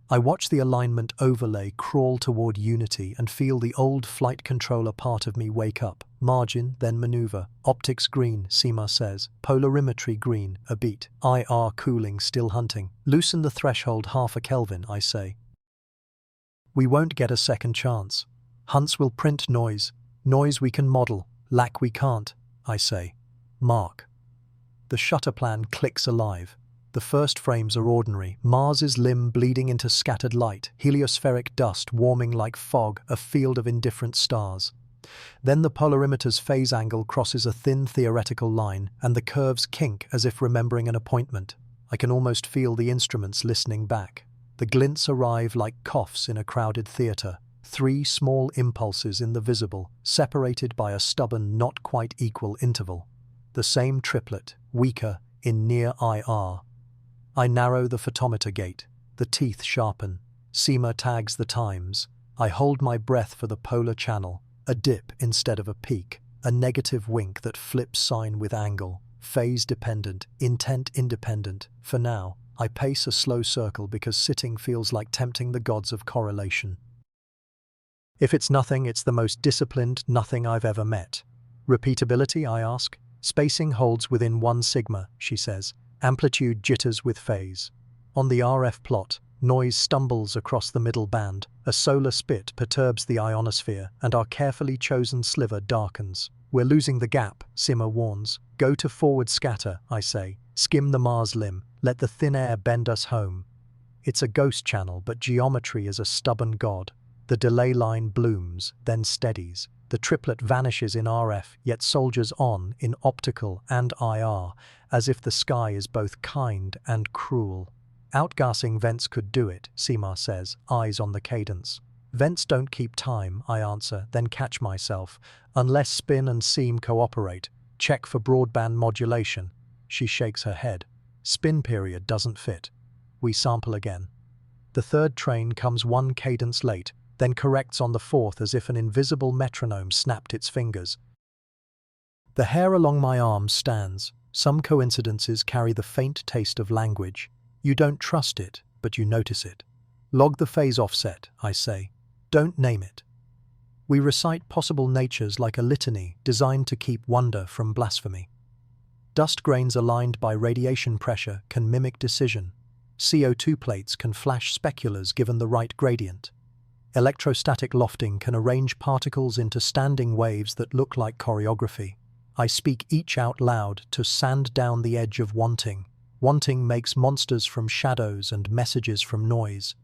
I watch the alignment overlay crawl toward unity and feel the old flight controller part of me wake up. Margin, then maneuver. Optics green, Seymour says. Polarimetry green, a beat. IR cooling, still hunting. Loosen the threshold half a Kelvin, I say. We won't get a second chance. Hunts will print noise. Noise we can model. Lack we can't, I say. Mark. The shutter plan clicks alive. The first frames are ordinary. Mars's limb bleeding into scattered light, heliospheric dust warming like fog, a field of indifferent stars. Then the polarimeter's phase angle crosses a thin theoretical line, and the curves kink as if remembering an appointment. I can almost feel the instruments listening back. The glints arrive like coughs in a crowded theatre. 3 small impulses in the visible, separated by a stubborn, not quite equal interval. The same triplet, weaker, in near IR. I narrow the photometer gate. The teeth sharpen. Seymour tags the times. I hold my breath for the polar channel. A dip instead of a peak. A negative wink that flips sign with angle. Phase dependent, intent independent. For now, I pace a slow circle because sitting feels like tempting the gods of correlation. If it's nothing, it's the most disciplined nothing I've ever met. Repeatability, I ask. Spacing holds within 1 sigma, she says. Amplitude jitters with phase. On the RF plot, noise stumbles across the middle band. A solar spit perturbs the ionosphere, and our carefully chosen sliver darkens. We're losing the gap, Simmer warns. Go to forward scatter, I say. Skim the Mars limb. Let the thin air bend us home. It's a ghost channel, but geometry is a stubborn god. The delay line blooms, then steadies. The triplet vanishes in RF, yet soldiers on in optical and IR, as if the sky is both kind and cruel. Outgassing vents could do it, Seymour says, eyes on the cadence. Vents don't keep time, I answer, then catch myself. Unless spin and seam cooperate. Check for broadband modulation. She shakes her head. Spin period doesn't fit. We sample again. The third train comes 1 cadence late, then corrects on the fourth as if an invisible metronome snapped its fingers. The hair along my arms stands. Some coincidences carry the faint taste of language. You don't trust it, but you notice it. Log the phase offset, I say. Don't name it. We recite possible natures like a litany designed to keep wonder from blasphemy. Dust grains aligned by radiation pressure can mimic decision. CO2 plates can flash speculars given the right gradient. Electrostatic lofting can arrange particles into standing waves that look like choreography. I speak each out loud to sand down the edge of wanting. Wanting makes monsters from shadows and messages from noise.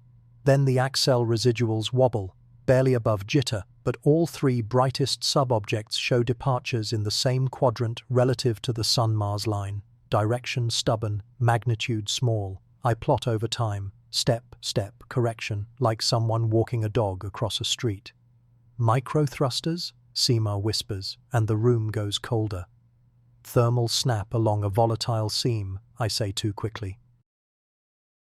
Then the Axel residuals wobble, barely above jitter, but all 3 brightest sub-objects show departures in the same quadrant relative to the Sun-Mars line. Direction stubborn, magnitude small. I plot over time. Step, step, correction, like someone walking a dog across a street. Micro-thrusters? Seymour whispers, and the room goes colder. Thermal snap along a volatile seam, I say too quickly.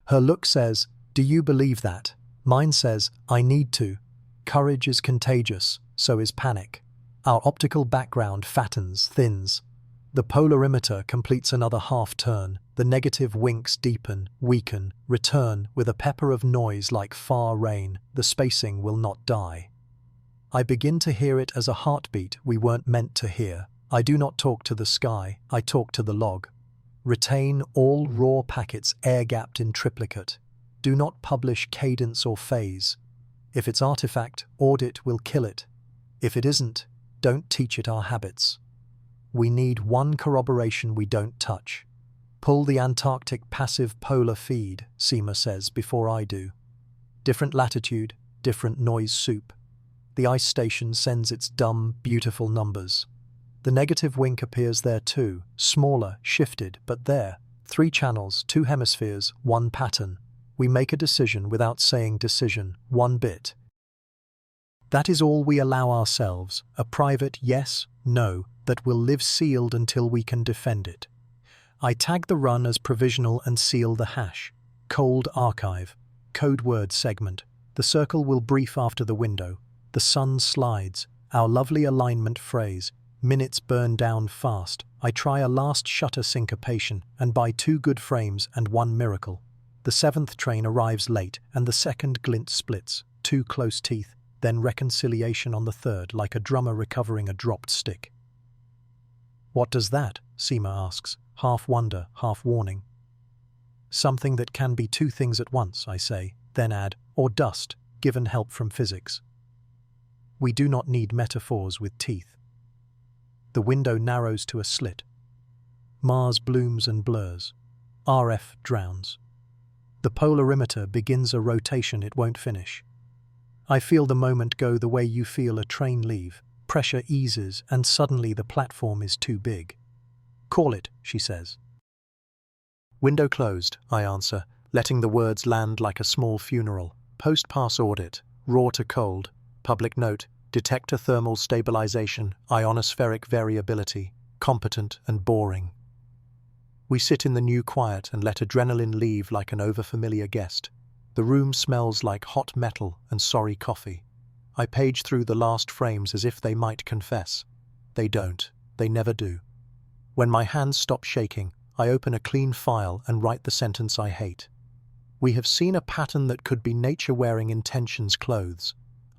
Her look says, do you believe that? Mine says, I need to. Courage is contagious, so is panic. Our optical background fattens, thins. The polarimeter completes another half-turn. The negative winks deepen, weaken, return with a pepper of noise like far rain. The spacing will not die. I begin to hear it as a heartbeat we weren't meant to hear. I do not talk to the sky, I talk to the log. Retain all raw packets air-gapped in triplicate. Do not publish cadence or phase. If it's artifact, audit will kill it. If it isn't, don't teach it our habits. We need 1 corroboration we don't touch. Pull the Antarctic passive polar feed, Seymour says, before I do. Different latitude, different noise soup. The ice station sends its dumb, beautiful numbers. The negative wink appears there too, smaller, shifted, but there. 3 channels, 2 hemispheres, 1 pattern. We make a decision without saying decision, 1 bit. That is all we allow ourselves, a private yes, no, that will live sealed until we can defend it. I tag the run as provisional and seal the hash. Cold archive. Code word segment. The circle will brief after the window. The sun slides. Our lovely alignment phrase. Minutes burn down fast. I try a last shutter syncopation and buy 2 good frames and 1 miracle. The 7th train arrives late and the 2nd glint splits. 2 close teeth. Then reconciliation on the 3rd like a drummer recovering a dropped stick. What does that? Seymour asks, half wonder, half warning. Something that can be 2 things at once, I say, then add, or dust, given help from physics. We do not need metaphors with teeth. The window narrows to a slit. Mars blooms and blurs. RF drowns. The polarimeter begins a rotation it won't finish. I feel the moment go the way you feel a train leave. Pressure eases and suddenly the platform is too big. Call it, she says. Window closed, I answer, letting the words land like a small funeral. Post-pass audit, raw to cold. Public note, detector thermal stabilization, ionospheric variability, competent and boring. We sit in the new quiet and let adrenaline leave like an overfamiliar guest. The room smells like hot metal and sorry coffee. I page through the last frames as if they might confess. They don't. They never do. When my hands stop shaking, I open a clean file and write the sentence I hate. We have seen a pattern that could be nature wearing intentions clothes.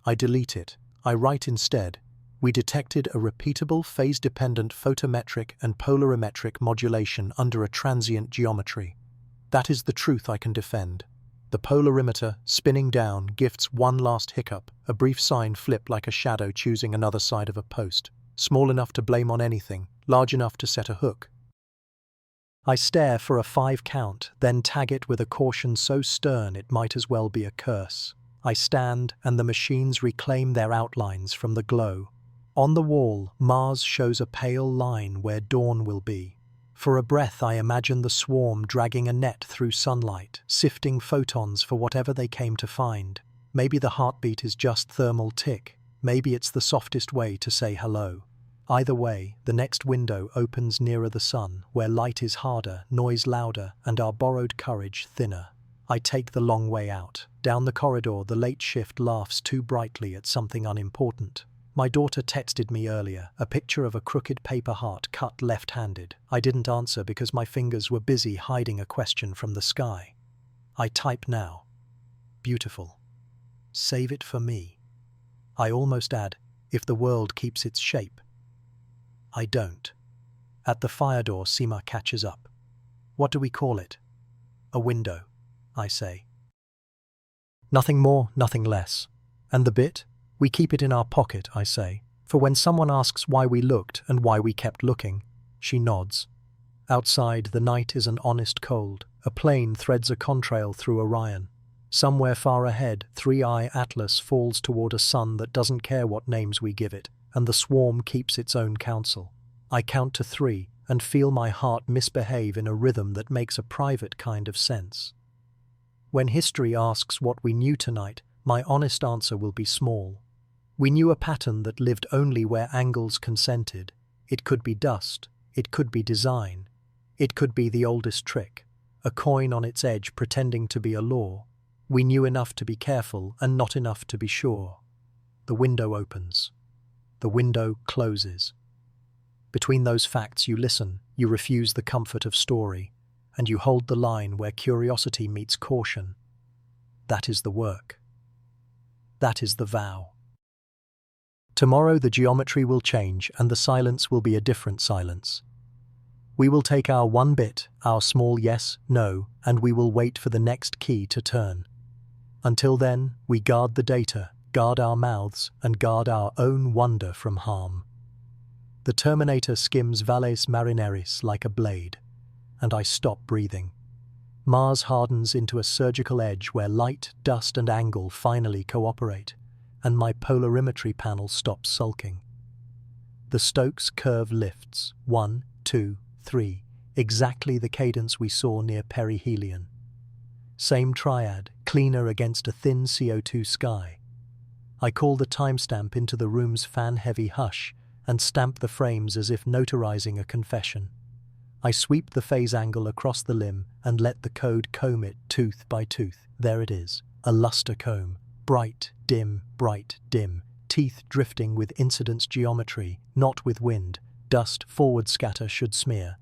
I delete it. I write instead, we detected a repeatable phase-dependent photometric and polarimetric modulation under a transient geometry. That is the truth I can defend. The polarimeter, spinning down, gifts one last hiccup, a brief sign flip like a shadow choosing another side of a post, small enough to blame on anything, large enough to set a hook. I stare for a 5 count, then tag it with a caution so stern it might as well be a curse. I stand, and the machines reclaim their outlines from the glow. On the wall, Mars shows a pale line where dawn will be. For a breath I imagine the swarm dragging a net through sunlight, sifting photons for whatever they came to find. Maybe the heartbeat is just thermal tick. Maybe it's the softest way to say hello. Either way, the next window opens nearer the sun, where light is harder, noise louder, and our borrowed courage thinner. I take the long way out. Down the corridor, the late shift laughs too brightly at something unimportant. My daughter texted me earlier, a picture of a crooked paper heart cut left-handed. I didn't answer because my fingers were busy hiding a question from the sky. I type now. Beautiful. Save it for me. I almost add, if the world keeps its shape. I don't. At the fire door, Seema catches up. What do we call it? A window, I say. Nothing more, nothing less. And the bit? We keep it in our pocket, I say, for when someone asks why we looked and why we kept looking. She nods. Outside, the night is an honest cold. A plane threads a contrail through Orion. Somewhere far ahead, 3i Atlas falls toward a sun that doesn't care what names we give it, and the swarm keeps its own counsel. I count to 3 and feel my heart misbehave in a rhythm that makes a private kind of sense. When history asks what we knew tonight, my honest answer will be small. We knew a pattern that lived only where angles consented. It could be dust, it could be design, it could be the oldest trick, a coin on its edge pretending to be a law. We knew enough to be careful and not enough to be sure. The window opens. The window closes. Between those facts you listen, you refuse the comfort of story, and you hold the line where curiosity meets caution. That is the work. That is the vow. Tomorrow the geometry will change and the silence will be a different silence. We will take our one bit, our small yes, no, and we will wait for the next key to turn. Until then, we guard the data, guard our mouths, and guard our own wonder from harm. The Terminator skims Valles Marineris like a blade, and I stop breathing. Mars hardens into a surgical edge where light, dust, and angle finally cooperate, and my polarimetry panel stops sulking. The Stokes curve lifts, 1, 2, 3, exactly the cadence we saw near perihelion. Same triad, cleaner against a thin CO2 sky. I call the timestamp into the room's fan-heavy hush and stamp the frames as if notarizing a confession. I sweep the phase angle across the limb and let the code comb it tooth by tooth. There it is, a luster comb. Bright, dim, teeth drifting with incidence geometry, not with wind. Dust forward scatter should smear.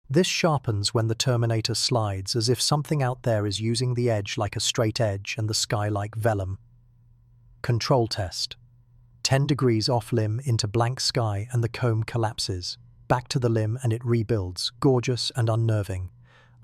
This sharpens when the Terminator slides, as if something out there is using the edge like a straight edge and the sky like vellum. Control test. 10 degrees off limb into blank sky and the comb collapses. Back to the limb and it rebuilds, gorgeous and unnerving.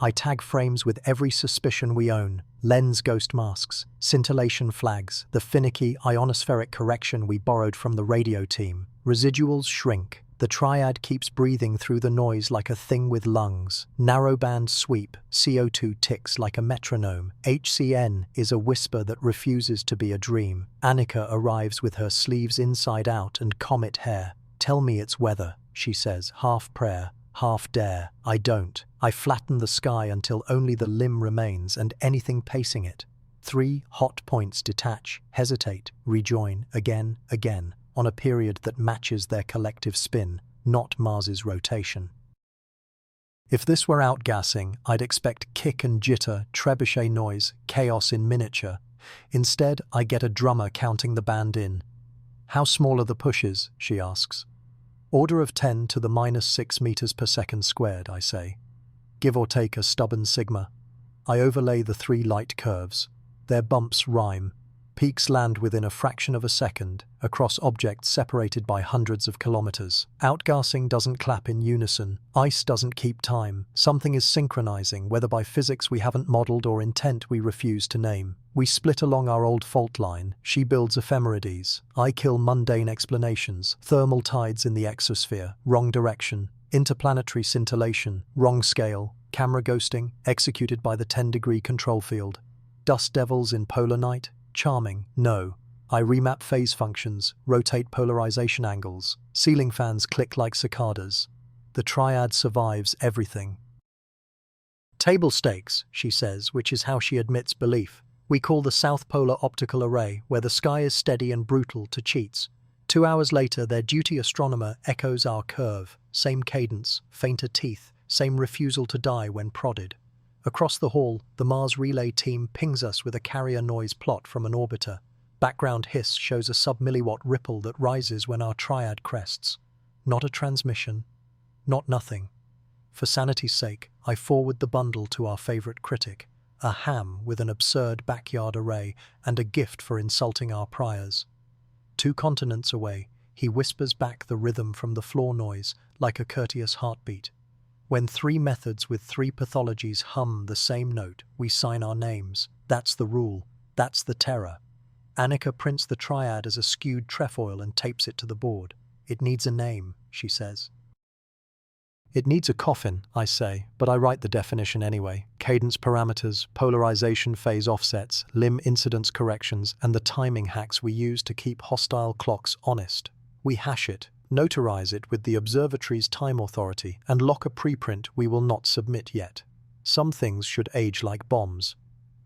I tag frames with every suspicion we own. Lens ghost masks, scintillation flags, the finicky ionospheric correction we borrowed from the radio team. Residuals shrink. The triad keeps breathing through the noise like a thing with lungs. Narrowband sweep, CO2 ticks like a metronome. HCN is a whisper that refuses to be a dream. Annika arrives with her sleeves inside out and comet hair. Tell me it's weather, she says, half prayer, half dare. I don't. I flatten the sky until only the limb remains and anything pacing it. 3 hot points detach, hesitate, rejoin, again, on a period that matches their collective spin, not Mars's rotation. If this were outgassing, I'd expect kick and jitter, trebuchet noise, chaos in miniature. Instead, I get a drummer counting the band in. How small are the pushes? She asks. Order of 10 to the -6 meters per second squared, I say. Give or take a stubborn sigma. I overlay the 3 light curves. Their bumps rhyme. Peaks land within a fraction of a second, across objects separated by hundreds of kilometers. Outgassing doesn't clap in unison. Ice doesn't keep time. Something is synchronizing, whether by physics we haven't modeled or intent we refuse to name. We split along our old fault line. She builds ephemerides. I kill mundane explanations. Thermal tides in the exosphere. Wrong direction. Interplanetary scintillation. Wrong scale. Camera ghosting, executed by the 10-degree control field. Dust devils in polar night. Charming, no. I remap phase functions, rotate polarization angles. Ceiling fans click like cicadas. The triad survives everything. Table stakes, she says, which is how she admits belief. We call the South Polar Optical Array, where the sky is steady and brutal to cheats. 2 hours later, their duty astronomer echoes our curve. Same cadence, fainter teeth, same refusal to die when prodded. Across the hall, the Mars relay team pings us with a carrier noise plot from an orbiter. Background hiss shows a sub-milliwatt ripple that rises when our triad crests. Not a transmission. Not nothing. For sanity's sake, I forward the bundle to our favorite critic, a ham with an absurd backyard array and a gift for insulting our priors. 2 continents away, he whispers back the rhythm from the floor noise like a courteous heartbeat. When 3 methods with 3 pathologies hum the same note, we sign our names. That's the rule. That's the terror. Annika prints the triad as a skewed trefoil and tapes it to the board. It needs a name, she says. It needs a coffin, I say, but I write the definition anyway. Cadence parameters, polarization phase offsets, limb incidence corrections, and the timing hacks we use to keep hostile clocks honest. We hash it, notarize it with the observatory's time authority, and lock a preprint we will not submit yet. Some things should age like bombs.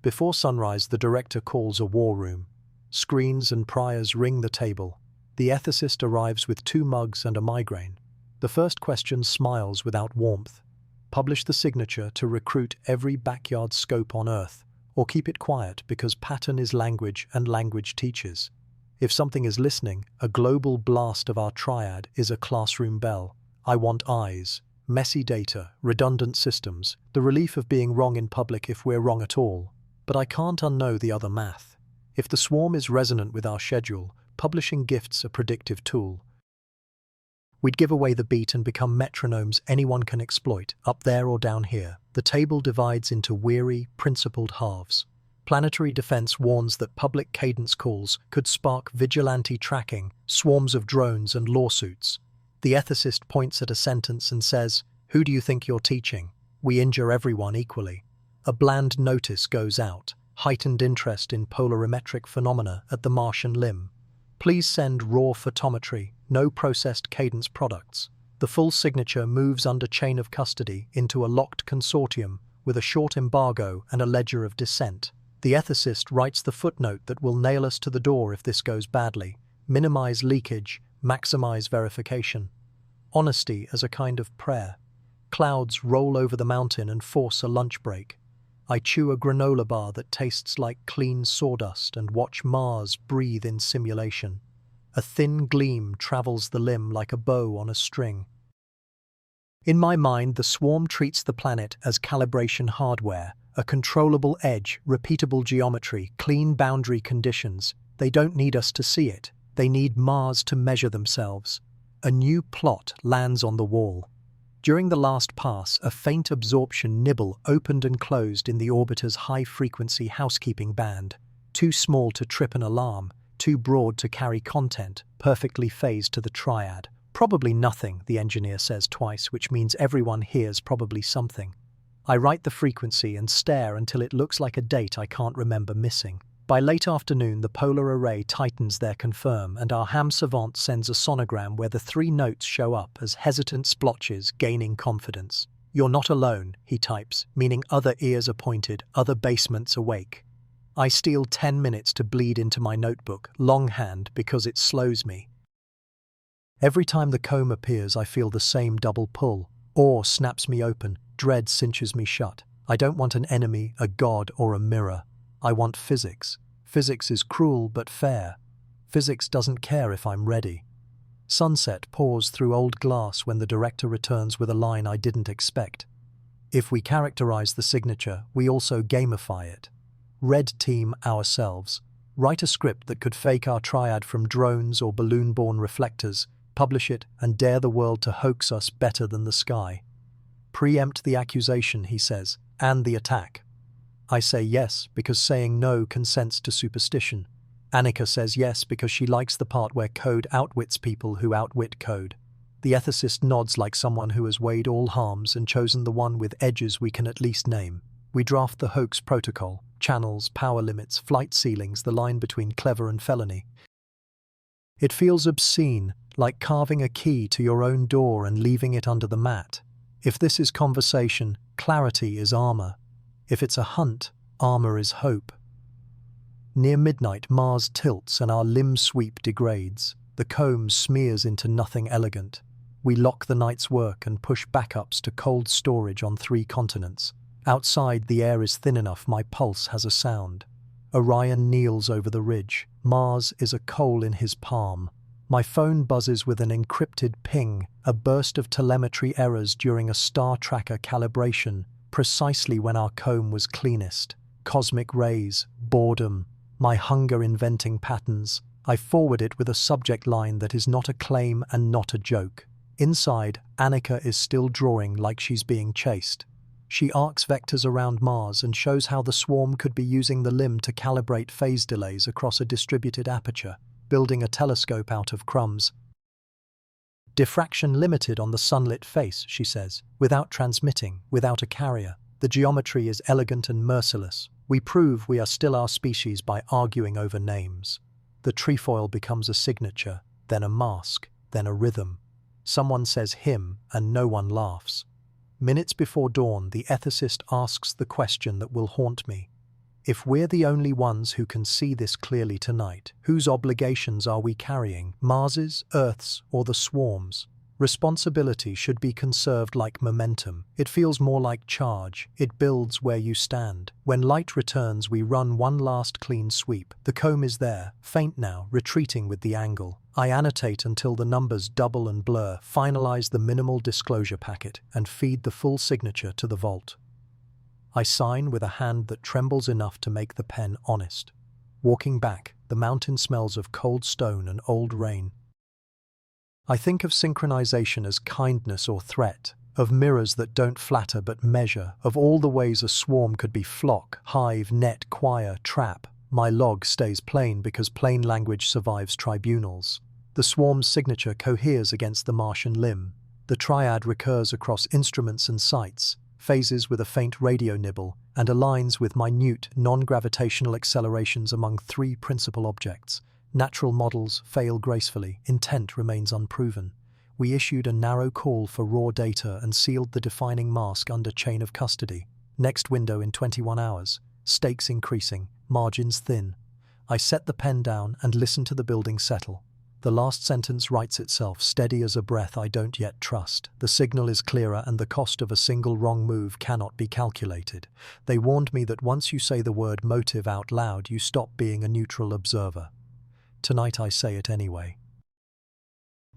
Before sunrise, the director calls a war room. Screens and priors ring the table. The ethicist arrives with 2 mugs and a migraine. The first question smiles without warmth. Publish the signature to recruit every backyard scope on Earth, or keep it quiet because pattern is language and language teaches. If something is listening, a global blast of our triad is a classroom bell. I want eyes, messy data, redundant systems, the relief of being wrong in public if we're wrong at all. But I can't unknow the other math. If the swarm is resonant with our schedule, publishing gifts a predictive tool. We'd give away the beat and become metronomes anyone can exploit, up there or down here. The table divides into weary, principled halves. Planetary Defense warns that public cadence calls could spark vigilante tracking, swarms of drones and lawsuits. The ethicist points at a sentence and says, "Who do you think you're teaching? We injure everyone equally." A bland notice goes out, heightened interest in polarimetric phenomena at the Martian limb. Please send raw photometry, no processed cadence products. The full signature moves under chain of custody into a locked consortium with a short embargo and a ledger of dissent. The ethicist writes the footnote that will nail us to the door if this goes badly. Minimize leakage, maximize verification. Honesty as a kind of prayer. Clouds roll over the mountain and force a lunch break. I chew a granola bar that tastes like clean sawdust and watch Mars breathe in simulation. A thin gleam travels the limb like a bow on a string. In my mind, the swarm treats the planet as calibration hardware, a controllable edge, repeatable geometry, clean boundary conditions. They don't need us to see it. They need Mars to measure themselves. A new plot lands on the wall. During the last pass, a faint absorption nibble opened and closed in the orbiter's high-frequency housekeeping band. Too small to trip an alarm, too broad to carry content, perfectly phased to the triad. Probably nothing, the engineer says twice, which means everyone hears probably something. I write the frequency and stare until it looks like a date I can't remember missing. By late afternoon, the polar array tightens their confirm, and our ham savant sends a sonogram where the 3 notes show up as hesitant splotches gaining confidence. "You're not alone," he types, meaning other ears are pointed, other basements awake. I steal 10 minutes to bleed into my notebook, longhand, because it slows me. Every time the comb appears, I feel the same double pull. Awe snaps me open, dread cinches me shut. I don't want an enemy, a god, or a mirror. I want physics. Physics is cruel but fair. Physics doesn't care if I'm ready. Sunset pours through old glass when the director returns with a line I didn't expect. If we characterize the signature, we also gamify it. Red team ourselves. Write a script that could fake our triad from drones or balloon-borne reflectors, publish it, and dare the world to hoax us better than the sky. Preempt the accusation, he says, and the attack. I say yes, because saying no consents to superstition. Annika says yes because she likes the part where code outwits people who outwit code. The ethicist nods like someone who has weighed all harms and chosen the one with edges we can at least name. We draft the hoax protocol, channels, power limits, flight ceilings, the line between clever and felony. It feels obscene, like carving a key to your own door and leaving it under the mat. If this is conversation, clarity is armor. If it's a hunt, armor is hope. Near midnight, Mars tilts and our limb sweep degrades. The comb smears into nothing elegant. We lock the night's work and push backups to cold storage on 3 continents. Outside, the air is thin enough my pulse has a sound. Orion kneels over the ridge. Mars is a coal in his palm. My phone buzzes with an encrypted ping, a burst of telemetry errors during a star tracker calibration, precisely when our comb was cleanest. Cosmic rays, boredom, my hunger inventing patterns. I forward it with a subject line that is not a claim and not a joke. Inside, Annika is still drawing like she's being chased. She arcs vectors around Mars and shows how the swarm could be using the limb to calibrate phase delays across a distributed aperture, building a telescope out of crumbs. Diffraction limited on the sunlit face, she says, without transmitting, without a carrier. The geometry is elegant and merciless. We prove we are still our species by arguing over names. The trefoil becomes a signature, then a mask, then a rhythm. Someone says him, and no one laughs. Minutes before dawn, the ethicist asks the question that will haunt me. If we're the only ones who can see this clearly tonight, whose obligations are we carrying? Mars's, Earth's, or the swarm's? Responsibility should be conserved like momentum. It feels more like charge. It builds where you stand. When light returns, we run one last clean sweep. The comb is there, faint now, retreating with the angle. I annotate until the numbers double and blur, finalize the minimal disclosure packet, and feed the full signature to the vault. I sign with a hand that trembles enough to make the pen honest. Walking back, the mountain smells of cold stone and old rain. I think of synchronization as kindness or threat, of mirrors that don't flatter but measure, of all the ways a swarm could be flock, hive, net, choir, trap. My log stays plain because plain language survives tribunals. The swarm's signature coheres against the Martian limb. The triad recurs across instruments and sites, phases with a faint radio nibble, and aligns with minute, non-gravitational accelerations among 3 principal objects. Natural models fail gracefully, intent remains unproven. We issued a narrow call for raw data and sealed the defining mask under chain of custody. Next window in 21 hours. Stakes increasing, margins thin. I set the pen down and listen to the building settle. The last sentence writes itself, steady as a breath I don't yet trust. The signal is clearer and the cost of a single wrong move cannot be calculated. They warned me that once you say the word motive out loud, you stop being a neutral observer. Tonight I say it anyway.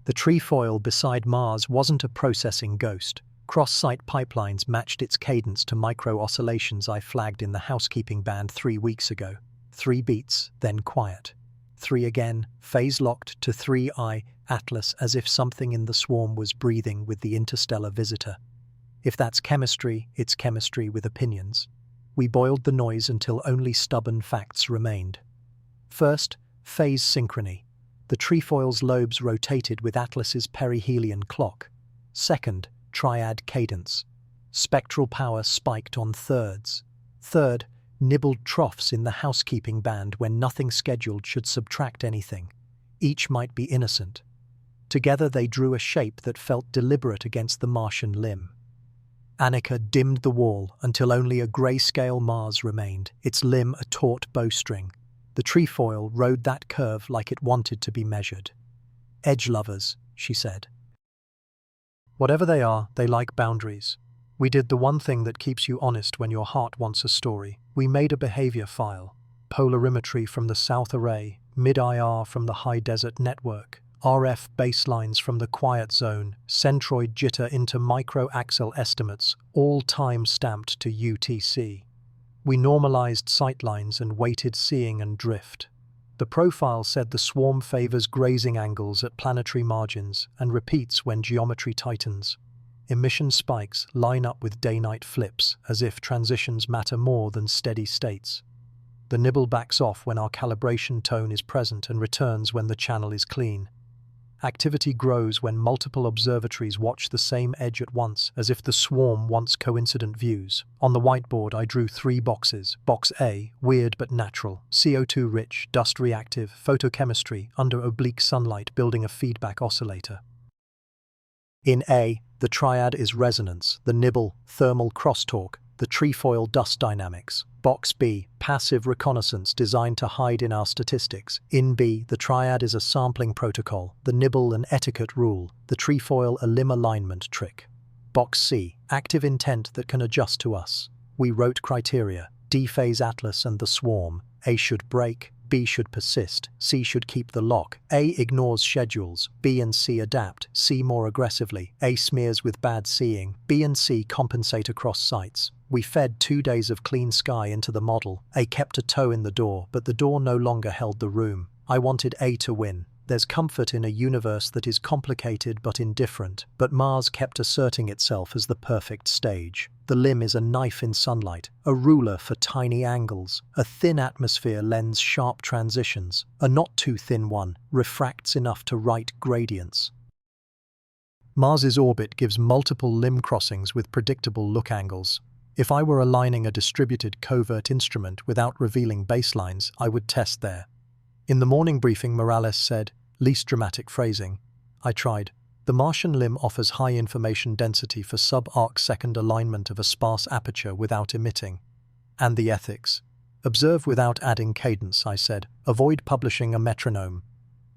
The trefoil beside Mars wasn't a processing ghost. Cross-site pipelines matched its cadence to micro-oscillations I flagged in the housekeeping band 3 weeks ago. 3 beats, then quiet. 3 again, phase-locked to 3I, Atlas, as if something in the swarm was breathing with the interstellar visitor. If that's chemistry, it's chemistry with opinions. We boiled the noise until only stubborn facts remained. First, phase synchrony. The trefoil's lobes rotated with Atlas's perihelion clock. Second, triad cadence. Spectral power spiked on thirds. Third, nibbled troughs in the housekeeping band when nothing scheduled should subtract anything. Each might be innocent. Together they drew a shape that felt deliberate against the Martian limb. Annika dimmed the wall until only a grayscale Mars remained, its limb a taut bowstring. The trefoil rode that curve like it wanted to be measured. Edge lovers, she said. Whatever they are, they like boundaries. We did the one thing that keeps you honest when your heart wants a story. We made a behavior file. Polarimetry from the South Array, mid-IR from the High Desert Network, RF baselines from the quiet zone, centroid jitter into micro-axel estimates, all time-stamped to UTC. We normalized sightlines and weighted seeing and drift. The profile said the swarm favors grazing angles at planetary margins and repeats when geometry tightens. Emission spikes line up with day-night flips, as if transitions matter more than steady states. The nibble backs off when our calibration tone is present and returns when the channel is clean. Activity grows when multiple observatories watch the same edge at once, as if the swarm wants coincident views. On the whiteboard, I drew 3 boxes. Box A, weird but natural, CO2-rich, dust-reactive, photochemistry, under oblique sunlight building a feedback oscillator. In A, the triad is resonance, the nibble, thermal crosstalk, the trefoil dust dynamics. Box B, passive reconnaissance designed to hide in our statistics. In B, the triad is a sampling protocol, the nibble an etiquette rule, the trefoil a limb alignment trick. Box C, active intent that can adjust to us. We wrote criteria, D-phase atlas and the swarm. A should break, B should persist, C should keep the lock. A ignores schedules, B and C adapt, C more aggressively. A smears with bad seeing, B and C compensate across sites. We fed 2 days of clean sky into the model. A kept a toe in the door, but the door no longer held the room. I wanted A to win. There's comfort in a universe that is complicated but indifferent, but Mars kept asserting itself as the perfect stage. The limb is a knife in sunlight, a ruler for tiny angles. A thin atmosphere lends sharp transitions. A not too thin one refracts enough to write gradients. Mars's orbit gives multiple limb crossings with predictable look angles. If I were aligning a distributed covert instrument without revealing baselines, I would test there. In the morning briefing, Morales said, least dramatic phrasing. I tried. The Martian limb offers high information density for sub-arc second alignment of a sparse aperture without emitting. And the ethics. Observe without adding cadence, I said. Avoid publishing a metronome.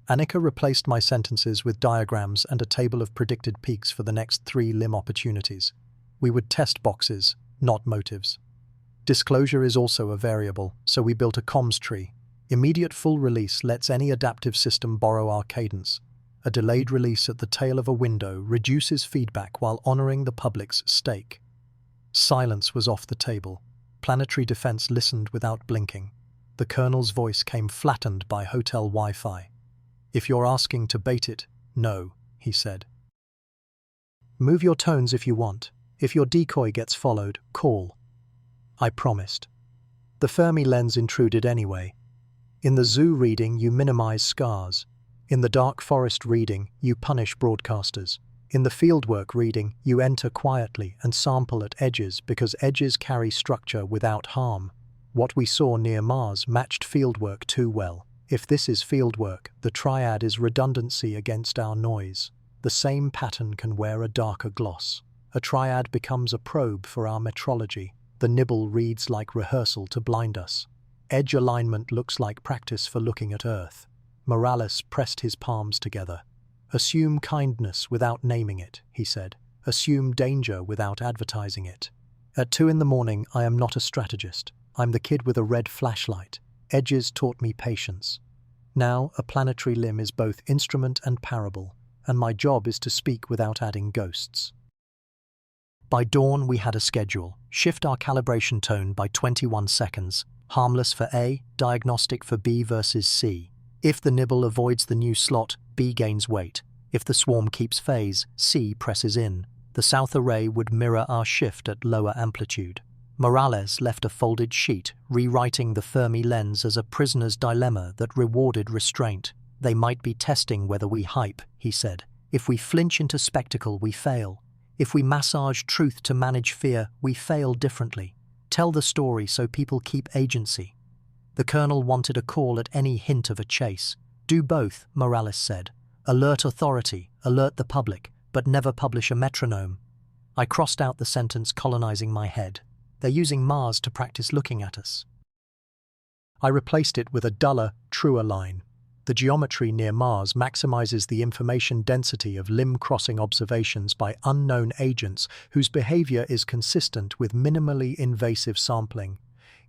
Annika replaced my sentences with diagrams and a table of predicted peaks for the next 3 limb opportunities. We would test boxes, not motives. Disclosure is also a variable, so we built a comms tree. Immediate full release lets any adaptive system borrow our cadence. A delayed release at the tail of a window reduces feedback while honoring the public's stake. Silence was off the table. Planetary defense listened without blinking. The colonel's voice came flattened by hotel Wi-Fi. If you're asking to bait it, no, he said. Move your tones if you want. If your decoy gets followed, call. I promised. The Fermi lens intruded anyway. In the zoo reading, you minimize scars. In the dark forest reading, you punish broadcasters. In the fieldwork reading, you enter quietly and sample at edges because edges carry structure without harm. What we saw near Mars matched fieldwork too well. If this is fieldwork, the triad is redundancy against our noise. The same pattern can wear a darker gloss. A triad becomes a probe for our metrology. The nibble reads like rehearsal to blind us. Edge alignment looks like practice for looking at Earth. Morales pressed his palms together. Assume kindness without naming it, he said. Assume danger without advertising it. At 2 in the morning, I am not a strategist. I'm the kid with a red flashlight. Edges taught me patience. Now, a planetary limb is both instrument and parable, and my job is to speak without adding ghosts. By dawn, we had a schedule. Shift our calibration tone by 21 seconds. Harmless for A, diagnostic for B versus C. If the nibble avoids the new slot, B gains weight. If the swarm keeps phase, C presses in. The south array would mirror our shift at lower amplitude. Morales left a folded sheet, rewriting the Fermi lens as a prisoner's dilemma that rewarded restraint. They might be testing whether we hype, he said. If we flinch into spectacle, we fail. If we massage truth to manage fear, we fail differently. Tell the story so people keep agency. The colonel wanted a call at any hint of a chase. Do both, Morales said. Alert authority, alert the public, but never publish a metronome. I crossed out the sentence colonizing my head. They're using Mars to practice looking at us. I replaced it with a duller, truer line. The geometry near Mars maximizes the information density of limb-crossing observations by unknown agents whose behavior is consistent with minimally invasive sampling.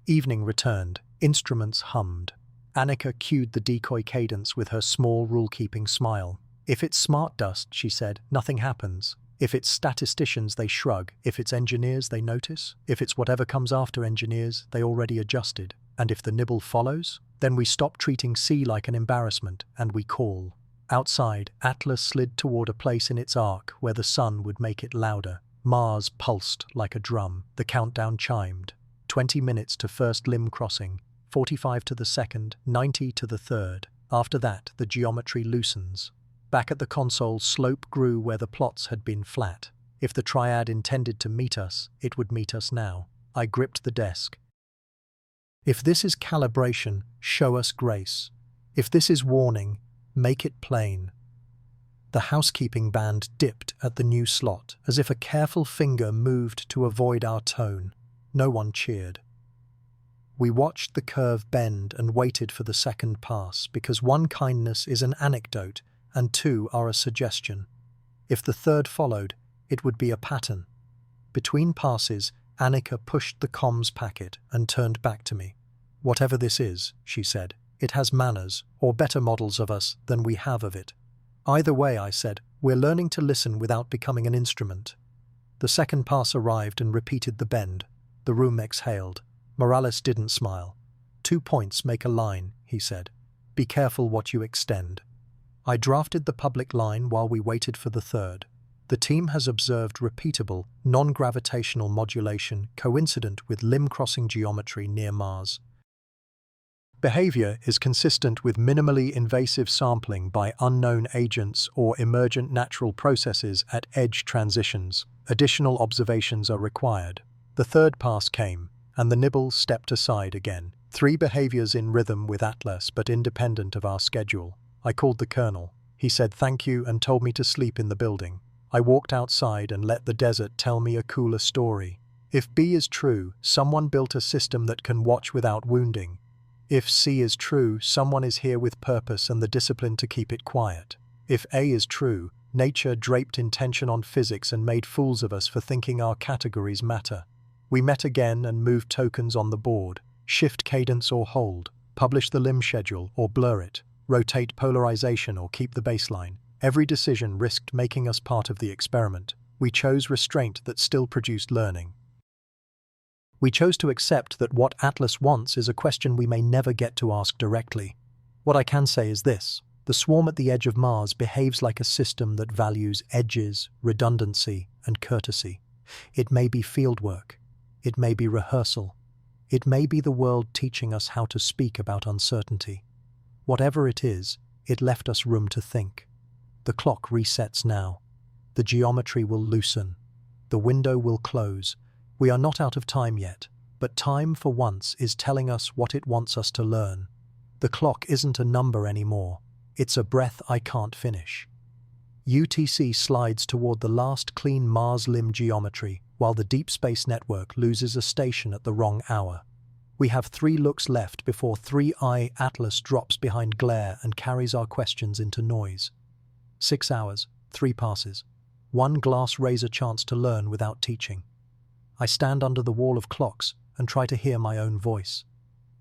Evening returned. Instruments hummed. Annika cued the decoy cadence with her small rule-keeping smile. If it's smart dust, she said, nothing happens. If it's statisticians, they shrug. If it's engineers, they notice. If it's whatever comes after engineers, they already adjusted. And if the nibble follows, then we stop treating C like an embarrassment and we call. Outside, Atlas slid toward a place in its arc where the sun would make it louder. Mars pulsed like a drum. The countdown chimed. 20 minutes to first limb crossing, 45 to the second, 90 to the third. After that, the geometry loosens. Back at the console, slope grew where the plots had been flat. If the triad intended to meet us, it would meet us now. I gripped the desk. If this is calibration, show us grace. If this is warning, make it plain. The housekeeping band dipped at the new slot, as if a careful finger moved to avoid our tone. No one cheered. We watched the curve bend and waited for the second pass, because 1, kindness is an anecdote, and 2 are a suggestion. If the third followed, it would be a pattern. Between passes, Annika pushed the comms packet and turned back to me. Whatever this is, she said, it has manners, or better models of us than we have of it. Either way, I said, we're learning to listen without becoming an instrument. The second pass arrived and repeated the bend. The room exhaled. Morales didn't smile. 2 points make a line, he said. Be careful what you extend. I drafted the public line while we waited for the third. The team has observed repeatable, non-gravitational modulation coincident with limb-crossing geometry near Mars. Behavior is consistent with minimally invasive sampling by unknown agents or emergent natural processes at edge transitions. Additional observations are required. The third pass came, and the nibble stepped aside again. 3 behaviors in rhythm with Atlas but independent of our schedule. I called the colonel. He said thank you and told me to sleep in the building. I walked outside and let the desert tell me a cooler story. If B is true, someone built a system that can watch without wounding. If C is true, someone is here with purpose and the discipline to keep it quiet. If A is true, nature draped intention on physics and made fools of us for thinking our categories matter. We met again and moved tokens on the board. Shift cadence or hold. Publish the limb schedule or blur it. Rotate polarization or keep the baseline. Every decision risked making us part of the experiment. We chose restraint that still produced learning. We chose to accept that what Atlas wants is a question we may never get to ask directly. What I can say is this: the swarm at the edge of Mars behaves like a system that values edges, redundancy, and courtesy. It may be fieldwork. It may be rehearsal. It may be the world teaching us how to speak about uncertainty. Whatever it is, it left us room to think. The clock resets now. The geometry will loosen. The window will close. We are not out of time yet, but time for once is telling us what it wants us to learn. The clock isn't a number anymore. It's a breath I can't finish. UTC slides toward the last clean Mars limb geometry, while the Deep Space Network loses a station at the wrong hour. We have 3 looks left before 3i Atlas drops behind glare and carries our questions into noise. 6 hours, 3 passes. 1 glass razor chance to learn without teaching. I stand under the wall of clocks and try to hear my own voice.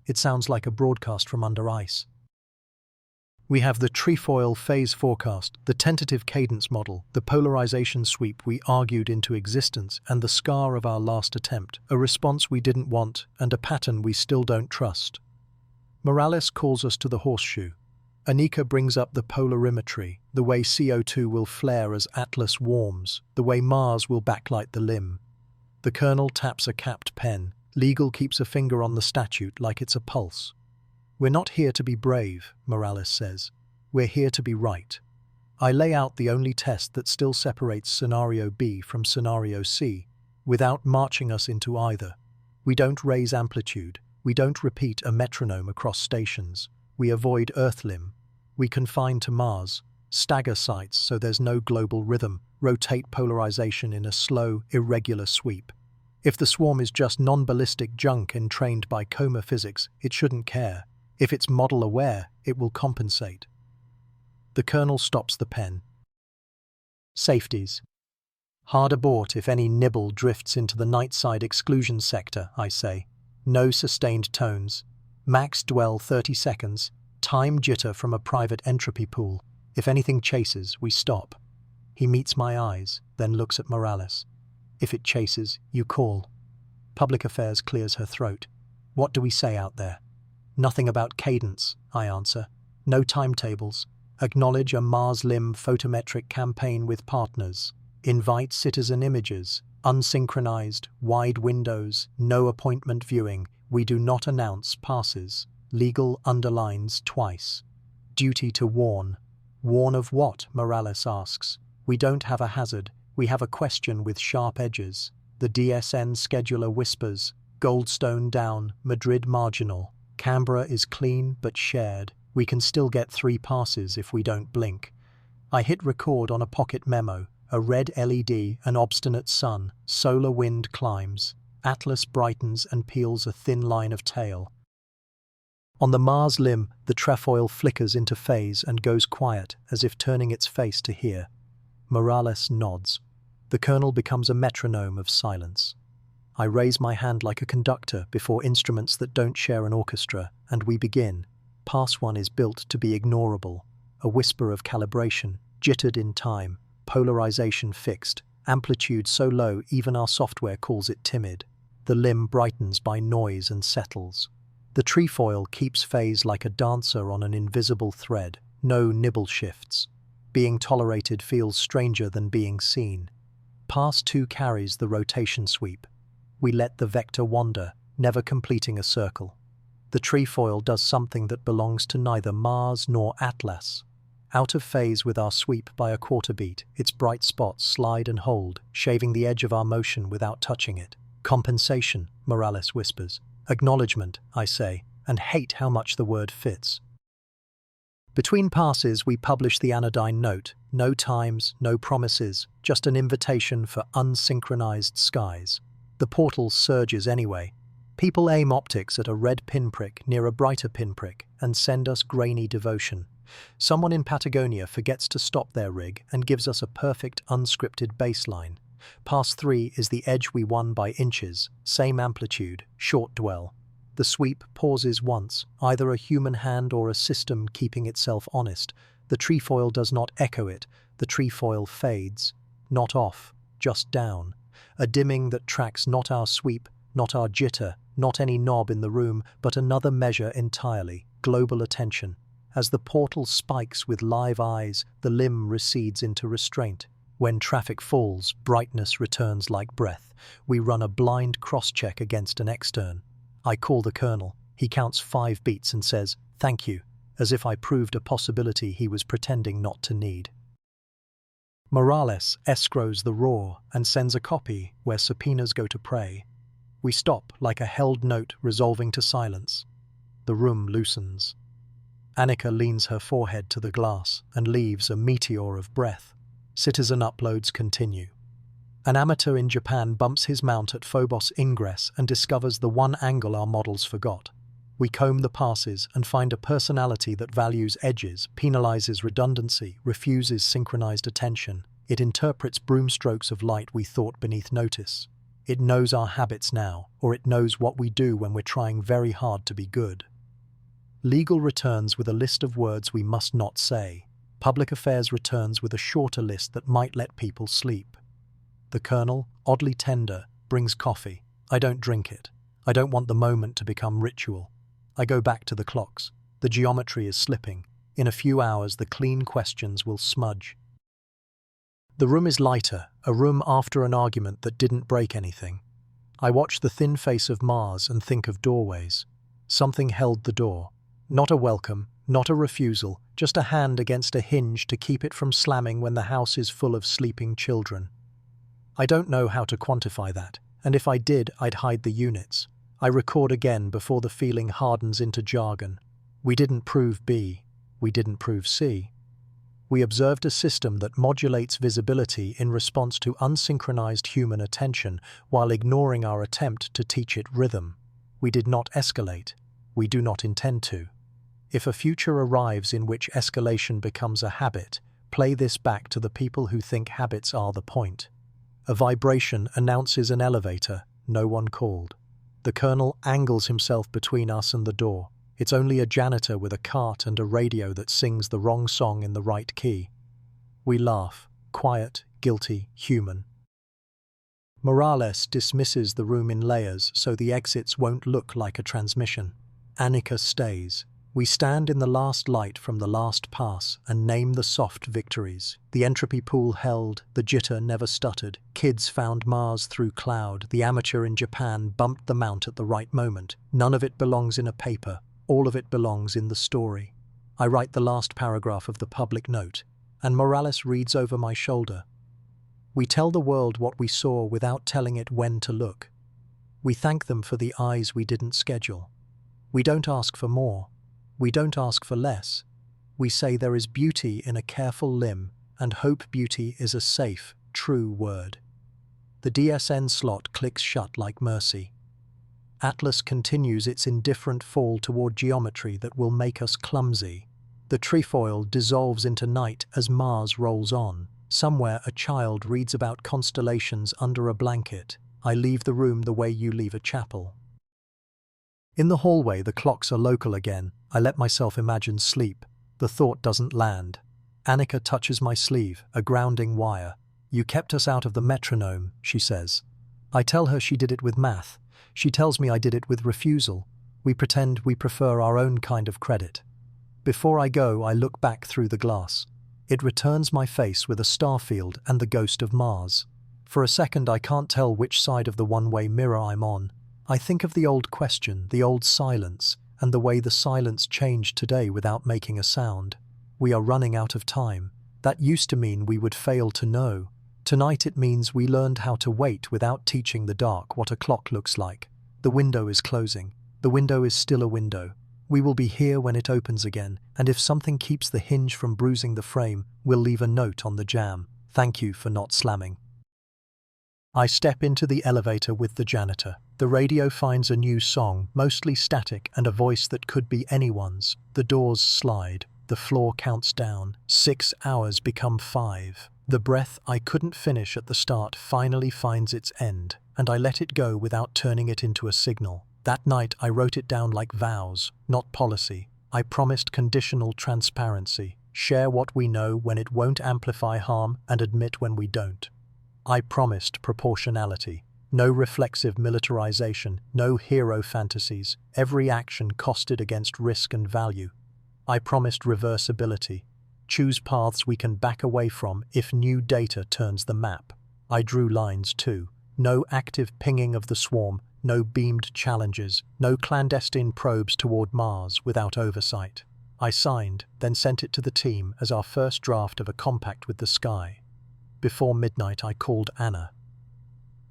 It sounds like a broadcast from under ice. We have the trefoil phase forecast, the tentative cadence model, the polarization sweep we argued into existence, and the scar of our last attempt, a response we didn't want and a pattern we still don't trust. Morales calls us to the horseshoe. Annika brings up the polarimetry, the way CO2 will flare as Atlas warms, the way Mars will backlight the limb. The colonel taps a capped pen. Legal keeps a finger on the statute like it's a pulse. We're not here to be brave, Morales says. We're here to be right. I lay out the only test that still separates Scenario B from Scenario C, without marching us into either. We don't raise amplitude. We don't repeat a metronome across stations. We avoid Earth limb. We confine to Mars. Stagger sites so there's no global rhythm. Rotate polarization in a slow, irregular sweep. If the swarm is just non-ballistic junk entrained by coma physics, it shouldn't care. If it's model-aware, it will compensate. The colonel stops the pen. Safeties. Hard abort if any nibble drifts into the night-side exclusion sector, I say. No sustained tones. Max dwell 30 seconds. Time jitter from a private entropy pool. If anything chases, we stop. He meets my eyes, then looks at Morales. If it chases, you call. Public Affairs clears her throat. What do we say out there? Nothing about cadence, I answer. No timetables. Acknowledge a Mars Limb photometric campaign with partners. Invite citizen images. Unsynchronized, wide windows, no appointment viewing. We do not announce passes. Legal underlines twice. Duty to warn. Warn of what? Morales asks. We don't have a hazard. We have a question with sharp edges. The DSN scheduler whispers. Goldstone down, Madrid marginal. Canberra is clean but shared. We can still get 3 passes if we don't blink. I hit record on a pocket memo. A red LED, an obstinate sun, solar wind climbs. Atlas brightens and peels a thin line of tail. On the Mars Limb, the trefoil flickers into phase and goes quiet, as if turning its face to hear. Morales nods. The colonel becomes a metronome of silence. I raise my hand like a conductor before instruments that don't share an orchestra, and we begin. Pass 1 is built to be ignorable. A whisper of calibration, jittered in time, polarization fixed, amplitude so low even our software calls it timid. The limb brightens by noise and settles. The trefoil keeps phase like a dancer on an invisible thread, no nibble shifts. Being tolerated feels stranger than being seen. Pass 2 carries the rotation sweep. We let the vector wander, never completing a circle. The trefoil does something that belongs to neither Mars nor Atlas. Out of phase with our sweep by a quarter beat, its bright spots slide and hold, shaving the edge of our motion without touching it. Compensation, Morales whispers. Acknowledgement, I say, and hate how much the word fits. Between passes, we publish the anodyne note. No times, no promises, just an invitation for unsynchronized skies. The portal surges anyway. People aim optics at a red pinprick near a brighter pinprick and send us grainy devotion. Someone in Patagonia forgets to stop their rig and gives us a perfect unscripted baseline. Pass 3 is the edge we won by inches, same amplitude, short dwell. The sweep pauses once, either a human hand or a system keeping itself honest. The trefoil does not echo it, the trefoil fades. Not off, just down. A dimming that tracks not our sweep, not our jitter, not any knob in the room, but another measure entirely, global attention. As the portal spikes with live eyes, the limb recedes into restraint. When traffic falls, brightness returns like breath. We run a blind cross-check against an extern. I call the colonel. He counts 5 beats and says, "Thank you," as if I proved a possibility he was pretending not to need. Morales escrows the raw and sends a copy where subpoenas go to pray. We stop like a held note resolving to silence. The room loosens. Annika leans her forehead to the glass and leaves a meteor of breath. Citizen uploads continue. An amateur in Japan bumps his mount at Phobos ingress and discovers the one angle our models forgot. We comb the passes and find a personality that values edges, penalizes redundancy, refuses synchronized attention. It interprets broomstrokes of light we thought beneath notice. It knows our habits now, or it knows what we do when we're trying very hard to be good. Legal returns with a list of words we must not say. Public Affairs returns with a shorter list that might let people sleep. The colonel, oddly tender, brings coffee. I don't drink it. I don't want the moment to become ritual. I go back to the clocks. The geometry is slipping. In a few hours, the clean questions will smudge. The room is lighter, a room after an argument that didn't break anything. I watch the thin face of Mars and think of doorways. Something held the door. Not a welcome, not a refusal, just a hand against a hinge to keep it from slamming when the house is full of sleeping children. I don't know how to quantify that, and if I did, I'd hide the units. I record again before the feeling hardens into jargon. We didn't prove B. We didn't prove C. We observed a system that modulates visibility in response to unsynchronized human attention while ignoring our attempt to teach it rhythm. We did not escalate. We do not intend to. If a future arrives in which escalation becomes a habit, play this back to the people who think habits are the point. A vibration announces an elevator, no one called. The colonel angles himself between us and the door. It's only a janitor with a cart and a radio that sings the wrong song in the right key. We laugh, quiet, guilty, human. Morales dismisses the room in layers so the exits won't look like a transmission. Annika stays. We stand in the last light from the last pass and name the soft victories. The entropy pool held, the jitter never stuttered, kids found Mars through cloud, the amateur in Japan bumped the mount at the right moment. None of it belongs in a paper, all of it belongs in the story. I write the last paragraph of the public note, and Morales reads over my shoulder. We tell the world what we saw without telling it when to look. We thank them for the eyes we didn't schedule. We don't ask for more. We don't ask for less. We say there is beauty in a careful limb, and hope beauty is a safe, true word. The DSN slot clicks shut like mercy. Atlas continues its indifferent fall toward geometry that will make us clumsy. The trefoil dissolves into night as Mars rolls on. Somewhere a child reads about constellations under a blanket. I leave the room the way you leave a chapel. In the hallway, the clocks are local again. I let myself imagine sleep. The thought doesn't land. Annika touches my sleeve, a grounding wire. You kept us out of the metronome, she says. I tell her she did it with math. She tells me I did it with refusal. We pretend we prefer our own kind of credit. Before I go, I look back through the glass. It returns my face with a star field and the ghost of Mars. For a second, I can't tell which side of the one-way mirror I'm on. I think of the old question, the old silence, and the way the silence changed today without making a sound. We are running out of time. That used to mean we would fail to know. Tonight it means we learned how to wait without teaching the dark what a clock looks like. The window is closing. The window is still a window. We will be here when it opens again, and if something keeps the hinge from bruising the frame, we'll leave a note on the jamb. Thank you for not slamming. I step into the elevator with the janitor. The radio finds a new song, mostly static and a voice that could be anyone's. The doors slide. The floor counts down. 6 hours become 5. The breath I couldn't finish at the start finally finds its end, and I let it go without turning it into a signal. That night I wrote it down like vows, not policy. I promised conditional transparency, share what we know when it won't amplify harm and admit when we don't. I promised proportionality, no reflexive militarization, no hero fantasies, every action costed against risk and value. I promised reversibility, choose paths we can back away from if new data turns the map. I drew lines too, no active pinging of the swarm, no beamed challenges, no clandestine probes toward Mars without oversight. I signed, then sent it to the team as our first draft of a compact with the sky. Before midnight I called Anna.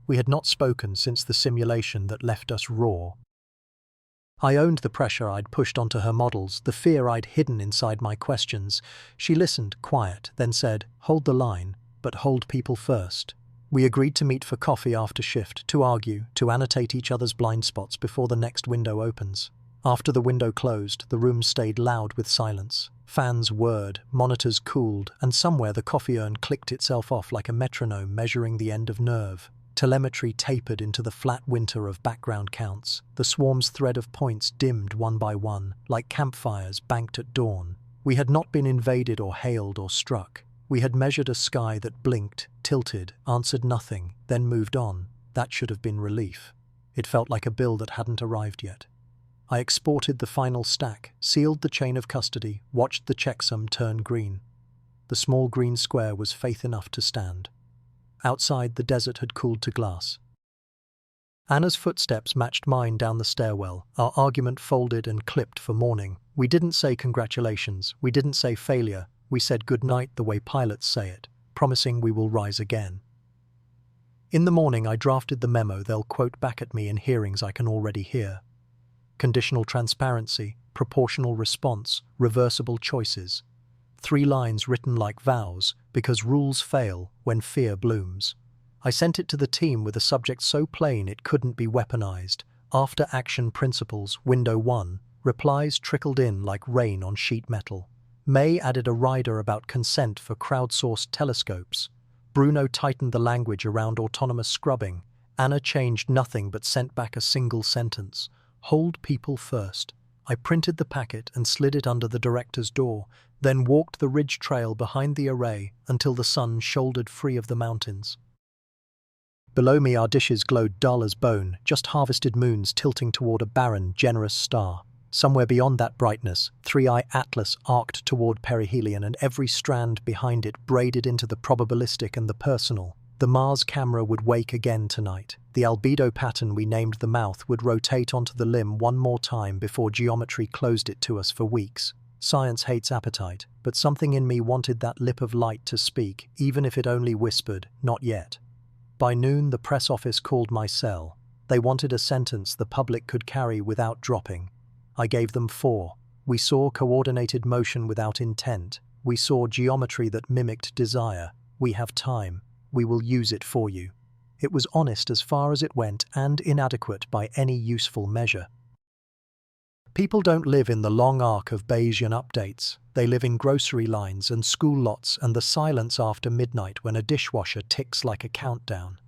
We had not spoken since the simulation that left us raw. I owned the pressure I'd pushed onto her models, the fear I'd hidden inside my questions. She listened, quiet, then said, "Hold the line, but hold people first." We agreed to meet for coffee after shift, to argue, to annotate each other's blind spots before the next window opens. After the window closed, the room stayed loud with silence. Fans whirred, monitors cooled, and somewhere the coffee urn clicked itself off like a metronome measuring the end of nerve. Telemetry tapered into the flat winter of background counts. The swarm's thread of points dimmed one by one, like campfires banked at dawn. We had not been invaded or hailed or struck. We had measured a sky that blinked, tilted, answered nothing, then moved on. That should have been relief. It felt like a bill that hadn't arrived yet. I exported the final stack, sealed the chain of custody, watched the checksum turn green. The small green square was faith enough to stand. Outside, the desert had cooled to glass. Anna's footsteps matched mine down the stairwell, our argument folded and clipped for morning. We didn't say congratulations, we didn't say failure, we said good night the way pilots say it, promising we will rise again. In the morning I drafted the memo they'll quote back at me in hearings I can already hear. Conditional transparency, proportional response, reversible choices. 3 lines written like vows, because rules fail when fear blooms. I sent it to the team with a subject so plain it couldn't be weaponized. After action principles, window 1, replies trickled in like rain on sheet metal. May added a rider about consent for crowdsourced telescopes. Bruno tightened the language around autonomous scrubbing. Anna changed nothing but sent back a single sentence. Hold people first. I printed the packet and slid it under the director's door, then walked the ridge trail behind the array until the sun shouldered free of the mountains. Below me our dishes glowed dull as bone, just harvested moons tilting toward a barren, generous star. Somewhere beyond that brightness, 3i Atlas arced toward perihelion, and every strand behind it braided into the probabilistic and the personal. The Mars camera would wake again tonight. The albedo pattern we named the mouth would rotate onto the limb one more time before geometry closed it to us for weeks. Science hates appetite, but something in me wanted that lip of light to speak, even if it only whispered, "Not yet." By noon, the press office called my cell. They wanted a sentence the public could carry without dropping. I gave them 4. We saw coordinated motion without intent. We saw geometry that mimicked desire. We have time. We will use it for you. It was honest as far as it went and inadequate by any useful measure. People don't live in the long arc of Bayesian updates. They live in grocery lines and school lots and the silence after midnight when a dishwasher ticks like a countdown.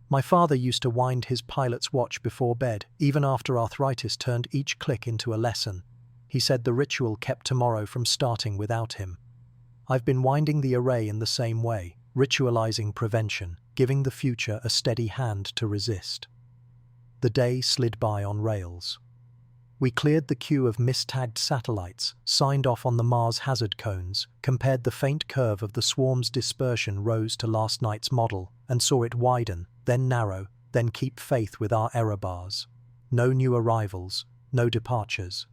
My father used to wind his pilot's watch before bed, even after arthritis turned each click into a lesson. He said the ritual kept tomorrow from starting without him. I've been winding the array in the same way, ritualizing prevention, giving the future a steady hand to resist. The day slid by on rails. We cleared the queue of mistagged satellites, signed off on the Mars hazard cones, compared the faint curve of the swarm's dispersion rose to last night's model, and saw it widen, then narrow, then keep faith with our error bars. No new arrivals, no departures.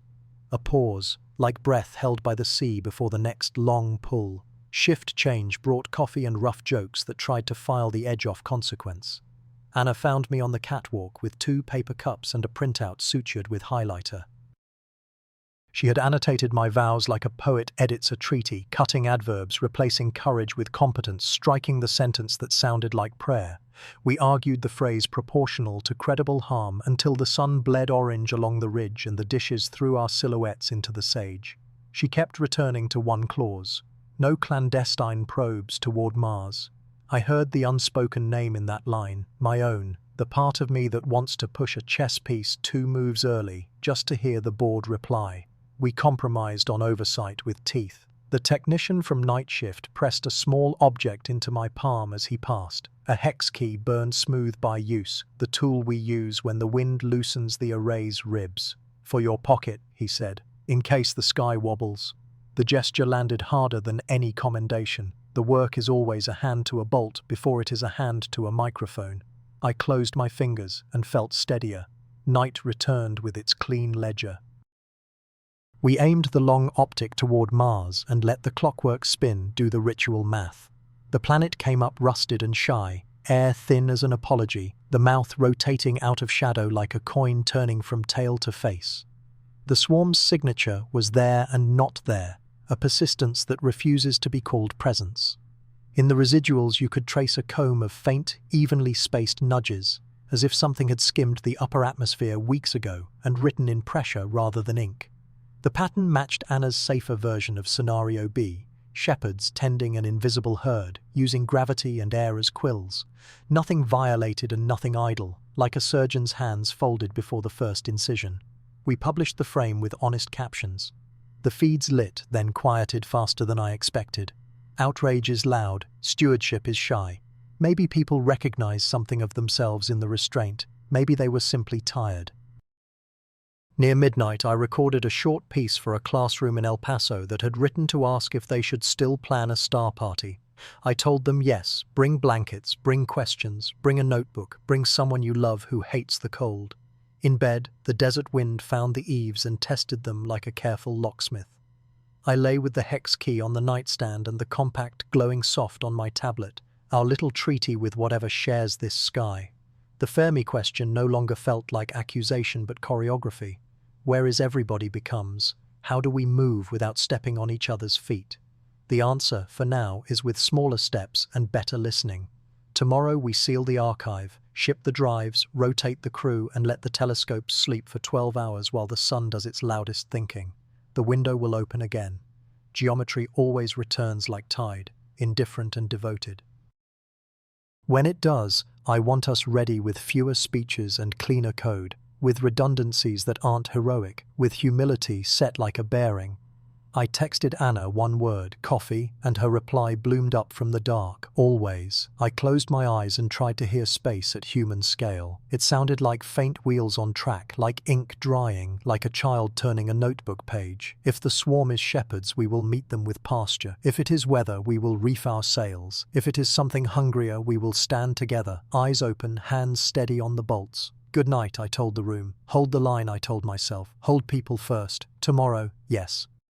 A pause, like breath held by the sea before the next long pull. Shift change brought coffee and rough jokes that tried to file the edge off consequence. Anna found me on the catwalk with 2 paper cups and a printout sutured with highlighter. She had annotated my vows like a poet edits a treaty, cutting adverbs, replacing courage with competence, striking the sentence that sounded like prayer. We argued the phrase proportional to credible harm until the sun bled orange along the ridge and the dishes threw our silhouettes into the sage. She kept returning to one clause: no clandestine probes toward Mars. I heard the unspoken name in that line, my own, the part of me that wants to push a chess piece 2 moves early, just to hear the board reply. We compromised on oversight with teeth. The technician from night shift pressed a small object into my palm as he passed. A hex key burned smooth by use, the tool we use when the wind loosens the array's ribs. "For your pocket," he said, "in case the sky wobbles." The gesture landed harder than any commendation. The work is always a hand to a bolt before it is a hand to a microphone. I closed my fingers and felt steadier. Night returned with its clean ledger. We aimed the long optic toward Mars and let the clockwork spin do the ritual math. The planet came up rusted and shy, air thin as an apology, the mouth rotating out of shadow like a coin turning from tail to face. The swarm's signature was there and not there, a persistence that refuses to be called presence. In the residuals you could trace a comb of faint, evenly spaced nudges, as if something had skimmed the upper atmosphere weeks ago and written in pressure rather than ink. The pattern matched Anna's safer version of Scenario B, shepherds tending an invisible herd, using gravity and air as quills. Nothing violated and nothing idle, like a surgeon's hands folded before the first incision. We published the frame with honest captions. The feeds lit, then quieted faster than I expected. Outrage is loud, stewardship is shy. Maybe people recognize something of themselves in the restraint. Maybe they were simply tired. Near midnight, I recorded a short piece for a classroom in El Paso that had written to ask if they should still plan a star party. I told them yes, bring blankets, bring questions, bring a notebook, bring someone you love who hates the cold. In bed, the desert wind found the eaves and tested them like a careful locksmith. I lay with the hex key on the nightstand and the compact glowing soft on my tablet, our little treaty with whatever shares this sky. The Fermi question no longer felt like accusation but choreography. Where is everybody becomes, how do we move without stepping on each other's feet? The answer, for now, is with smaller steps and better listening. Tomorrow we seal the archive, ship the drives, rotate the crew, and let the telescopes sleep for 12 hours while the sun does its loudest thinking. The window will open again. Geometry always returns like tide, indifferent and devoted. When it does, I want us ready with fewer speeches and cleaner code. with redundancies that aren't heroic, with humility set like a bearing. I texted Anna one word, coffee, and her reply bloomed up from the dark, always. I closed my eyes and tried to hear space at human scale. It sounded like faint wheels on track, like ink drying, like a child turning a notebook page. If the swarm is shepherds, we will meet them with pasture. If it is weather, we will reef our sails. If it is something hungrier, we will stand together, eyes open, hands steady on the bolts. Good night, I told the room. Hold the line, I told myself. Hold people first. Tomorrow, yes.